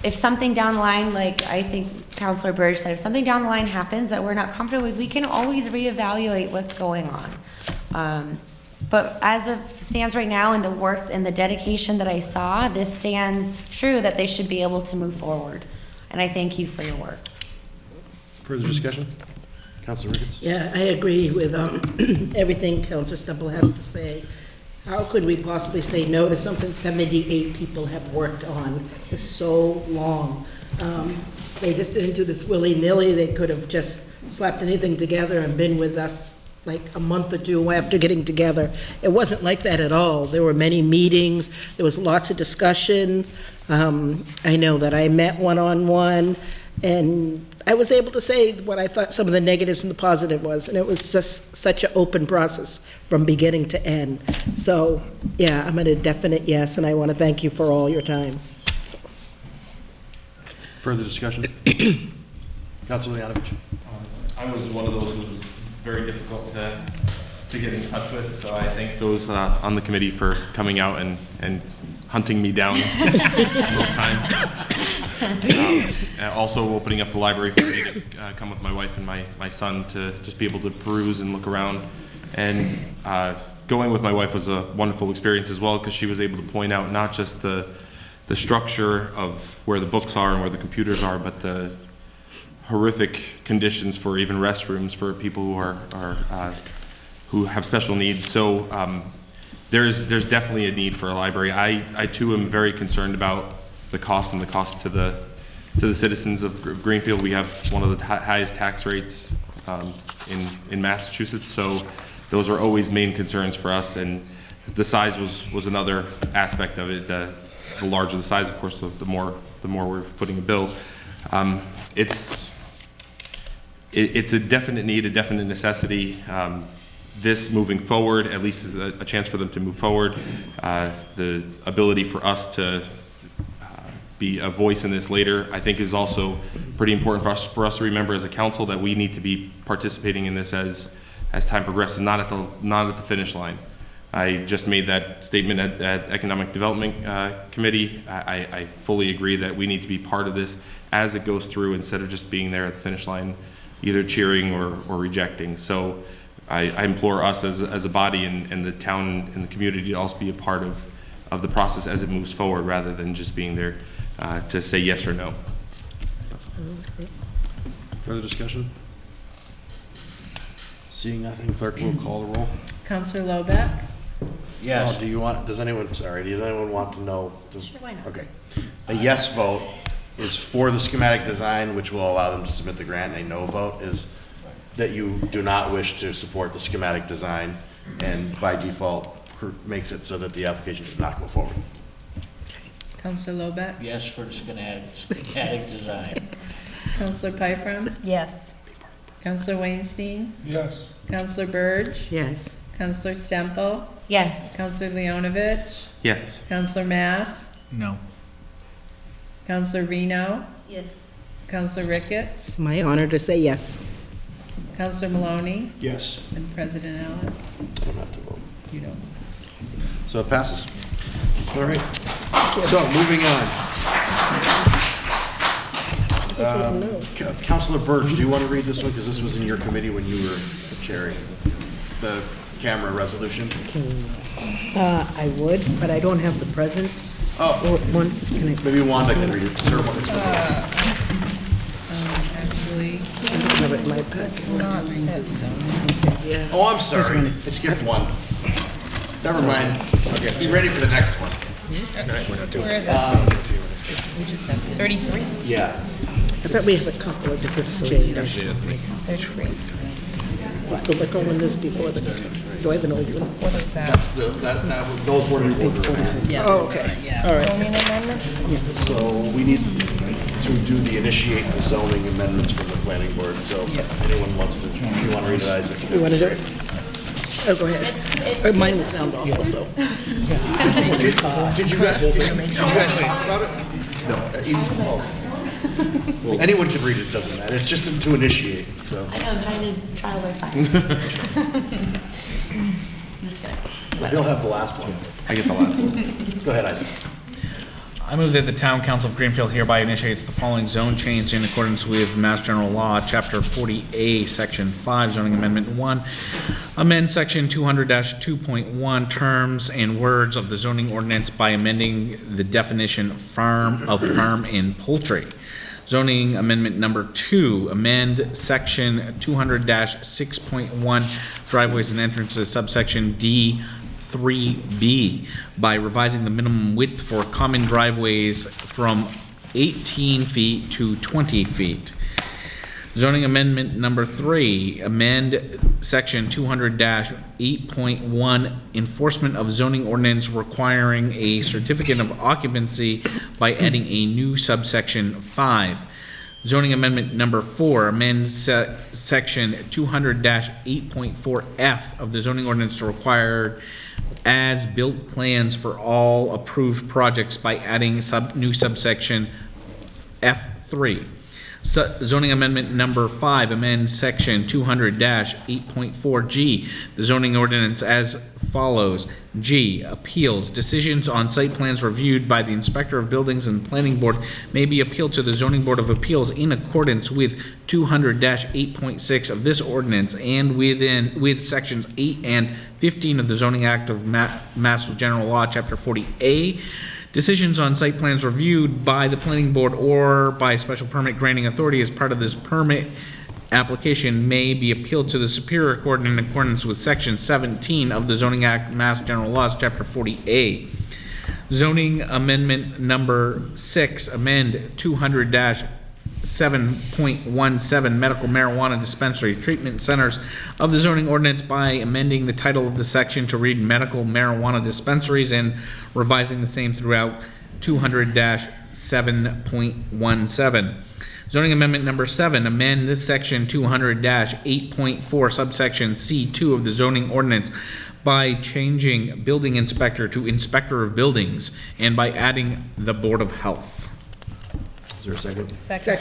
if something down the line, like I think Councilor Burge said, if something down the line happens that we're not comfortable with, we can always reevaluate what's going on. But as it stands right now, in the work and the dedication that I saw, this stands true that they should be able to move forward. And I thank you for your work. Further discussion? Councilor Ricketts? Yeah, I agree with everything Councilor Stemple has to say. How could we possibly say no to something 78 people have worked on for so long? They just didn't do this willy-nilly. They could have just slapped anything together and been with us like a month or two after getting together. It wasn't like that at all. There were many meetings, there was lots of discussion. I know that I met one-on-one, and I was able to say what I thought some of the negatives and the positive was, and it was just such an open process from beginning to end. So, yeah, I'm at a definite yes, and I want to thank you for all your time. Further discussion? Councilor Yanovich. I was one of those who was very difficult to get in touch with, so I thank those on the committee for coming out and hunting me down most times. Also opening up the library for me to come with my wife and my son to just be able to peruse and look around. And going with my wife was a wonderful experience as well, because she was able to point out not just the structure of where the books are and where the computers are, but the horrific conditions for even restrooms for people who have special needs. So there's definitely a need for a library. I too am very concerned about the cost and the cost to the citizens of Greenfield. We have one of the highest tax rates in Massachusetts, so those are always main concerns for us. And the size was another aspect of it. The larger the size, of course, the more we're footing a bill. It's a definite need, a definite necessity. This moving forward, at least, is a chance for them to move forward. The ability for us to be a voice in this later, I think, is also pretty important for us to remember as a council, that we need to be participating in this as time progresses, not at the finish line. I just made that statement at Economic Development Committee. I fully agree that we need to be part of this as it goes through, instead of just being there at the finish line, either cheering or rejecting. So I implore us as a body and the town and the community to also be a part of the process as it moves forward, rather than just being there to say yes or no. Further discussion? Seeing nothing, clerk will call the roll. Councillor Lobeck? Yes. Does anyone want to know? Sure, why not? Okay. A yes vote is for the schematic design, which will allow them to submit the grant. A no vote is that you do not wish to support the schematic design, and by default makes it so that the application does not go forward. Councillor Lobeck? Yes for the schematic design. Councillor Pyfrom? Yes. Councillor Weinstein? Yes. Councillor Burge? Yes. Councillor Stemple? Yes. Councillor Leonovich? Yes. Councillor Mass? No. Councillor Reno? Yes. Councillor Ricketts? It's my honor to say yes. Councillor Maloney? Yes. And President Ellis? I don't have to vote. You don't. So it passes. All right. So moving on. Councilor Burge, do you want to read this one? Because this was in your committee when you were chairing the camera resolution. I would, but I don't have the present. Oh. One. Maybe Wanda can read it. Sir, Actually, I don't have it in my packet. yeah. Oh, I'm sorry. I skipped one. Never mind. Okay, be ready for the next one. Where is it? We just have 33? Yeah. I thought we have a couple of different changes. 33. Was the liquor one this before the, do I have an old one? What is that? That's those were in order. Yeah. Oh, okay. All right. Zoning amendment? So we need to do the initiate the zoning amendments from the planning board. So if anyone wants to, if you want to read it, Isaac. You want to do it? Oh, go ahead. Mine will sound awful, so. Did you guys talk about it? No. Well, anyone can read it, doesn't matter. It's just to initiate, so. I know, I'm trying to trial by fire. Just kidding. He'll have the last one. I get the last one. Go ahead, Isaac. I move that the Town Council of Greenfield hereby initiates the following zone change in accordance with Mass General Law, Chapter 40A, Section 5, Zoning Amendment 1. Amend Section 200-2.1 terms and words of the zoning ordinance by amending the definition farm and poultry. Zoning Amendment Number 2, amend Section 200-6.1 driveways and entrances, subsection D3B, by revising the minimum width for common driveways from 18 feet to 20 feet. Zoning amendment number 3, amend section 200-8.1, enforcement of zoning ordinance requiring a certificate of occupancy by adding a new subsection 5. Zoning amendment number 4, amend section 200-8.4F of the zoning ordinance to require as-built plans for all approved projects by adding new subsection F3. Zoning amendment number 5, amend section 200-8.4G, the zoning ordinance as follows. G, appeals. Decisions on site plans reviewed by the Inspector of Buildings and Planning Board may be appealed to the Zoning Board of Appeals in accordance with 200-8.6 of this ordinance and with sections 8 and 15 of the Zoning Act of Mass General Law, Chapter 40A. Decisions on site plans reviewed by the planning board or by special permit granting authority as part of this permit application may be appealed to the Superior Court in accordance with Section 17 of the Zoning Act, Mass General Laws, Chapter 40A. Zoning amendment number 6, amend 200-7.17 medical marijuana dispensary treatment centers of the zoning ordinance by amending the title of the section to read medical marijuana dispensaries and revising the same throughout 200-7.17. Zoning amendment number 7, amend this section 200-8.4 subsection C2 of the zoning ordinance by changing building inspector to inspector of buildings and by adding the Board of Health. Is there a second? Second.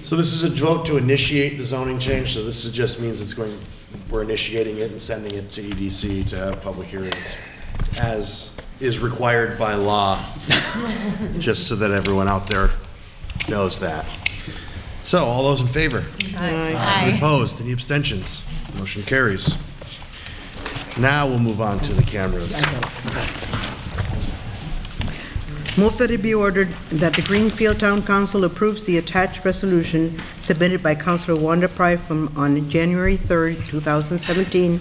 So this is a vote to initiate the zoning change, so this just means we're initiating it and sending it to EDC to have public hearings, as is required by law, just so that everyone out there knows that. So, all those in favor? Aye. Any opposed? Any abstentions? Motion carries. Now we'll move on to the cameras. Move that it be ordered that the Greenfield Town Council approves the attached resolution submitted by Councilor Wanda Pry on January 3rd, 2017,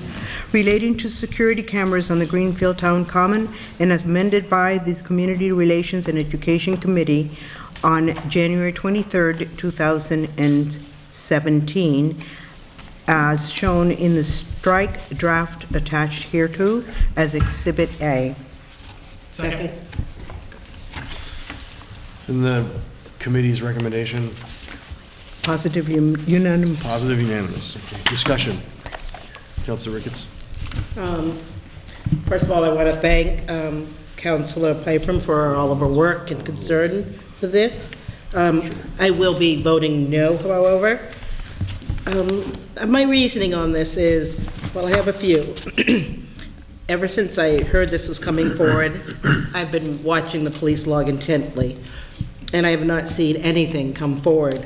relating to security cameras on the Greenfield Town Common and as amended by the Community Relations and Education Committee on January 23rd, 2017, as shown in the strike draft attached hereto as Exhibit A. Second. And the committee's recommendation? Positive, unanimous. Positive, unanimous. Okay. Discussion. Councilor Ricketts. First of all, I want to thank Councilor Pyfrom for all of her work and concern for this. I will be voting no, however. My reasoning on this is, well, I have a few. Ever since I heard this was coming forward, I've been watching the police log intently, and I have not seen anything come forward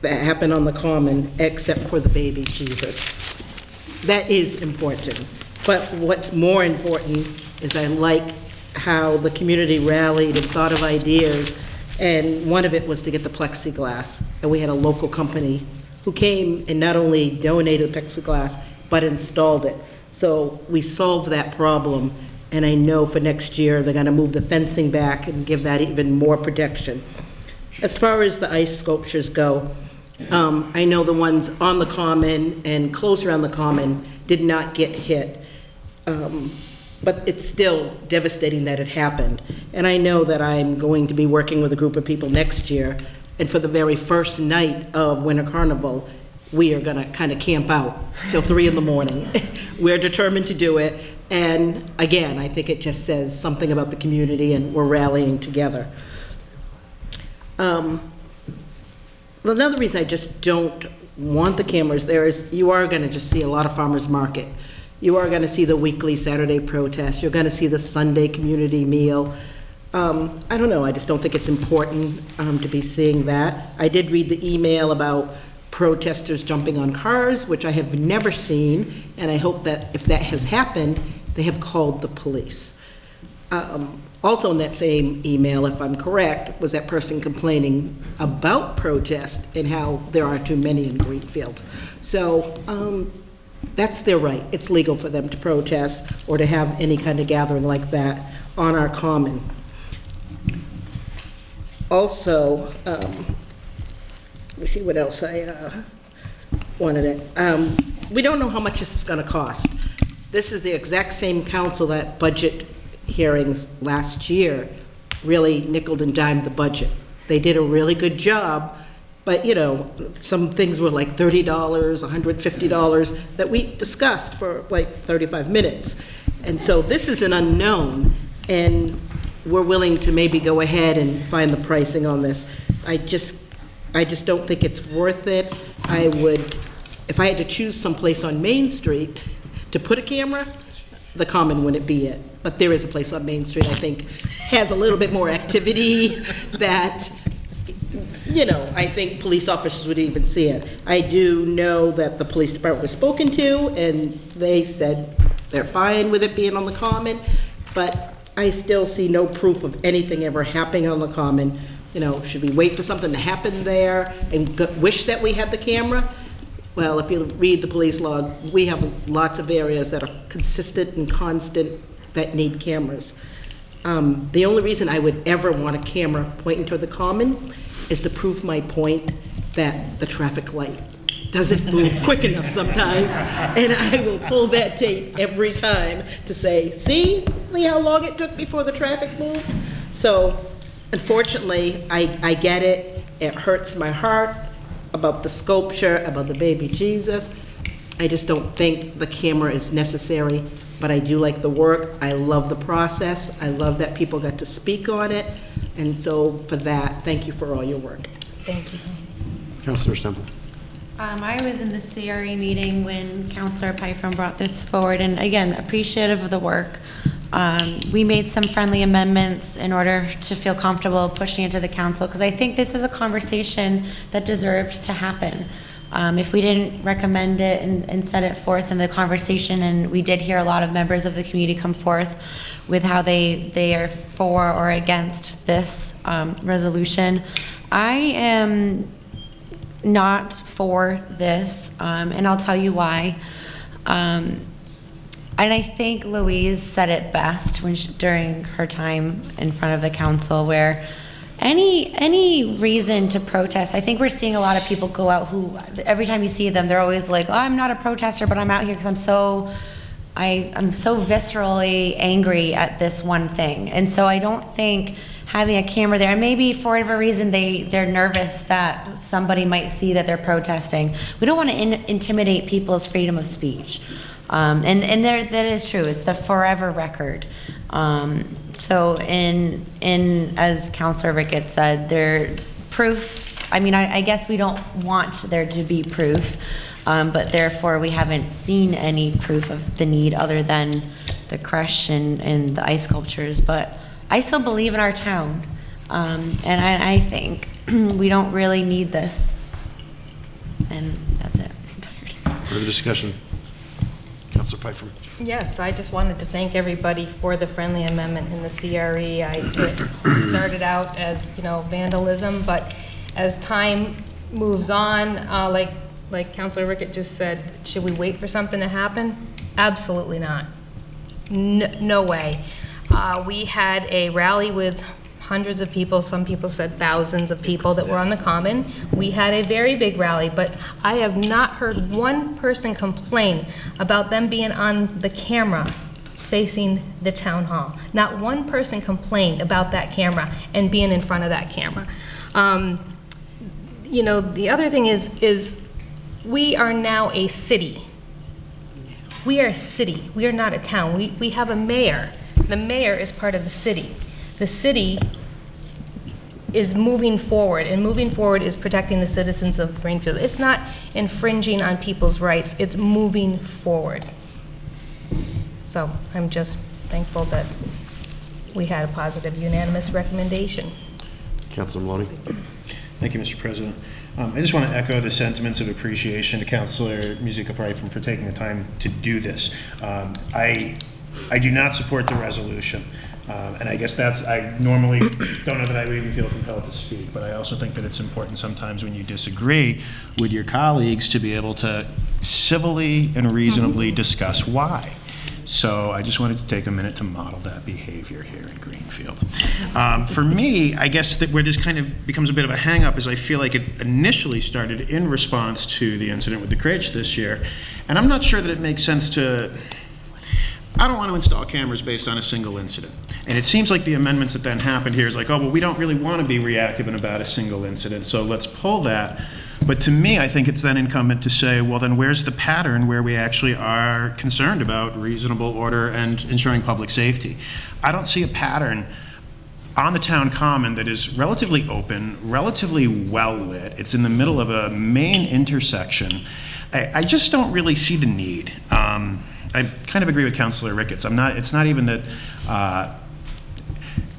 that happened on the Common except for the baby Jesus. That is important. But what's more important is I like how the community rallied and thought of ideas, and one of it was to get the plexiglass. And we had a local company who came and not only donated plexiglass, but installed it. So we solved that problem, and I know for next year they're gonna move the fencing back and give that even more protection. As far as the ice sculptures go, I know the ones on the Common and close around the Common did not get hit. But it's still devastating that it happened. And I know that I'm going to be working with a group of people next year, and for the very first night of Winter Carnival, we are gonna kind of camp out till 3 in the morning. We're determined to do it, and again, I think it just says something about the community and we're rallying together. Well, another reason I just don't want the cameras there is you are gonna just see a lot of farmers market. You are gonna see the weekly Saturday protest. You're gonna see the Sunday community meal. I don't know, I just don't think it's important to be seeing that. I did read the email about protesters jumping on cars, which I have never seen, and I hope that if that has happened, they have called the police. Also in that same email, if I'm correct, was that person complaining about protest and how there are too many in Greenfield. So that's their right. It's legal for them to protest or to have any kind of gathering like that on our common. Also, me see what else I wanted it. We don't know how much this is going to cost. This is the exact same council that budget hearings last year really nickeled and dimed the budget. They did a really good job, but you know, some things were like $30, $150 that we discussed for like 35 minutes. And so this is an unknown, and we're willing to maybe go ahead and find the pricing on this. I just don't think it's worth it. I would, if I had to choose someplace on Main Street to put a camera, the Common wouldn't be it. But there is a place on Main Street, I think, has a little bit more activity that, you know, I think police officers would even see it. I do know that the police department was spoken to, and they said they're fine with it being on the Common, but I still see no proof of anything ever happening on the Common. You know, should we wait for something to happen there and wish that we had the camera? Well, if you read the police log, we have lots of areas that are consistent and constant that need cameras. The only reason I would ever want a camera pointing toward the Common is to prove my point that the traffic light doesn't move quick enough sometimes, and I will pull that tape every time to say, see how long it took before the traffic moved? So, unfortunately, I get it. It hurts my heart about the sculpture, about the baby Jesus. I just don't think the camera is necessary, but I do like the work. I love the process. I love that people got to speak on it. And so for that, thank you for all your work. Thank you. Councilor Stemple. I was in the CRE meeting when Councilor Pyfrom brought this forward, and again, appreciative of the work. We made some friendly amendments in order to feel comfortable pushing it to the council, because I think this is a conversation that deserved to happen. If we didn't recommend it and set it forth in the conversation, and we did hear a lot of members of the community come forth with how they are for or against this resolution, I am not for this, and I'll tell you why. And I think Louise said it best when during her time in front of the council, where any reason to protest, I think we're seeing a lot of people go out who, every time you see them, they're always like, oh, I'm not a protester, but I'm out here because I'm so viscerally angry at this one thing. And so I don't think having a camera there, and maybe for whatever reason they're nervous that somebody might see that they're protesting. We don't want to intimidate people's freedom of speech. And that is true. It's the forever record. So as Councilor Ricketts said, there proof. I mean, I guess we don't want there to be proof, but therefore we haven't seen any proof of the need other than the crush and the ice sculptures. But I still believe in our town, and I think we don't really need this. And that's it. Further discussion. Councilor Pyfrom. Yes, I just wanted to thank everybody for the friendly amendment in the CRE. It started out as, you know, vandalism, but as time moves on, like Councilor Rickett just said, should we wait for something to happen? Absolutely not. No way. We had a rally with hundreds of people, some people said thousands of people that were on the Common. We had a very big rally, but I have not heard one person complain about them being on the camera facing the town hall. Not one person complained about that camera and being in front of that camera. You know, the other thing is we are now a city. We are a city. We are not a town. We have a mayor. The mayor is part of the city. The city is moving forward, and moving forward is protecting the citizens of Greenfield. It's not infringing on people's rights, it's moving forward. So I'm just thankful that we had a positive, unanimous recommendation. Councilor Maloney. Thank you, Mr. President. I just want to echo the sentiments of appreciation to Councilor Musica-Pyfrom for taking the time to do this. I do not support the resolution. And I guess I normally don't know that I would even feel compelled to speak, but I also think that it's important sometimes when you disagree with your colleagues to be able to civilly and reasonably discuss why. So I just wanted to take a minute to model that behavior here in Greenfield. For me, I guess that where this kind of becomes a bit of a hang-up is I feel like it initially started in response to the incident with the crates this year, and I'm not sure that it makes sense to, I don't want to install cameras based on a single incident. And it seems like the amendments that then happened here is like, oh, well, we don't really want to be reactive and about a single incident, so let's pull that. But to me, I think it's then incumbent to say, well, then where's the pattern where we actually are concerned about reasonable order and ensuring public safety? I don't see a pattern on the town common that is relatively open, relatively well lit. It's in the middle of a main intersection. I just don't really see the need. I kind of agree with Councilor Ricketts. It's not even that,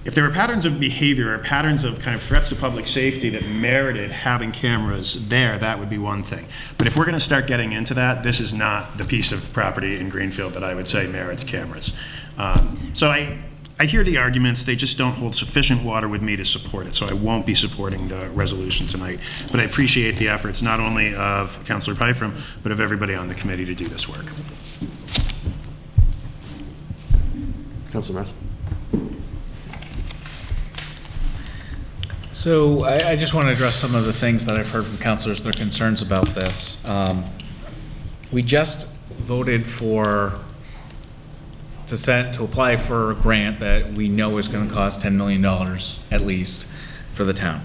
if there were patterns of behavior or patterns of kind of threats to public safety that merited having cameras there, that would be one thing. But if we're going to start getting into that, this is not the piece of property in Greenfield that I would say merits cameras. So I hear the arguments, they just don't hold sufficient water with me to support it, so I won't be supporting the resolution tonight. But I appreciate the efforts not only of Councilor Pyfrom, but of everybody on the committee to do this work. Councilor Mess. So I just want to address some of the things that I've heard from councilors, their concerns about this. We just voted to apply for a grant that we know is going to cost $10 million at least for the town.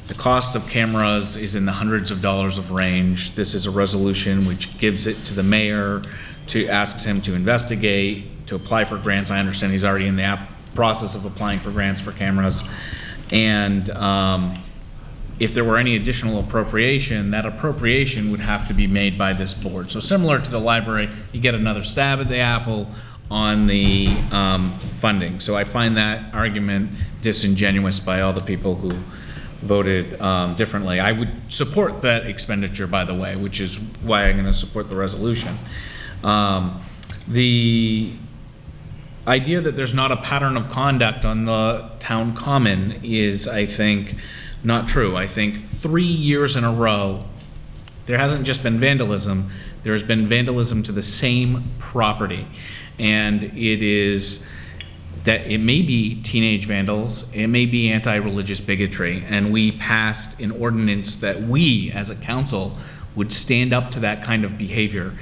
The cost of cameras is in the hundreds of dollars of range. This is a resolution which gives it to the mayor, asks him to investigate, to apply for grants. I understand he's already in the process of applying for grants for cameras. And if there were any additional appropriation, that appropriation would have to be made by this board. So similar to the library, you get another stab at the apple on the funding. So I find that argument disingenuous by all the people who voted differently. I would support that expenditure, by the way, which is why I'm going to support the resolution. The idea that there's not a pattern of conduct on the town common is, I think, not true. I think 3 years in a row, there hasn't just been vandalism, there has been vandalism to the same property. And it is that it may be teenage vandals, it may be anti-religious bigotry, and we passed an ordinance that we, as a council, would stand up to that kind of behavior.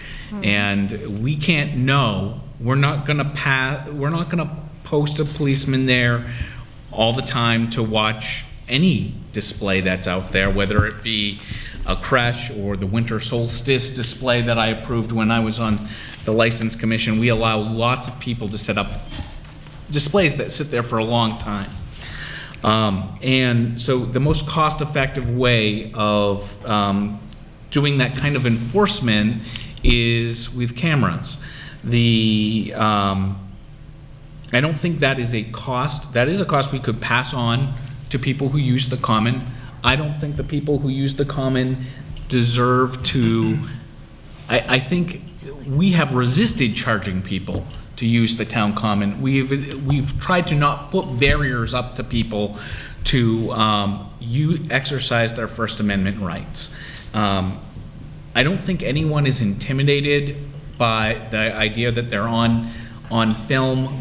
And we can't know, we're not gonna post a policeman there all the time to watch any display that's out there, whether it be a creche or the winter solstice display that I approved when I was on the license commission. We allow lots of people to set up displays that sit there for a long time. And so the most cost-effective way of doing that kind of enforcement is with cameras. I don't think that is a cost. That is a cost we could pass on to people who use the common. I don't think the people who use the common deserve to, I think we have resisted charging people to use the town common. We've tried to not put barriers up to people to exercise their First Amendment rights. I don't think anyone is intimidated by the idea that they're on film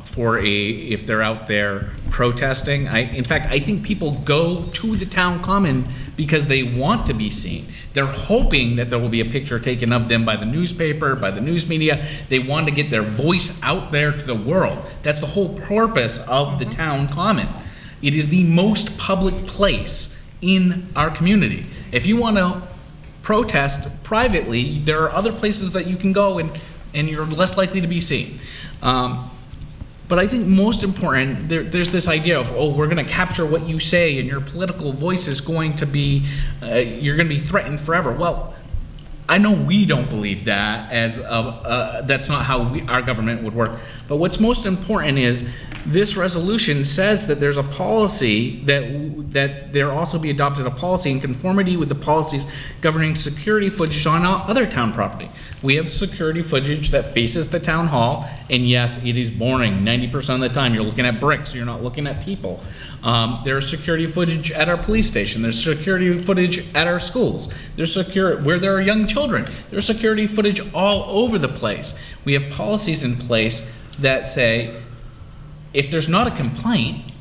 if they're out there protesting. In fact, I think people go to the town common because they want to be seen. They're hoping that there will be a picture taken of them by the newspaper, by the news media. They want to get their voice out there to the world. That's the whole purpose of the town common. It is the most public place in our community. If you want to protest privately, there are other places that you can go and you're less likely to be seen. But I think most important, there's this idea of, oh, we're going to capture what you say and your political voice is going to be, you're going to be threatened forever. Well, I know we don't believe that, that's not how our government would work. But what's most important is this resolution says that there's a policy, that there also be adopted a policy in conformity with the policies governing security footage on other town property. We have security footage that faces the town hall, and yes, it is boring 90% of the time. You're looking at bricks, you're not looking at people. There's security footage at our police station. There's security footage at our schools. There's where there are young children. There's security footage all over the place. We have policies in place that say if there's not a complaint,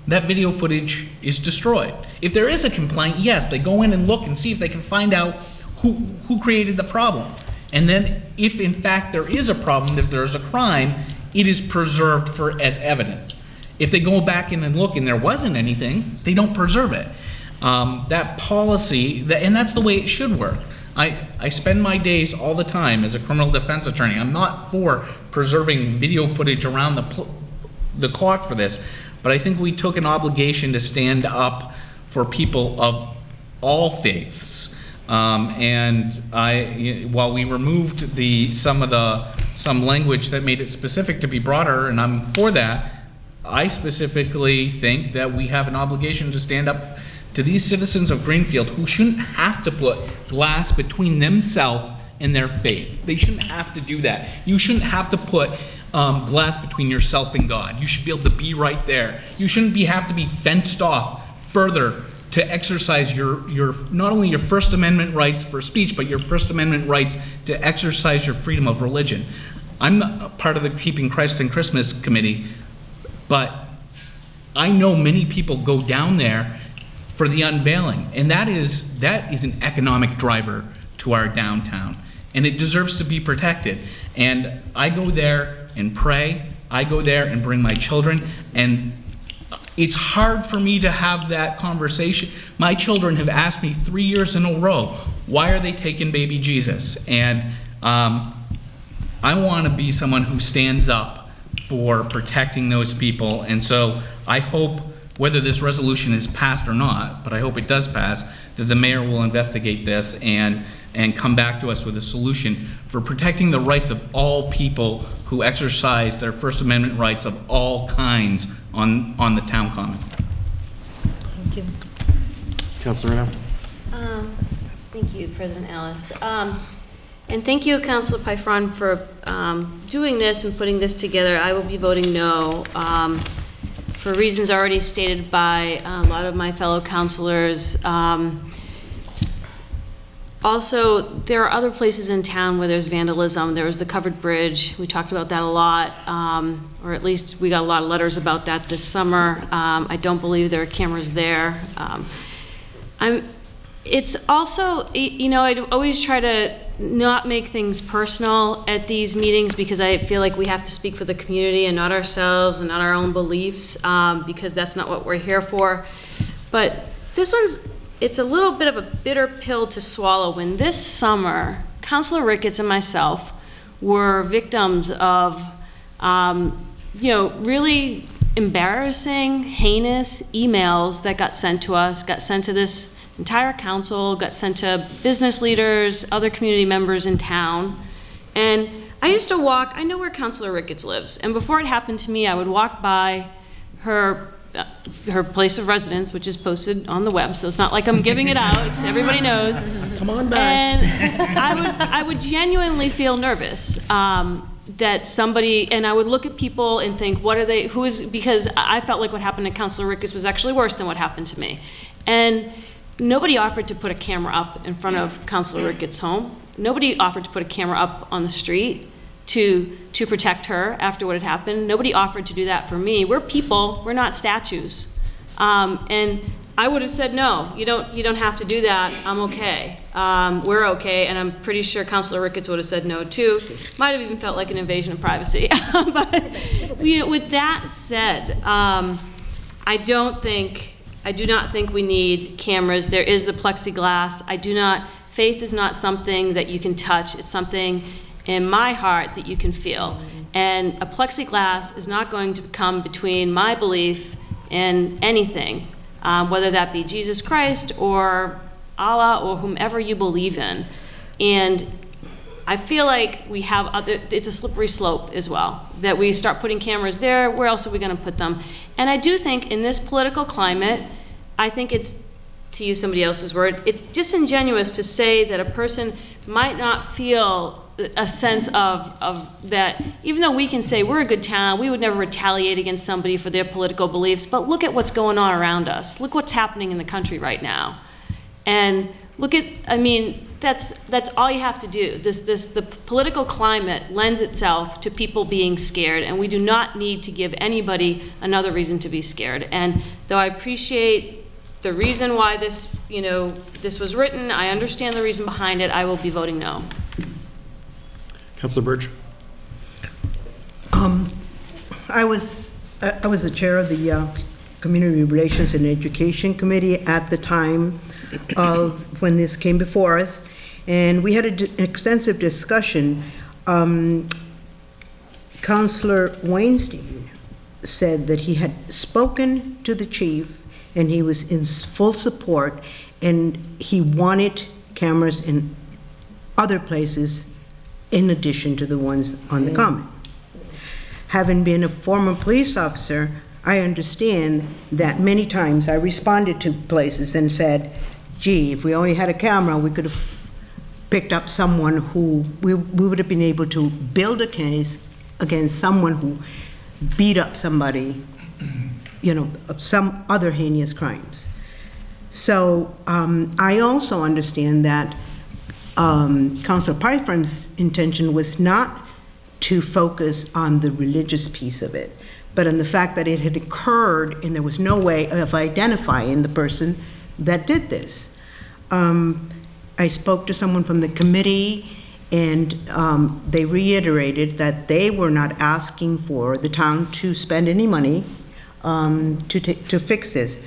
that video footage is destroyed. If there is a complaint, yes, they go in and look and see if they can find out who created the problem. And then if in fact there is a problem, if there's a crime, it is preserved as evidence. If they go back in and look and there wasn't anything, they don't preserve it. That policy, and that's the way it should work. I spend my days all the time as a criminal defense attorney. I'm not for preserving video footage around the clock for this, but I think we took an obligation to stand up for people of all faiths. And while we removed some language that made it specific to be broader, and I'm for that, I specifically think that we have an obligation to stand up to these citizens of Greenfield who shouldn't have to put glass between themselves and their faith. They shouldn't have to do that. You shouldn't have to put glass between yourself and God. You should be able to be right there. You shouldn't have to be fenced off further to exercise your not only your First Amendment rights for speech, but your First Amendment rights to exercise your freedom of religion. I'm not part of the Keeping Christ in Christmas committee, but I know many people go down there for the unveiling, and that is an economic driver to our downtown, and it deserves to be protected. And I go there and pray. I go there and bring my children, and it's hard for me to have that conversation. My children have asked me 3 years in a row, why are they taking baby Jesus? And I want to be someone who stands up for protecting those people. And so I hope, whether this resolution is passed or not, but I hope it does pass, that the mayor will investigate this and come back to us with a solution for protecting the rights of all people who exercise their First Amendment rights of all kinds on the town common. Thank you. Councilor Reno? Thank you, President Ellis. And thank you, Councilor Pyfron, for doing this and putting this together. I will be voting no for reasons already stated by a lot of my fellow councilors. Also, there are other places in town where there's vandalism. There was the covered bridge. We talked about that a lot, or at least we got a lot of letters about that this summer. I don't believe there are cameras there. It's also, you know, I always try to not make things personal at these meetings because I feel like we have to speak for the community and not ourselves and not our own beliefs, because that's not what we're here for. But this one's, it's a little bit of a bitter pill to swallow when this summer, Councilor Ricketts and myself were victims of, you know, really embarrassing, heinous emails that got sent to us, got sent to this entire council, got sent to business leaders, other community members in town. And I used to walk, I know where Councilor Ricketts lives, and before it happened to me, I would walk by her place of residence, which is posted on the web, so it's not like I'm giving it out, it's, everybody knows. Come on back. And I would genuinely feel nervous that somebody, and I would look at people and think, what are they, who is, because I felt like what happened to Councilor Ricketts was actually worse than what happened to me. And nobody offered to put a camera up in front of Councilor Ricketts' home. Nobody offered to put a camera up on the street to protect her after what had happened. Nobody offered to do that for me. We're people, we're not statues. And I would have said, no, you don't have to do that, I'm okay. We're okay, and I'm pretty sure Councilor Ricketts would have said no too. Might have even felt like an invasion of privacy. But you know, with that said, I do not think we need cameras. There is the plexiglass. Faith is not something that you can touch. It's something in my heart that you can feel. And a plexiglass is not going to come between my belief and anything, whether that be Jesus Christ or Allah or whomever you believe in. And I feel like we have it's a slippery slope as well, that we start putting cameras there, where else are we gonna put them? And I do think in this political climate, I think it's, to use somebody else's word, it's disingenuous to say that a person might not feel a sense of that, even though we can say we're a good town, we would never retaliate against somebody for their political beliefs, but look at what's going on around us. Look what's happening in the country right now. And look at, I mean, that's all you have to do. The political climate lends itself to people being scared, and we do not need to give anybody another reason to be scared. And though I appreciate the reason why this, this was written, I understand the reason behind it, I will be voting no. Councilor Birch? I was the chair of the Community Relations and Education Committee at the time of when this came before us, and we had an extensive discussion. Councilor Weinstein said that he had spoken to the chief and he was in full support, and he wanted cameras in other places in addition to the ones on the common. Having been a former police officer, I understand that many times I responded to places and said, gee, if we only had a camera, we could have picked up someone who, we would have been able to build a case against someone who beat up somebody, some other heinous crimes. So I also understand that Councilor Pyfron's intention was not to focus on the religious piece of it, but on the fact that it had occurred and there was no way of identifying the person that did this. I spoke to someone from the committee, and they reiterated that they were not asking for the town to spend any money to fix this.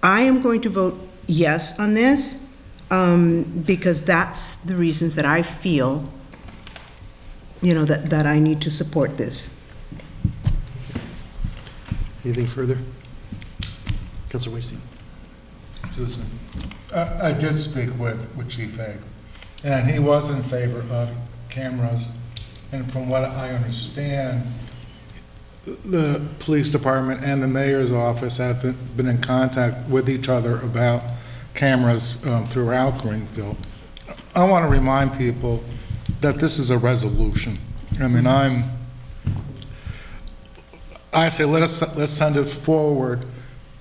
I am going to vote yes on this because that's the reasons that I feel, that I need to support this. Anything further? Councilor Weinstein. Susan, I did speak with Chief Egg, and he was in favor of cameras. And from what I understand, the police department and the mayor's office have been in contact with each other about cameras throughout Greenfield. I want to remind people that this is a resolution. I mean, I say let's send it forward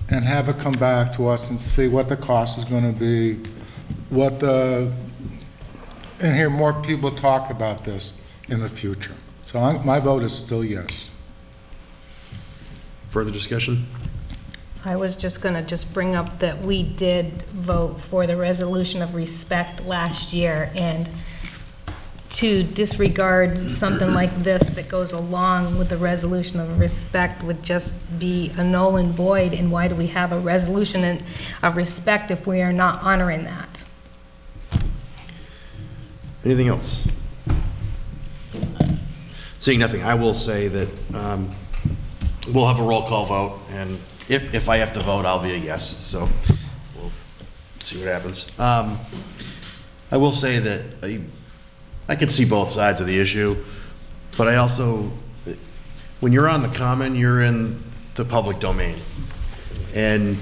and have it come back to us and see what the cost is going to be, and hear more people talk about this in the future. So my vote is still yes. Further discussion? I was just going to bring up that we did vote for the resolution of respect last year, and to disregard something like this that goes along with the resolution of respect would just be a null and void. And why do we have a resolution of respect if we are not honoring that? Anything else? Seeing nothing, I will say that we'll have a roll call vote, and if I have to vote, I'll be a yes, so we'll see what happens. I will say that I can see both sides of the issue, but I also, when you're on the common, you're in the public domain. And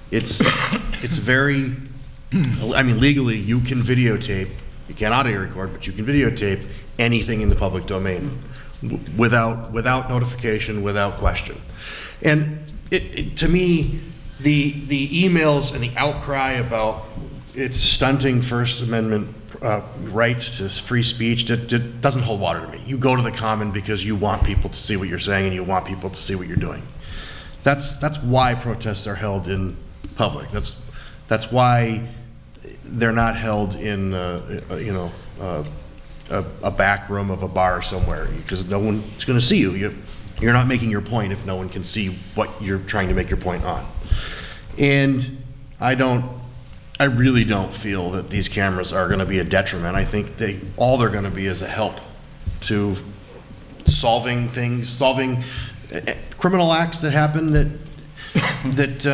it's very, I mean, legally, you can videotape, you can't audio record, but you can videotape anything in the public domain without notification, without question. And to me, the emails and the outcry about it's stunting First Amendment rights to free speech, that doesn't hold water to me. You go to the common because you want people to see what you're saying and you want people to see what you're doing. That's why protests are held in public. That's why they're not held in a back room of a bar somewhere, because no one's going to see you. You're not making your point if no one can see what you're trying to make your point on. And I really don't feel that these cameras are going to be a detriment. I think all they're going to be is a help to solving criminal acts that happen that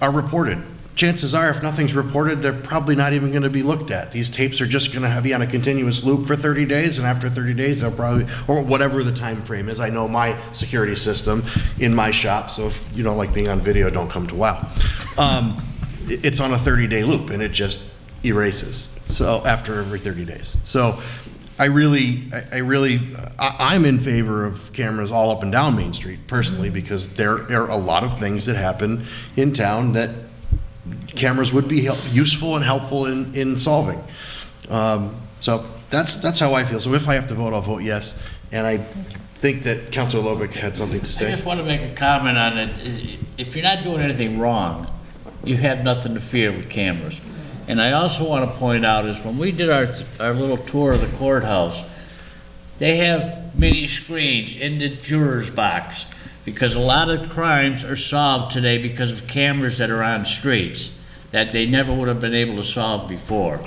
are reported. Chances are, if nothing's reported, they're probably not even going to be looked at. These tapes are just going to be on a continuous loop for 30 days, and after 30 days, they'll probably, or whatever the time frame is. I know my security system in my shop, so if you don't like being on video, don't come to WOW. It's on a 30-day loop, and it just erases. So after every 30 days. So I'm in favor of cameras all up and down Main Street personally, because there are a lot of things that happen in town that cameras would be useful and helpful in solving. So that's how I feel. So if I have to vote, I'll vote yes. And I think that Councilor Lobick had something to say. I just want to make a comment on it. If you're not doing anything wrong, you have nothing to fear with cameras. And I also want to point out is when we did our little tour of the courthouse, they have mini screens in the juror's box, because a lot of crimes are solved today because of cameras that are on streets that they never would have been able to solve before.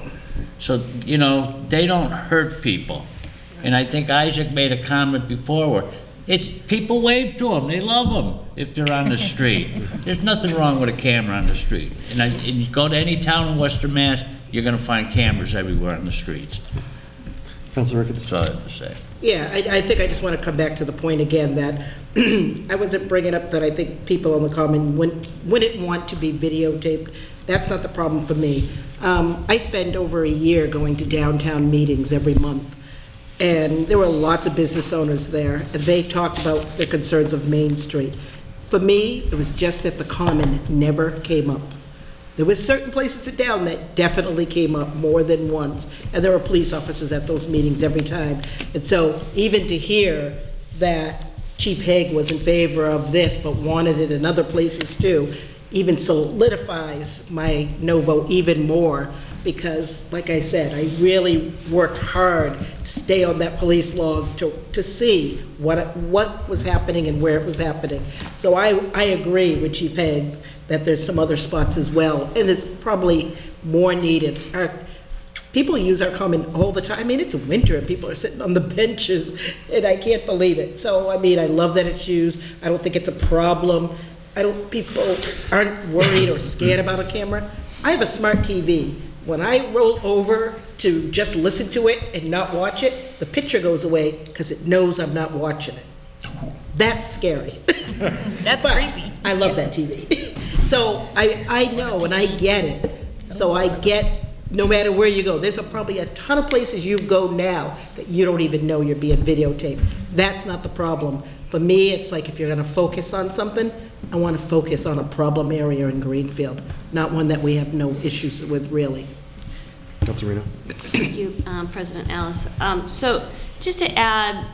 So, you know, they don't hurt people. And I think Isaac made a comment before where people wave to them, they love them if they're on the street. There's nothing wrong with a camera on the street. And you go to any town in Western Mass, you're gonna find cameras everywhere on the streets. Councilor Ricketts. That's all I have to say. Yeah, I think I just want to come back to the point again that I wasn't bringing up that I think people on the common wouldn't want to be videotaped. That's not the problem for me. I spend over a year going to downtown meetings every month. And there were lots of business owners there, and they talked about the concerns of Main Street. For me, it was just that the common never came up. There was certain places in town that definitely came up more than once, and there were police officers at those meetings every time. And so even to hear that Chief Hague was in favor of this, but wanted it in other places too, even solidifies my no vote even more, because, like I said, I really worked hard to stay on that police log to see what was happening and where it was happening. So I agree with Chief Hague that there's some other spots as well, and it's probably more needed. People use our common all the time. I mean, it's winter and people are sitting on the benches, and I can't believe it. So, I mean, I love that it's used. I don't think it's a problem. People aren't worried or scared about a camera. I have a smart TV. When I roll over to just listen to it and not watch it, the picture goes away because it knows I'm not watching it. That's scary. That's creepy. I love that TV. So I know and I get it. So I get, no matter where you go, there's probably a ton of places you go now that you don't even know you're being videotaped. That's not the problem. For me, it's like if you're going to focus on something, I want to focus on a problem area in Greenfield, not one that we have no issues with, really. Councilor Reno. Thank you, President Alice. So just to add,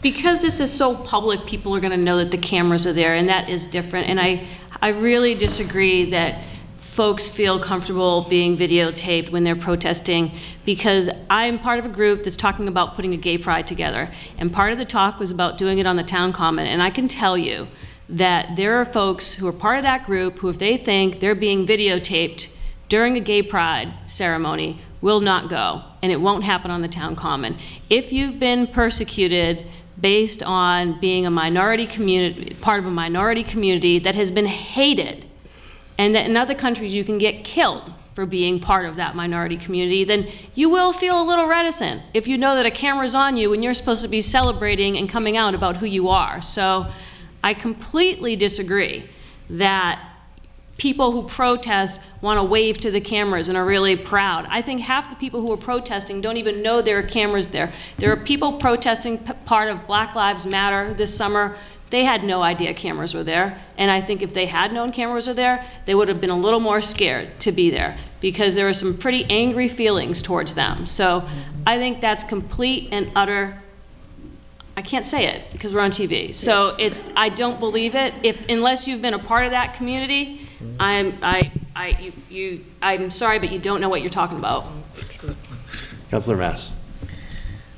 because this is so public, people are going to know that the cameras are there, and that is different. And I really disagree that folks feel comfortable being videotaped when they're protesting, because I'm part of a group that's talking about putting a gay pride together. And part of the talk was about doing it on the town common. And I can tell you that there are folks who are part of that group who, if they think they're being videotaped during a gay pride ceremony, will not go, and it won't happen on the town common. If you've been persecuted based on being a minority community, part of a minority community that has been hated, and that in other countries you can get killed for being part of that minority community, then you will feel a little reticent if you know that a camera's on you and you're supposed to be celebrating and coming out about who you are. So I completely disagree that people who protest want to wave to the cameras and are really proud. I think half the people who are protesting don't even know there are cameras there. There are people protesting part of Black Lives Matter this summer. They had no idea cameras were there. And I think if they had known cameras were there, they would have been a little more scared to be there, because there were some pretty angry feelings towards them. So I think that's complete and utter, I can't say it because we're on TV. So I don't believe it. Unless you've been a part of that community, I'm sorry, but you don't know what you're talking about. Councilor Mass.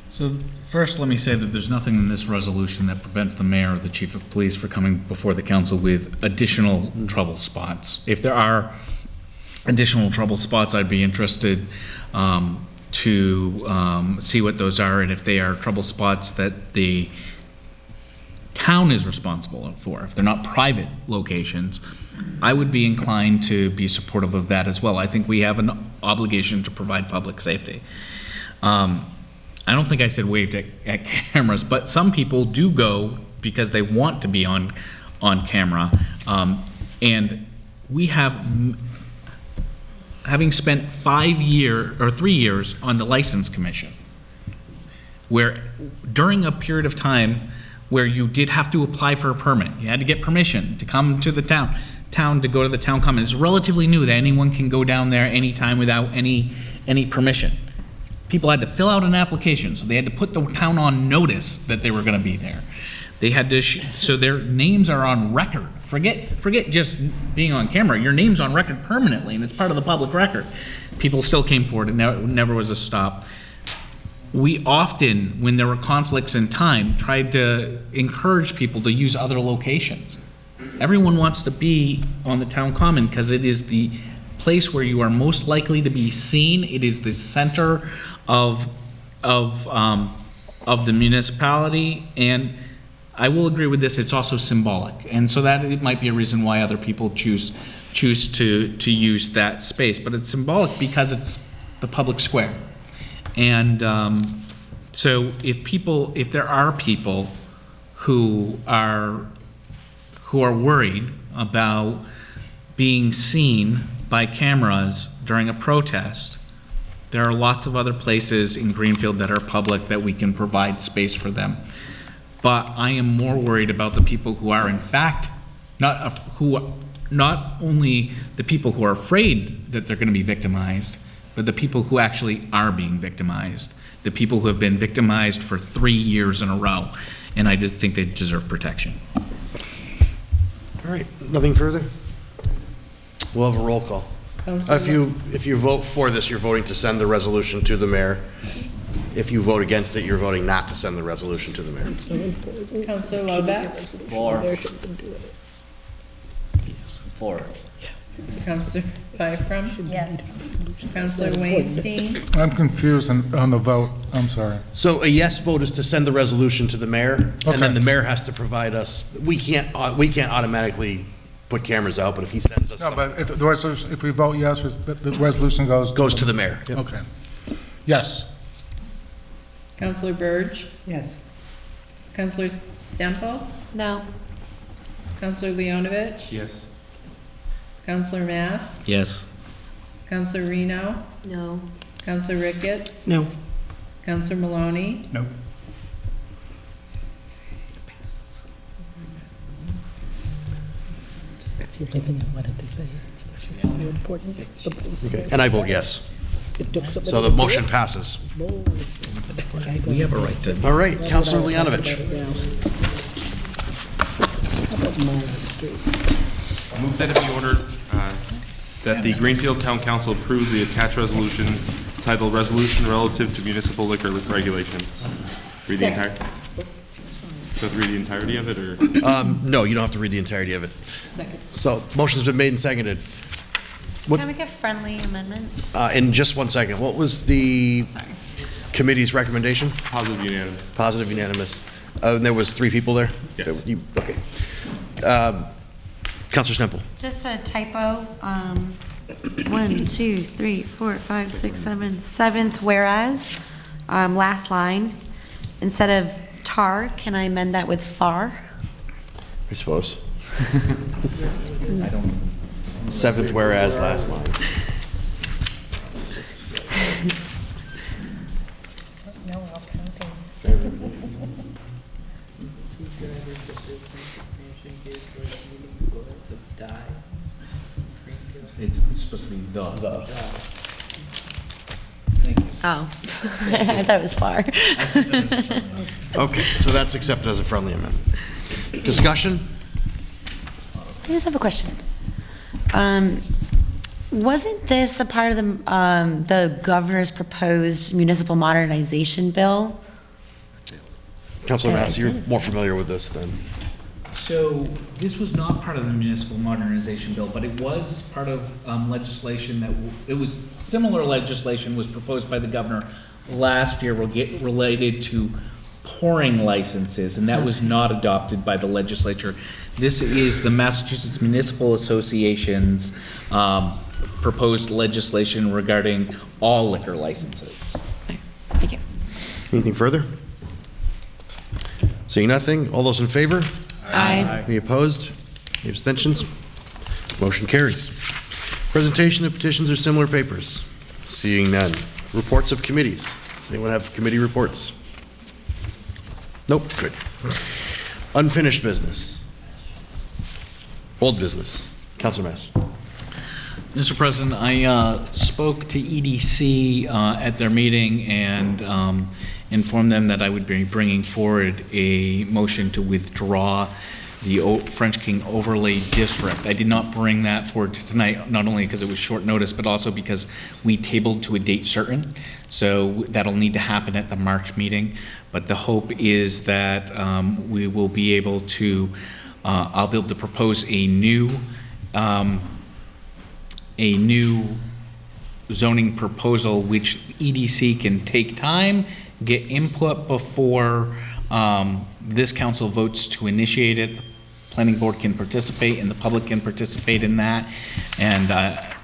So first, let me say that there's nothing in this resolution that prevents the mayor or the chief of police from coming before the council with additional trouble spots. If there are additional trouble spots, I'd be interested to see what those are, and if they are trouble spots that the town is responsible for. If they're not private locations, I would be inclined to be supportive of that as well. I think we have an obligation to provide public safety. I don't think I said waved at cameras, but some people do go because they want to be on camera. And we have, having spent 3 years on the License Commission, where during a period of time where you did have to apply for a permit, you had to get permission to come to the town to go to the town common. It's relatively new that anyone can go down there anytime without any permission. People had to fill out an application, so they had to put the town on notice that they were going to be there. They had to, so their names are on record. Forget just being on camera. Your name's on record permanently, and it's part of the public record. People still came forward, and never was a stop. We often, when there were conflicts in time, tried to encourage people to use other locations. Everyone wants to be on the town common because it is the place where you are most likely to be seen. It is the center of the municipality, and I will agree with this, it's also symbolic. And so that it might be a reason why other people choose to use that space. But it's symbolic because it's the public square. And so if there are people who are worried about being seen by cameras during a protest, there are lots of other places in Greenfield that are public that we can provide space for them. But I am more worried about the people who are in fact, not only the people who are afraid that they're going to be victimized, but the people who actually are being victimized, the people who have been victimized for 3 years in a row. And I just think they deserve protection. All right, nothing further? We'll have a roll call. If you vote for this, you're voting to send the resolution to the mayor. If you vote against it, you're voting not to send the resolution to the mayor. Councilor Lobach? For. Yes. For. Councilor Byram? Yes. Councilor Weinstein? I'm confused on the vote, I'm sorry. So a yes vote is to send the resolution to the mayor, Okay. and then the mayor has to provide us, we can't automatically put cameras out, but if he sends us No, something. but if the resolution, if we vote yes, the resolution goes. Goes to the mayor. Yep. Okay. Yes. Councilor Burge? Yes. Councilor Stemple? No. Councilor Leonovich? Yes. Councilor Mass? Yes. Councilor Reno? No. Councilor Ricketts? No. Councilor Maloney? No. That's the only thing I wanted to say. It's so important. Okay. And I vote yes. So the motion passes. We have a right to. All right, Councilor Leonovich. I move that it be ordered that the Greenfield Town Council approves the attached resolution titled Resolution Relative to Municipal Liquor Regulation. Read the entire. Do I have to read the entirety of it, or? No, you don't have to read the entirety of it. Second. So motion's been made and seconded. Can I make a friendly amendment? In just 1 second, what was the Sorry. committee's recommendation? Positive unanimous. Positive unanimous. And there was 3 people there? Yes. Okay. Councilor Stemple. Just a typo. 1, 2, 3, 4, 5, 6, 7. Seventh whereas, last line, instead of tar, can I amend that with far? I suppose. I don't. 7th whereas, last line. No, I'll count It's supposed to be the. Oh, I thought it was far. Okay, so that's accepted as a friendly amendment. Discussion? I just have a question. Wasn't this a part of the governor's proposed municipal modernization bill? Councilor Mass, you're more familiar with this than. So this was not part of the municipal modernization bill, but it was part of legislation that, it was similar legislation was proposed by the governor last year related to pouring licenses, and that was not adopted by the legislature. This is the Massachusetts Municipal Association's proposed legislation regarding all liquor licenses. Thank you. Anything further? Seeing nothing, all those in favor? Aye. Any opposed? Any abstentions? Motion carries. Presentation of petitions or similar papers. Seeing none. Reports of committees. Does anyone have committee reports? Nope, good. Unfinished business. Old business. Councilor Mass. Mr. President, I spoke to EDC at their meeting and informed them that I would be bringing forward a motion to withdraw the French King Overlay District. I did not bring that forward to tonight, not only because it was short notice, but also because we tabled to a date certain. So that'll need to happen at the March meeting. But the hope is that we will be able to, I'll be able to propose a new zoning proposal, which EDC can take time, get input before this council votes to initiate it. The planning board can participate and the public can participate in that. And I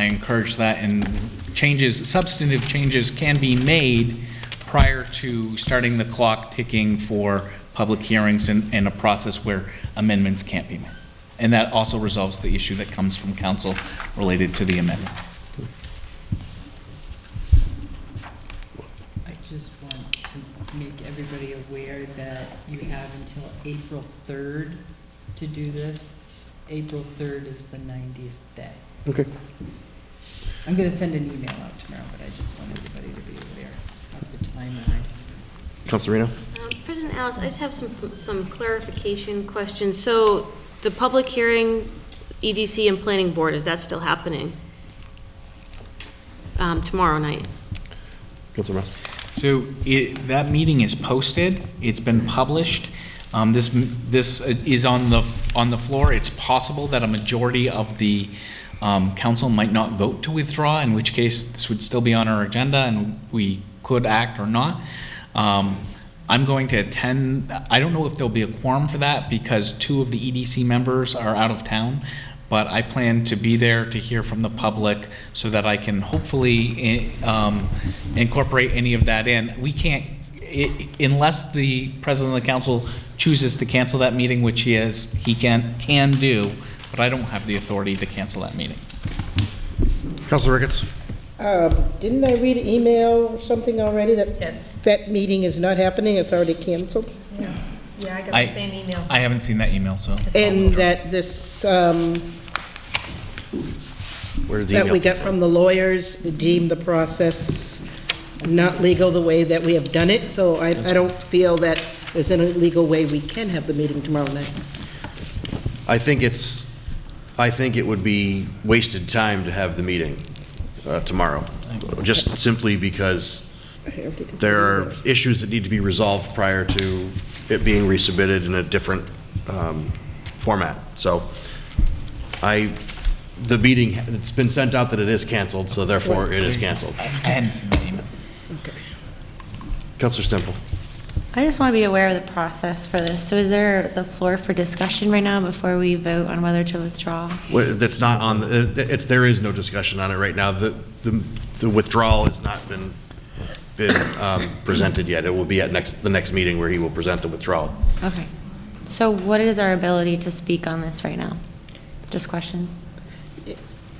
encourage that, and substantive changes can be made prior to starting the clock ticking for public hearings and a process where amendments can't be made. And that also resolves the issue that comes from council related to the amendment. I just want to make everybody aware that you have until April 3rd to do this. April 3rd is the 90th day. Okay. I'm going to send an email out tomorrow, but I just want everybody to be aware of the timeline. Councilor Reno. President Alice, I just have some clarification questions. So the public hearing, EDC and Planning Board, is that still happening tomorrow night? Councilor Mass. So that meeting is posted. It's been published. This is on the floor. It's possible that a majority of the council might not vote to withdraw, in which case this would still be on our agenda and we could act or not. I'm going to attend. I don't know if there'll be a quorum for that because 2 of the EDC members are out of town, but I plan to be there to hear from the public so that I can hopefully incorporate any of that in. We can't, unless the president of the council chooses to cancel that meeting, which he can do, but I don't have the authority to cancel that meeting. Councilor Ricketts. Didn't I read an email or something already that Yes. that meeting is not happening, it's already canceled? Yeah. Yeah, I got the same email. I haven't seen that email, so. And that this, Where did the that email we come got from the lawyers deemed the process not legal the way that we have done it, so I don't feel that there's any legal way we can have the meeting tomorrow night. I think it would be wasted time to have the meeting tomorrow, just simply because there are issues that need to be resolved prior to it being resubmitted in a different format. So the meeting, it's been sent out that it is canceled, so therefore it is canceled. I hadn't seen the email. Okay. Councilor Stemple. I just want to be aware of the process for this. So is there the floor for discussion right now before we vote on whether to withdraw? Well, that's not on, there is no discussion on it right now. The withdrawal has not been presented yet. It will be at the next meeting where he will present the withdrawal. Okay. So what is our ability to speak on this right now? Just questions?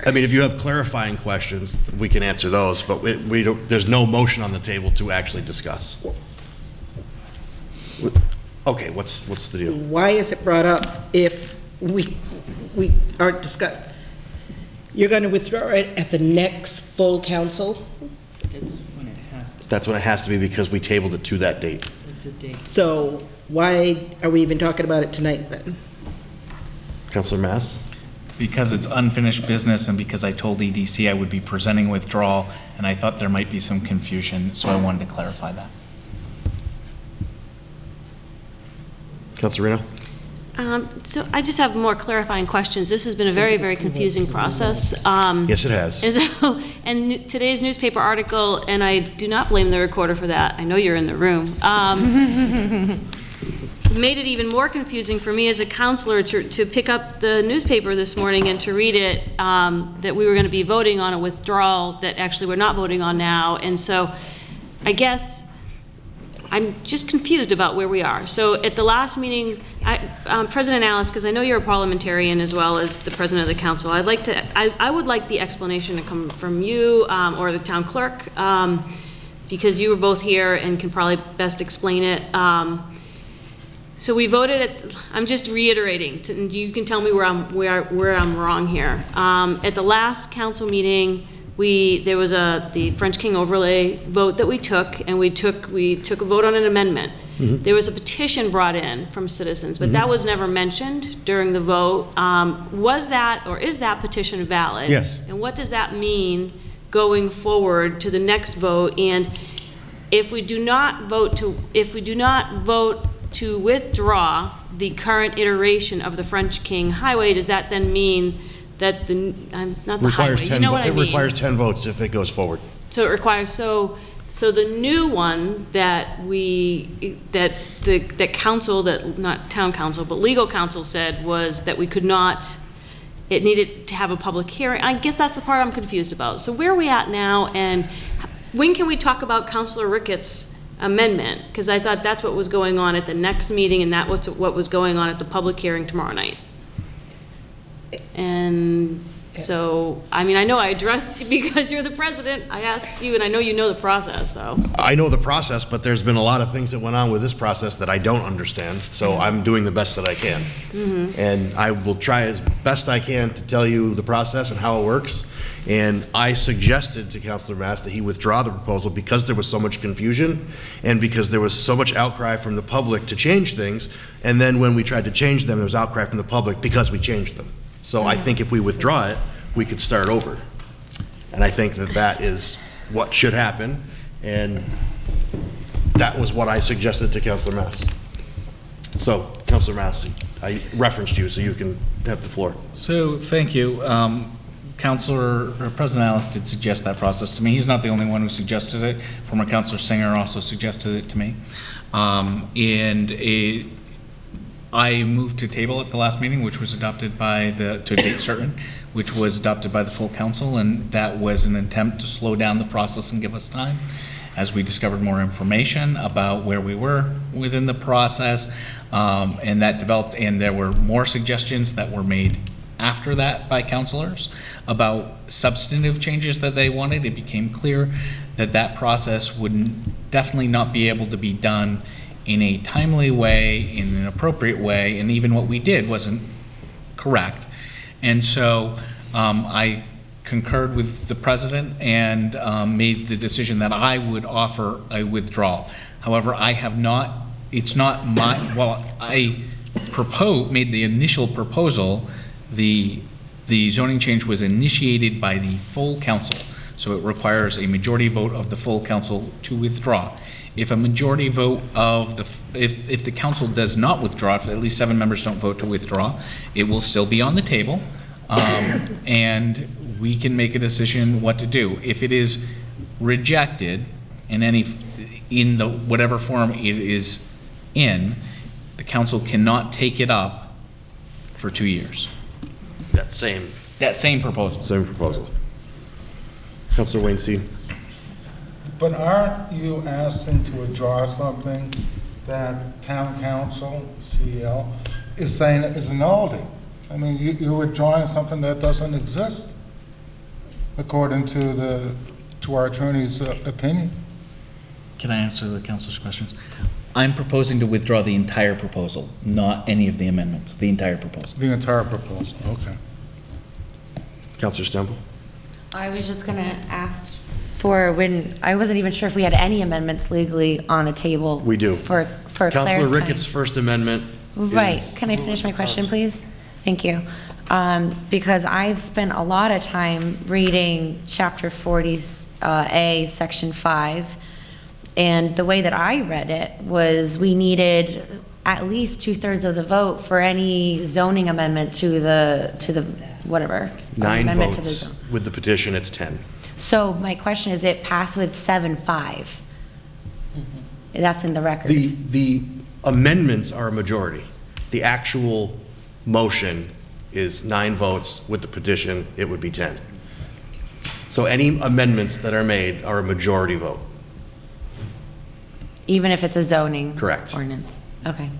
I mean, if you have clarifying questions, we can answer those, but we don't, there's no motion on the table to actually discuss. Okay, what's the deal? Why is it brought up if we aren't discussing? You're going to withdraw it at the next full council? It's when it has to. That's when it has to be because we tabled it to that date. It's a date. So why are we even talking about it tonight then? Councilor Mass? Because it's unfinished business and because I told EDC I would be presenting withdrawal, and I thought there might be some confusion, so I wanted to clarify that. Councilor Reno? So I just have more clarifying questions. This has been a very, very confusing process. Yes, it has. And today's newspaper article, and I do not blame the recorder for that. I know you're in the room. Made it even more confusing for me as a counselor to pick up the newspaper this morning and to read it, that we were going to be voting on a withdrawal that actually we're not voting on now. And so I guess I'm just confused about where we are. So at the last meeting, President Alice, because I know you're a parliamentarian as well as the president of the council, I would like the explanation to come from you or the town clerk, because you were both here and can probably best explain it. So we voted at, I'm just reiterating, and you can tell me where I'm wrong here. At the last council meeting, there was the French King overlay vote that we took, and we took a vote on an amendment. There was a petition brought in from citizens, but that was never mentioned during the vote. Was that, or is that petition valid? Yes. And what does that mean going forward to the next vote? And if we do not vote to withdraw the current iteration of the French King Highway, does that then mean that not the highway, you know what I mean? It requires 10 votes if it goes forward. So it requires, so the new one that not town council, but legal counsel said was that we could not, it needed to have a public hearing. I guess that's the part I'm confused about. So where are we at now, and when can we talk about Councilor Ricketts' amendment? Because I thought that's what was going on at the next meeting, and that was what was going on at the public hearing tomorrow night. And so, I mean, I know I addressed, because you're the president, I asked you, and I know you know the process, so. I know the process, but there's been a lot of things that went on with this process that I don't understand, so I'm doing the best that I can. And I will try as best I can to tell you the process and how it works. And I suggested to Councilor Mass that he withdraw the proposal because there was so much confusion and because there was so much outcry from the public to change things. And then when we tried to change them, there was outcry from the public because we changed them. So I think if we withdraw it, we could start over. And I think that that is what should happen. And that was what I suggested to Councilor Mass. So, Councilor Mass, I referenced you, so you can have the floor. So, thank you. President Alice did suggest that process to me. He's not the only one who suggested it. Former Councilor Singer also suggested it to me. I moved to table at the last meeting, which was adopted to a date certain, which was adopted by the full council, and that was an attempt to slow down the process and give us time as we discovered more information about where we were within the process, and that developed, and there were more suggestions that were made after that by councilors about substantive changes that they wanted. It became clear that that process would definitely not be able to be done in a timely way, in an appropriate way, and even what we did wasn't correct. And so I concurred with the president and made the decision that I would offer a withdrawal. However, I have not, it's not my, well, I made the initial proposal. The zoning change was initiated by the full council, so it requires a majority vote of the full council to withdraw. If a majority vote of if the council does not withdraw, if at least 7 members don't vote to withdraw, it will still be on the table, and we can make a decision what to do. If it is rejected in the whatever form it is in, the council cannot take it up for 2 years. That same proposal. Same proposal. Councilor Weinstein. But aren't you asking to withdraw something that town council, CEL, is saying is a nullity? I mean, you're withdrawing something that doesn't exist, according to our attorney's opinion. Can I answer the councilor's questions? I'm proposing to withdraw the entire proposal, not any of the amendments, the entire proposal. The entire proposal, okay. Councilor Stemple. I was just going to ask when, I wasn't even sure if we had any amendments legally on the table. We do. For Councilor clarifying. Ricketts' first amendment. Right. Can I finish my question, please? Thank you. Because I've spent a lot of time reading Chapter 40A, Section 5, and the way that I read it was we needed at least 2/3 of the vote for any zoning amendment to the whatever. 9 amendment to the votes. zone. With the petition, it's 10. So my question is, it passed with 7-5? That's in the record. The amendments are a majority. The actual motion is 9 votes. With the petition, it would be 10. So any amendments that are made are a majority vote. Even if it's a zoning Correct. ordinance? Okay.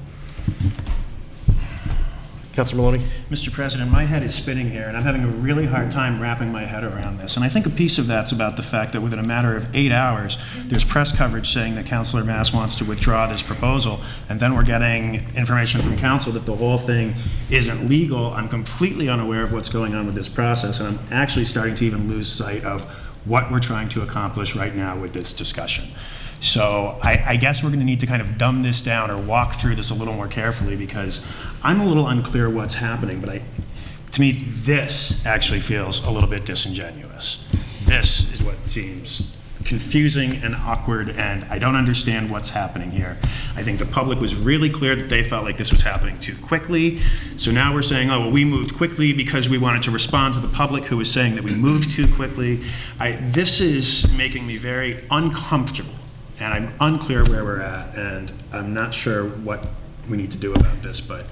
Councilor Maloney? Mr. President, my head is spinning here, and I'm having a really hard time wrapping my head around this. And I think a piece of that's about the fact that within a matter of 8 hours, there's press coverage saying that Councilor Mass wants to withdraw this proposal, and then we're getting information from council that the whole thing isn't legal. I'm completely unaware of what's going on with this process, and I'm actually starting to even lose sight of what we're trying to accomplish right now with this discussion. So I guess we're going to need to kind of dumb this down or walk through this a little more carefully, because I'm a little unclear what's happening, but to me, this actually feels a little bit disingenuous. This is what seems confusing and awkward, and I don't understand what's happening here. I think the public was really clear that they felt like this was happening too quickly. So now we're saying, oh, well, we moved quickly because we wanted to respond to the public who was saying that we moved too quickly. This is making me very uncomfortable, and I'm unclear where we're at, and I'm not sure what we need to do about this, but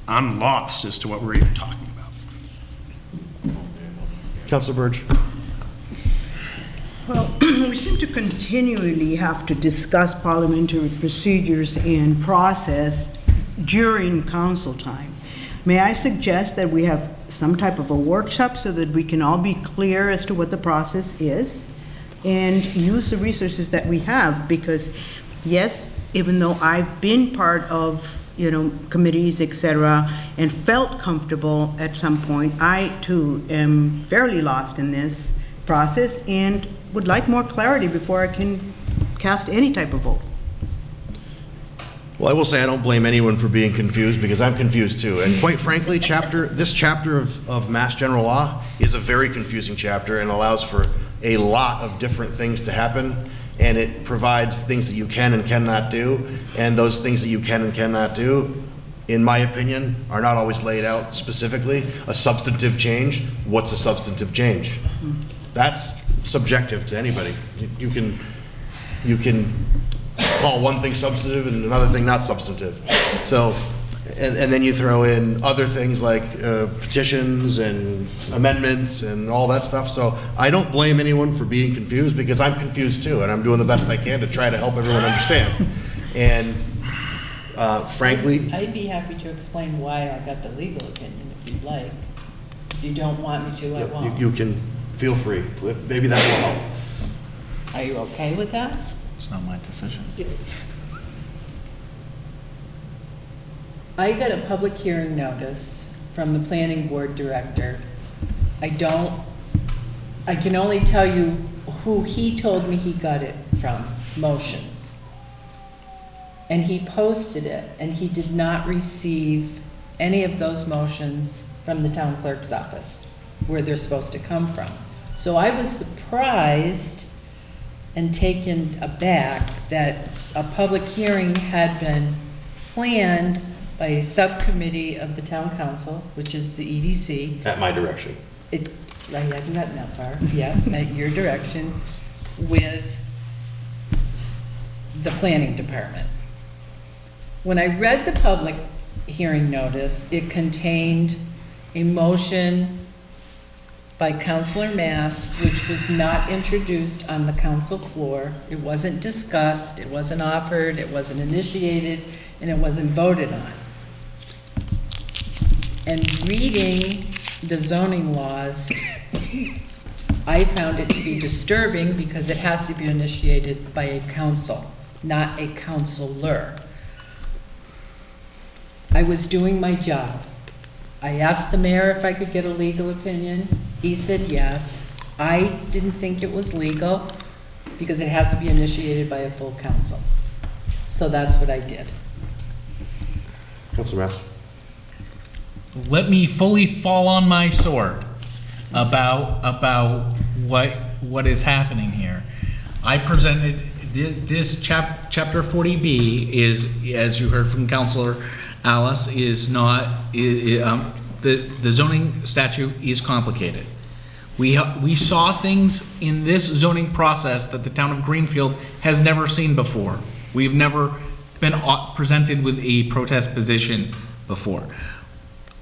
I'm lost as to what we're even talking about. Councilor Burge. Well, we seem to continually have to discuss parliamentary procedures and process during council time. May I suggest that we have some type of a workshop so that we can all be clear as to what the process is and use the resources that we have? Because yes, even though I've been part of, committees, etc., and felt comfortable at some point, I too am fairly lost in this process and would like more clarity before I can cast any type of vote. Well, I will say I don't blame anyone for being confused, because I'm confused too. And quite frankly, this chapter of Mass General Law is a very confusing chapter and allows for a lot of different things to happen. And it provides things that you can and cannot do. And those things that you can and cannot do, in my opinion, are not always laid out specifically. A substantive change, what's a substantive change? That's subjective to anybody. You can call one thing substantive and another thing not substantive. So, and then you throw in other things like petitions and amendments and all that stuff. So I don't blame anyone for being confused, because I'm confused too, and I'm doing the best I can to try to help everyone understand. And frankly, I'd be happy to explain why I got the legal opinion if you'd like. If you don't want me to, I won't. you can feel free. Maybe that will help. Are you okay with that? It's not my decision. I got a public hearing notice from the planning board director. I can only tell you who he told me he got it from, Motions. And he posted it, and he did not receive any of those motions from the town clerk's office, where they're supposed to come from. So I was surprised and taken aback that a public hearing had been planned by a subcommittee of the town council, which is the EDC. At my direction. I haven't gotten that far, yeah, at your direction, with the planning department. When I read the public hearing notice, it contained a motion by Councilor Mass, which was not introduced on the council floor. It wasn't discussed, it wasn't offered, it wasn't initiated, and it wasn't voted on. And reading the zoning laws, I found it to be disturbing, because it has to be initiated by a council, not a councilor. I was doing my job. I asked the mayor if I could get a legal opinion. He said yes. I didn't think it was legal, because it has to be initiated by a full council. So that's what I did. Councilor Mass. Let me fully fall on my sword about what is happening here. I presented this chapter 40B is, as you heard from Councilor Alice, is not the zoning statute is complicated. We saw things in this zoning process that the town of Greenfield has never seen before. We've never been presented with a protest position before.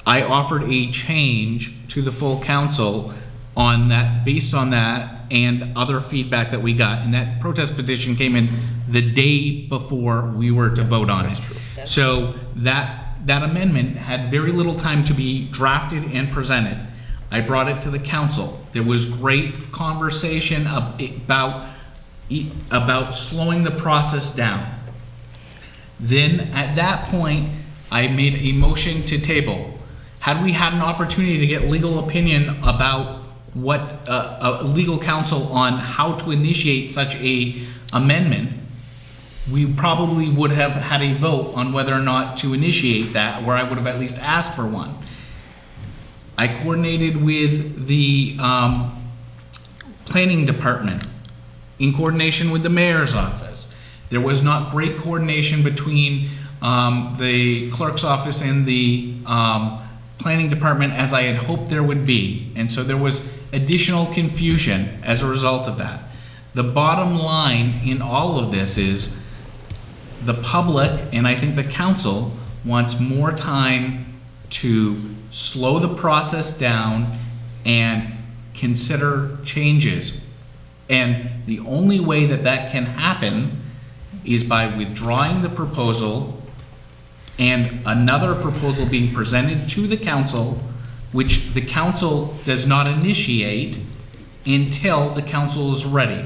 I offered a change to the full council on that, based on that and other feedback that we got, and that protest petition came in the day before we were to vote on it. True. So that that amendment had very little time to be drafted and presented. I brought it to the council. There was great conversation about slowing the process down. Then at that point, I made a motion to table. Had we had an opportunity to get legal opinion about what legal counsel on how to initiate such a amendment, we probably would have had a vote on whether or not to initiate that, where I would have at least asked for one. I coordinated with the planning department in coordination with the mayor's office. There was not great coordination between the clerk's office and the planning department as I had hoped there would be. And so there was additional confusion as a result of that. The bottom line in all of this is the public, and I think the council, wants more time to slow the process down and consider changes. And the only way that that can happen is by withdrawing the proposal and another proposal being presented to the council, which the council does not initiate until the council is ready.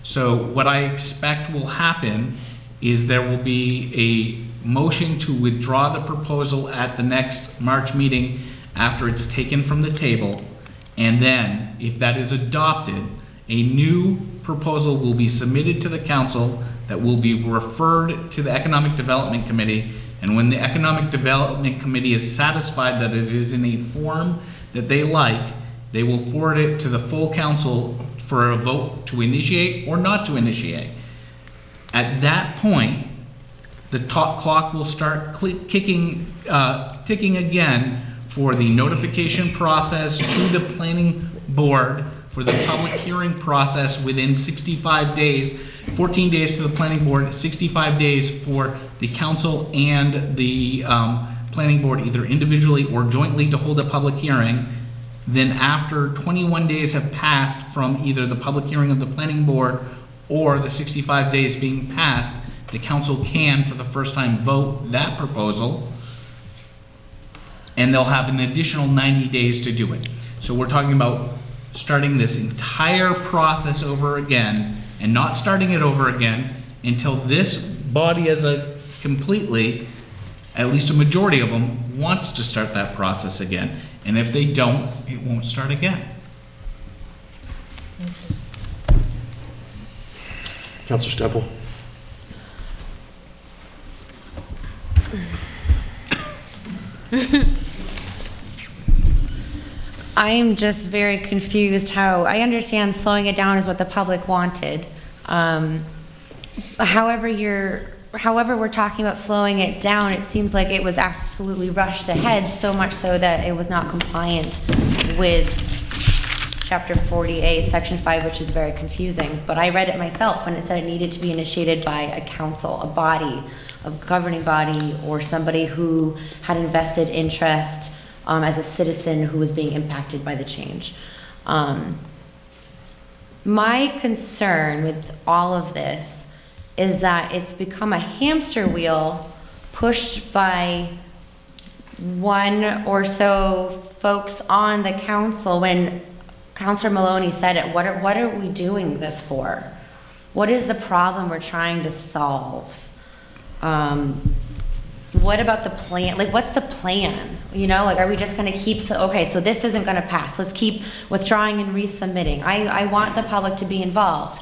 So what I expect will happen is there will be a motion to withdraw the proposal at the next March meeting after it's taken from the table. And then, if that is adopted, a new proposal will be submitted to the council that will be referred to the Economic Development Committee. And when the Economic Development Committee is satisfied that it is in a form that they like, they will forward it to the full council for a vote to initiate or not to initiate. At that point, the clock will start ticking again for the notification process to the planning board, for the public hearing process within 65 days, 14 days to the planning board, 65 days for the council and the planning board, either individually or jointly, to hold a public hearing. Then after 21 days have passed from either the public hearing of the planning board or the 65 days being passed, the council can, for the first time, vote that proposal, and they'll have an additional 90 days to do it. So we're talking about starting this entire process over again, and not starting it over again until this body as a completely, at least a majority of them, wants to start that process again. And if they don't, it won't start again. Councilor Stemple. I'm just very confused how, I understand slowing it down is what the public wanted. However we're talking about slowing it down, it seems like it was absolutely rushed ahead, so much so that it was not compliant with Chapter 40A, Section 5, which is very confusing. But I read it myself when it said it needed to be initiated by a council, a body, a governing body, or somebody who had invested interest as a citizen who was being impacted by the change. My concern with all of this is that it's become a hamster wheel pushed by one or so folks on the council. When Councilor Maloney said it, what are we doing this for? What is the problem we're trying to solve? What about the plan? Like, what's the plan? You know, like, are we just going to keep, okay, so this isn't going to pass. Let's keep withdrawing and resubmitting. I want the public to be involved.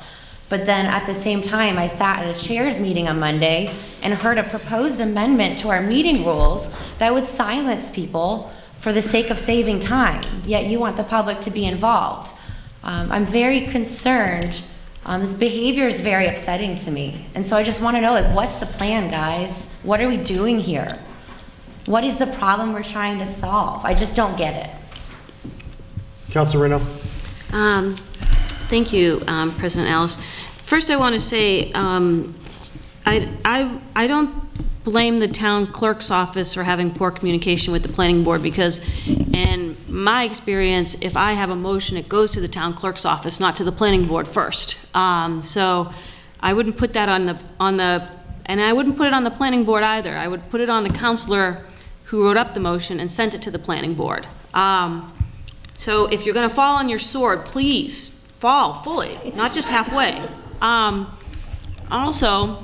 But then at the same time, I sat at a chairs meeting on Monday and heard a proposed amendment to our meeting rules that would silence people for the sake of saving time. Yet you want the public to be involved. I'm very concerned. This behavior is very upsetting to me. And so I just want to know, like, what's the plan, guys? What are we doing here? What is the problem we're trying to solve? I just don't get it. Councilor Reno. Thank you, President Alice. First, I want to say I don't blame the town clerk's office for having poor communication with the planning board, because in my experience, if I have a motion, it goes to the town clerk's office, not to the planning board first. So I wouldn't put that on the, and I wouldn't put it on the planning board either. I would put it on the counselor who wrote up the motion and sent it to the planning board. So if you're gonna fall on your sword, please fall fully, not just halfway. Also,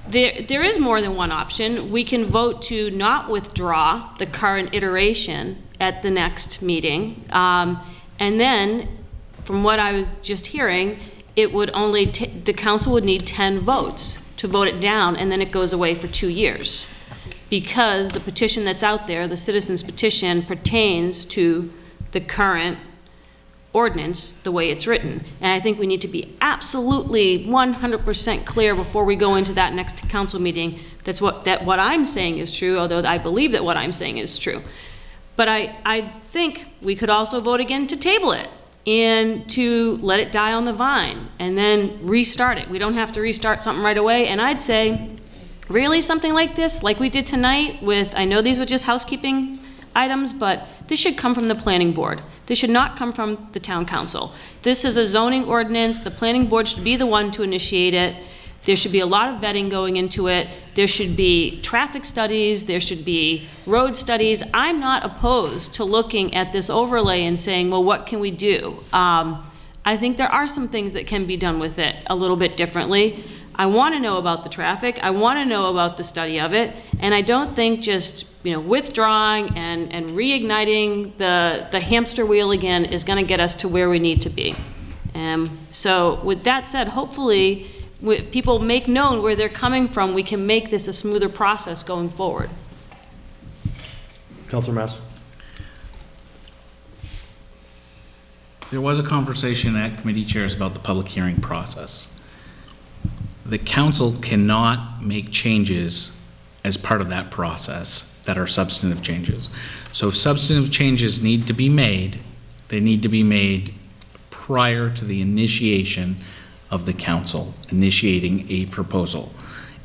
there is more than one option. We can vote to not withdraw the current iteration at the next meeting. And then, from what I was just hearing, it would only, the council would need 10 votes to vote it down, and then it goes away for 2 years. Because the petition that's out there, the citizens petition, pertains to the current ordinance, the way it's written. And I think we need to be absolutely 100% clear before we go into that next council meeting that what I'm saying is true, although I believe that what I'm saying is true. But I think we could also vote again to table it and to let it die on the vine and then restart it. We don't have to restart something right away. And I'd say, really, something like this, like we did tonight with, I know these were just housekeeping items, but this should come from the planning board. This should not come from the town council. This is a zoning ordinance. The planning board should be the one to initiate it. There should be a lot of vetting going into it. There should be traffic studies. There should be road studies. I'm not opposed to looking at this overlay and saying, well, what can we do? I think there are some things that can be done with it a little bit differently. I want to know about the traffic. I want to know about the study of it. And I don't think just, withdrawing and reigniting the hamster wheel again is going to get us to where we need to be. So with that said, hopefully, if people make known where they're coming from, we can make this a smoother process going forward. Councilor Mass. There was a conversation at committee chairs about the public hearing process. The council cannot make changes as part of that process that are substantive changes. So if substantive changes need to be made, they need to be made prior to the initiation of the council initiating a proposal.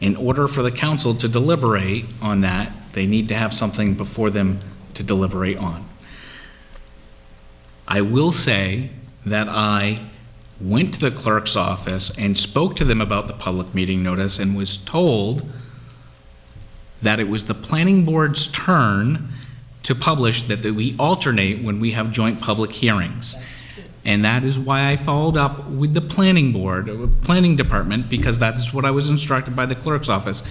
In order for the council to deliberate on that, they need to have something before them to deliberate on. I will say that I went to the clerk's office and spoke to them about the public meeting notice and was told that it was the planning board's turn to publish, that we alternate when we have joint public hearings. And that is why I followed up with the planning board, planning department, because that is what I was instructed by the clerk's office.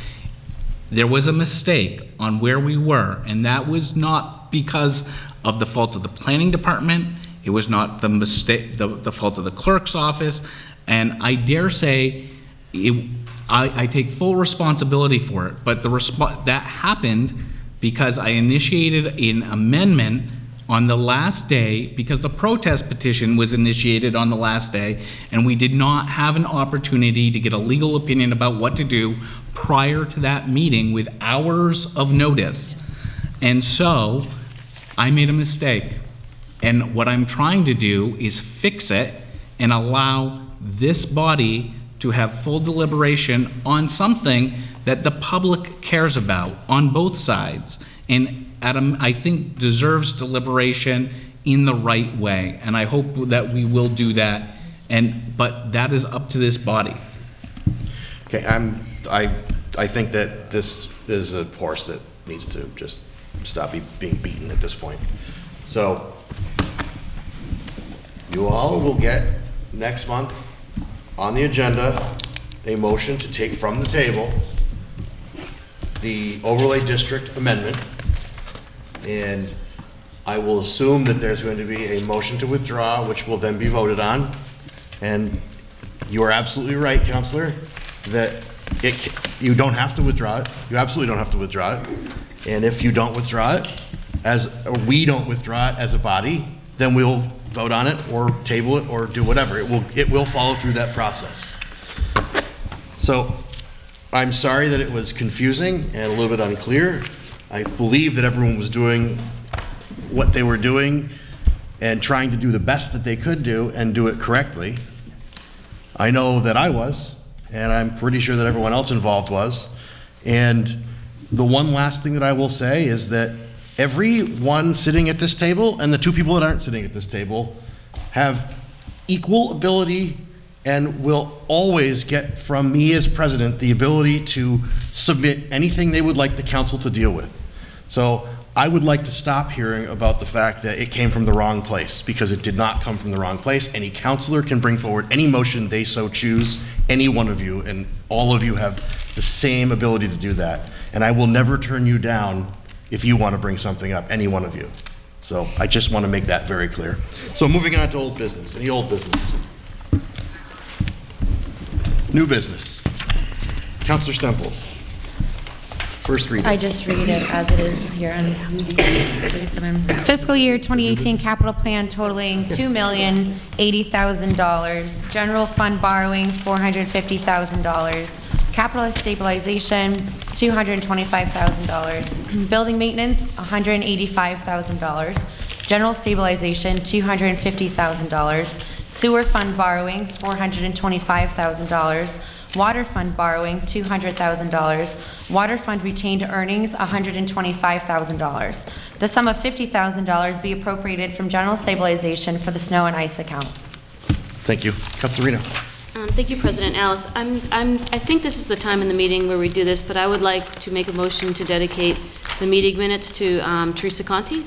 There was a mistake on where we were, and that was not because of the fault of the planning department. It was not the mistake, the fault of the clerk's office, and I dare say I take full responsibility for it. But that happened because I initiated an amendment on the last day, because the protest petition was initiated on the last day, and we did not have an opportunity to get a legal opinion about what to do prior to that meeting with hours of notice. And so I made a mistake. And what I'm trying to do is fix it and allow this body to have full deliberation on something that the public cares about on both sides. And Adam, I think, deserves deliberation in the right way. And I hope that we will do that. But that is up to this body. Okay, I think that this is a horse that needs to just stop being beaten at this point. So you all will get next month on the agenda a motion to take from the table the overlay district amendment, and I will assume that there's going to be a motion to withdraw, which will then be voted on. And you are absolutely right, Counselor, that you don't have to withdraw it. You absolutely don't have to withdraw it. And if you don't withdraw it, or we don't withdraw it as a body, then we'll vote on it or table it or do whatever. It will follow through that process. So I'm sorry that it was confusing and a little bit unclear. I believe that everyone was doing what they were doing and trying to do the best that they could do and do it correctly. I know that I was, and I'm pretty sure that everyone else involved was. And the one last thing that I will say is that everyone sitting at this table and the two people that aren't sitting at this table have equal ability and will always get from me as president the ability to submit anything they would like the council to deal with. So I would like to stop hearing about the fact that it came from the wrong place, because it did not come from the wrong place. Any counselor can bring forward any motion they so choose, any one of you, and all of you have the same ability to do that. And I will never turn you down if you want to bring something up, any one of you. So I just want to make that very clear. So moving on to old business. Any old business? New business. Counselor Stemple. First reading. I just read it as it is here on 37. Fiscal year 2018 capital plan totaling $2,080,000. General fund borrowing, $450,000. Capital stabilization, $225,000. Building maintenance, $185,000. General stabilization, $250,000. Sewer fund borrowing, $425,000. Water fund borrowing, $200,000. Water fund retained earnings, $125,000. The sum of $50,000 be appropriated from general stabilization for the snow and ice account. Thank you. Councilor Reno. Thank you, President Alice. I think this is the time in the meeting where we do this, but I would like to make a motion to dedicate the meeting minutes to Teresa Conti.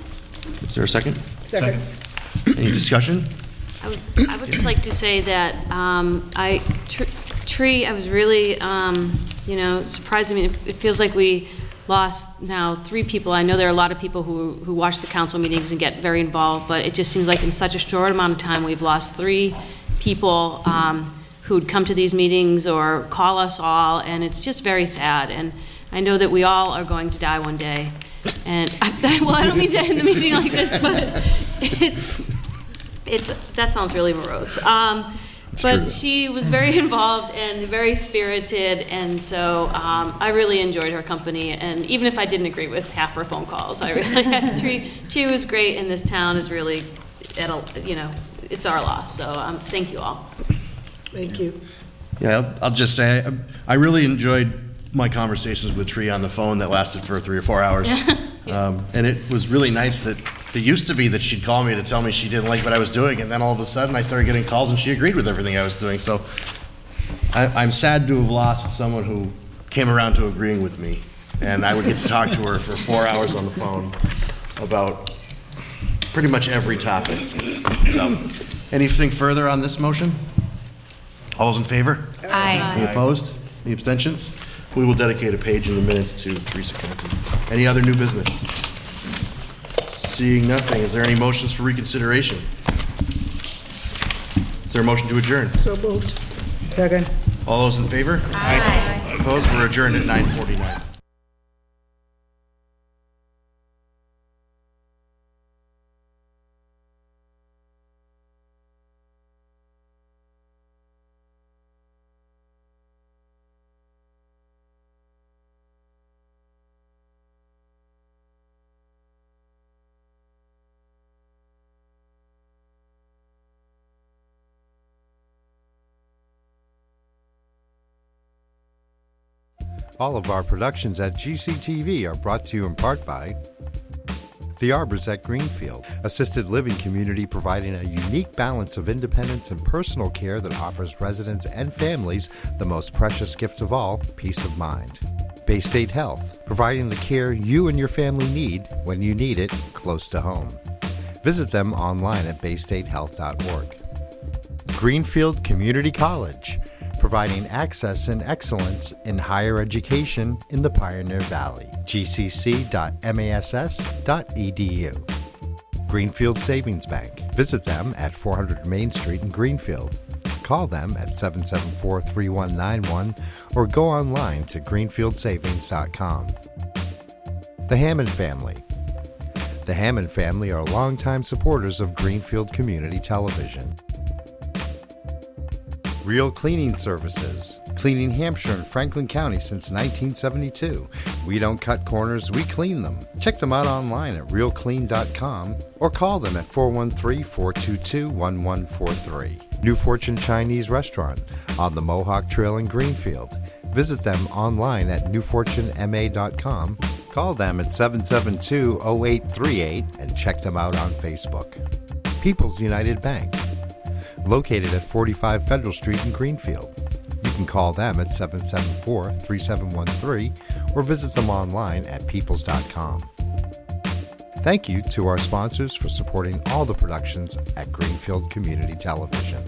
Is there a second? Second. Any discussion? I would just like to say that Tree, I was really, surprised. I mean, it feels like we lost now 3 people. I know there are a lot of people who watch the council meetings and get very involved, but it just seems like in such a short amount of time, we've lost 3 people who'd come to these meetings or call us all, and it's just very sad. And I know that we all are going to die one day. And, I don't mean to end the meeting like this, but that sounds really morose. But she was very involved and very spirited, and so I really enjoyed her company. And even if I didn't agree with half her phone calls, I really had to. She was great, and this town is really, it's our loss. So thank you all. Thank you. Yeah, I'll just say I really enjoyed my conversations with Tree on the phone that lasted for 3 or 4 hours. And it was really nice that it used to be that she'd call me to tell me she didn't like what I was doing, and then all of a sudden I started getting calls and she agreed with everything I was doing. So I'm sad to have lost someone who came around to agreeing with me, and I would get to talk to her for 4 hours on the phone about pretty much every topic. So, anything further on this motion? All those in favor? Aye. Any opposed? Any abstentions? We will dedicate a page in the minutes to Teresa Conti. Any other new business? Seeing nothing, is there any motions for reconsideration? Is there a motion to adjourn? So moved. Second. All those in favor? Aye. Opposed? We're adjourned at 9:49. All of our productions at GCTV are brought to you in part by The Arbors at Greenfield, assisted living community providing a unique balance of independence and personal care that offers residents and families the most precious gift of all, peace of mind. Bay State Health, providing the care you and your family need when you need it close to home. Visit them online at baystatehealth.org. Greenfield Community College, providing access and excellence in higher education in the Pioneer Valley. gcc.mass.edu. Greenfield Savings Bank. Visit them at 400 Main Street in Greenfield. Call them at 774-3191 or go online to greenfieldsavings.com. The Hammond Family. The Hammond family are longtime supporters of Greenfield Community Television. Real Cleaning Services, cleaning Hampshire and Franklin County since 1972. We don't cut corners, we clean them. Check them out online at realclean.com or call them at 413-422-1143. New Fortune Chinese Restaurant on the Mohawk Trail in Greenfield. Visit them online at newfortunema.com. Call them at 772-0838 and check them out on Facebook. People's United Bank, located at 45 Federal Street in Greenfield. You can call them at 774-3713 or visit them online at peoples.com. Thank you to our sponsors for supporting all the productions at Greenfield Community Television.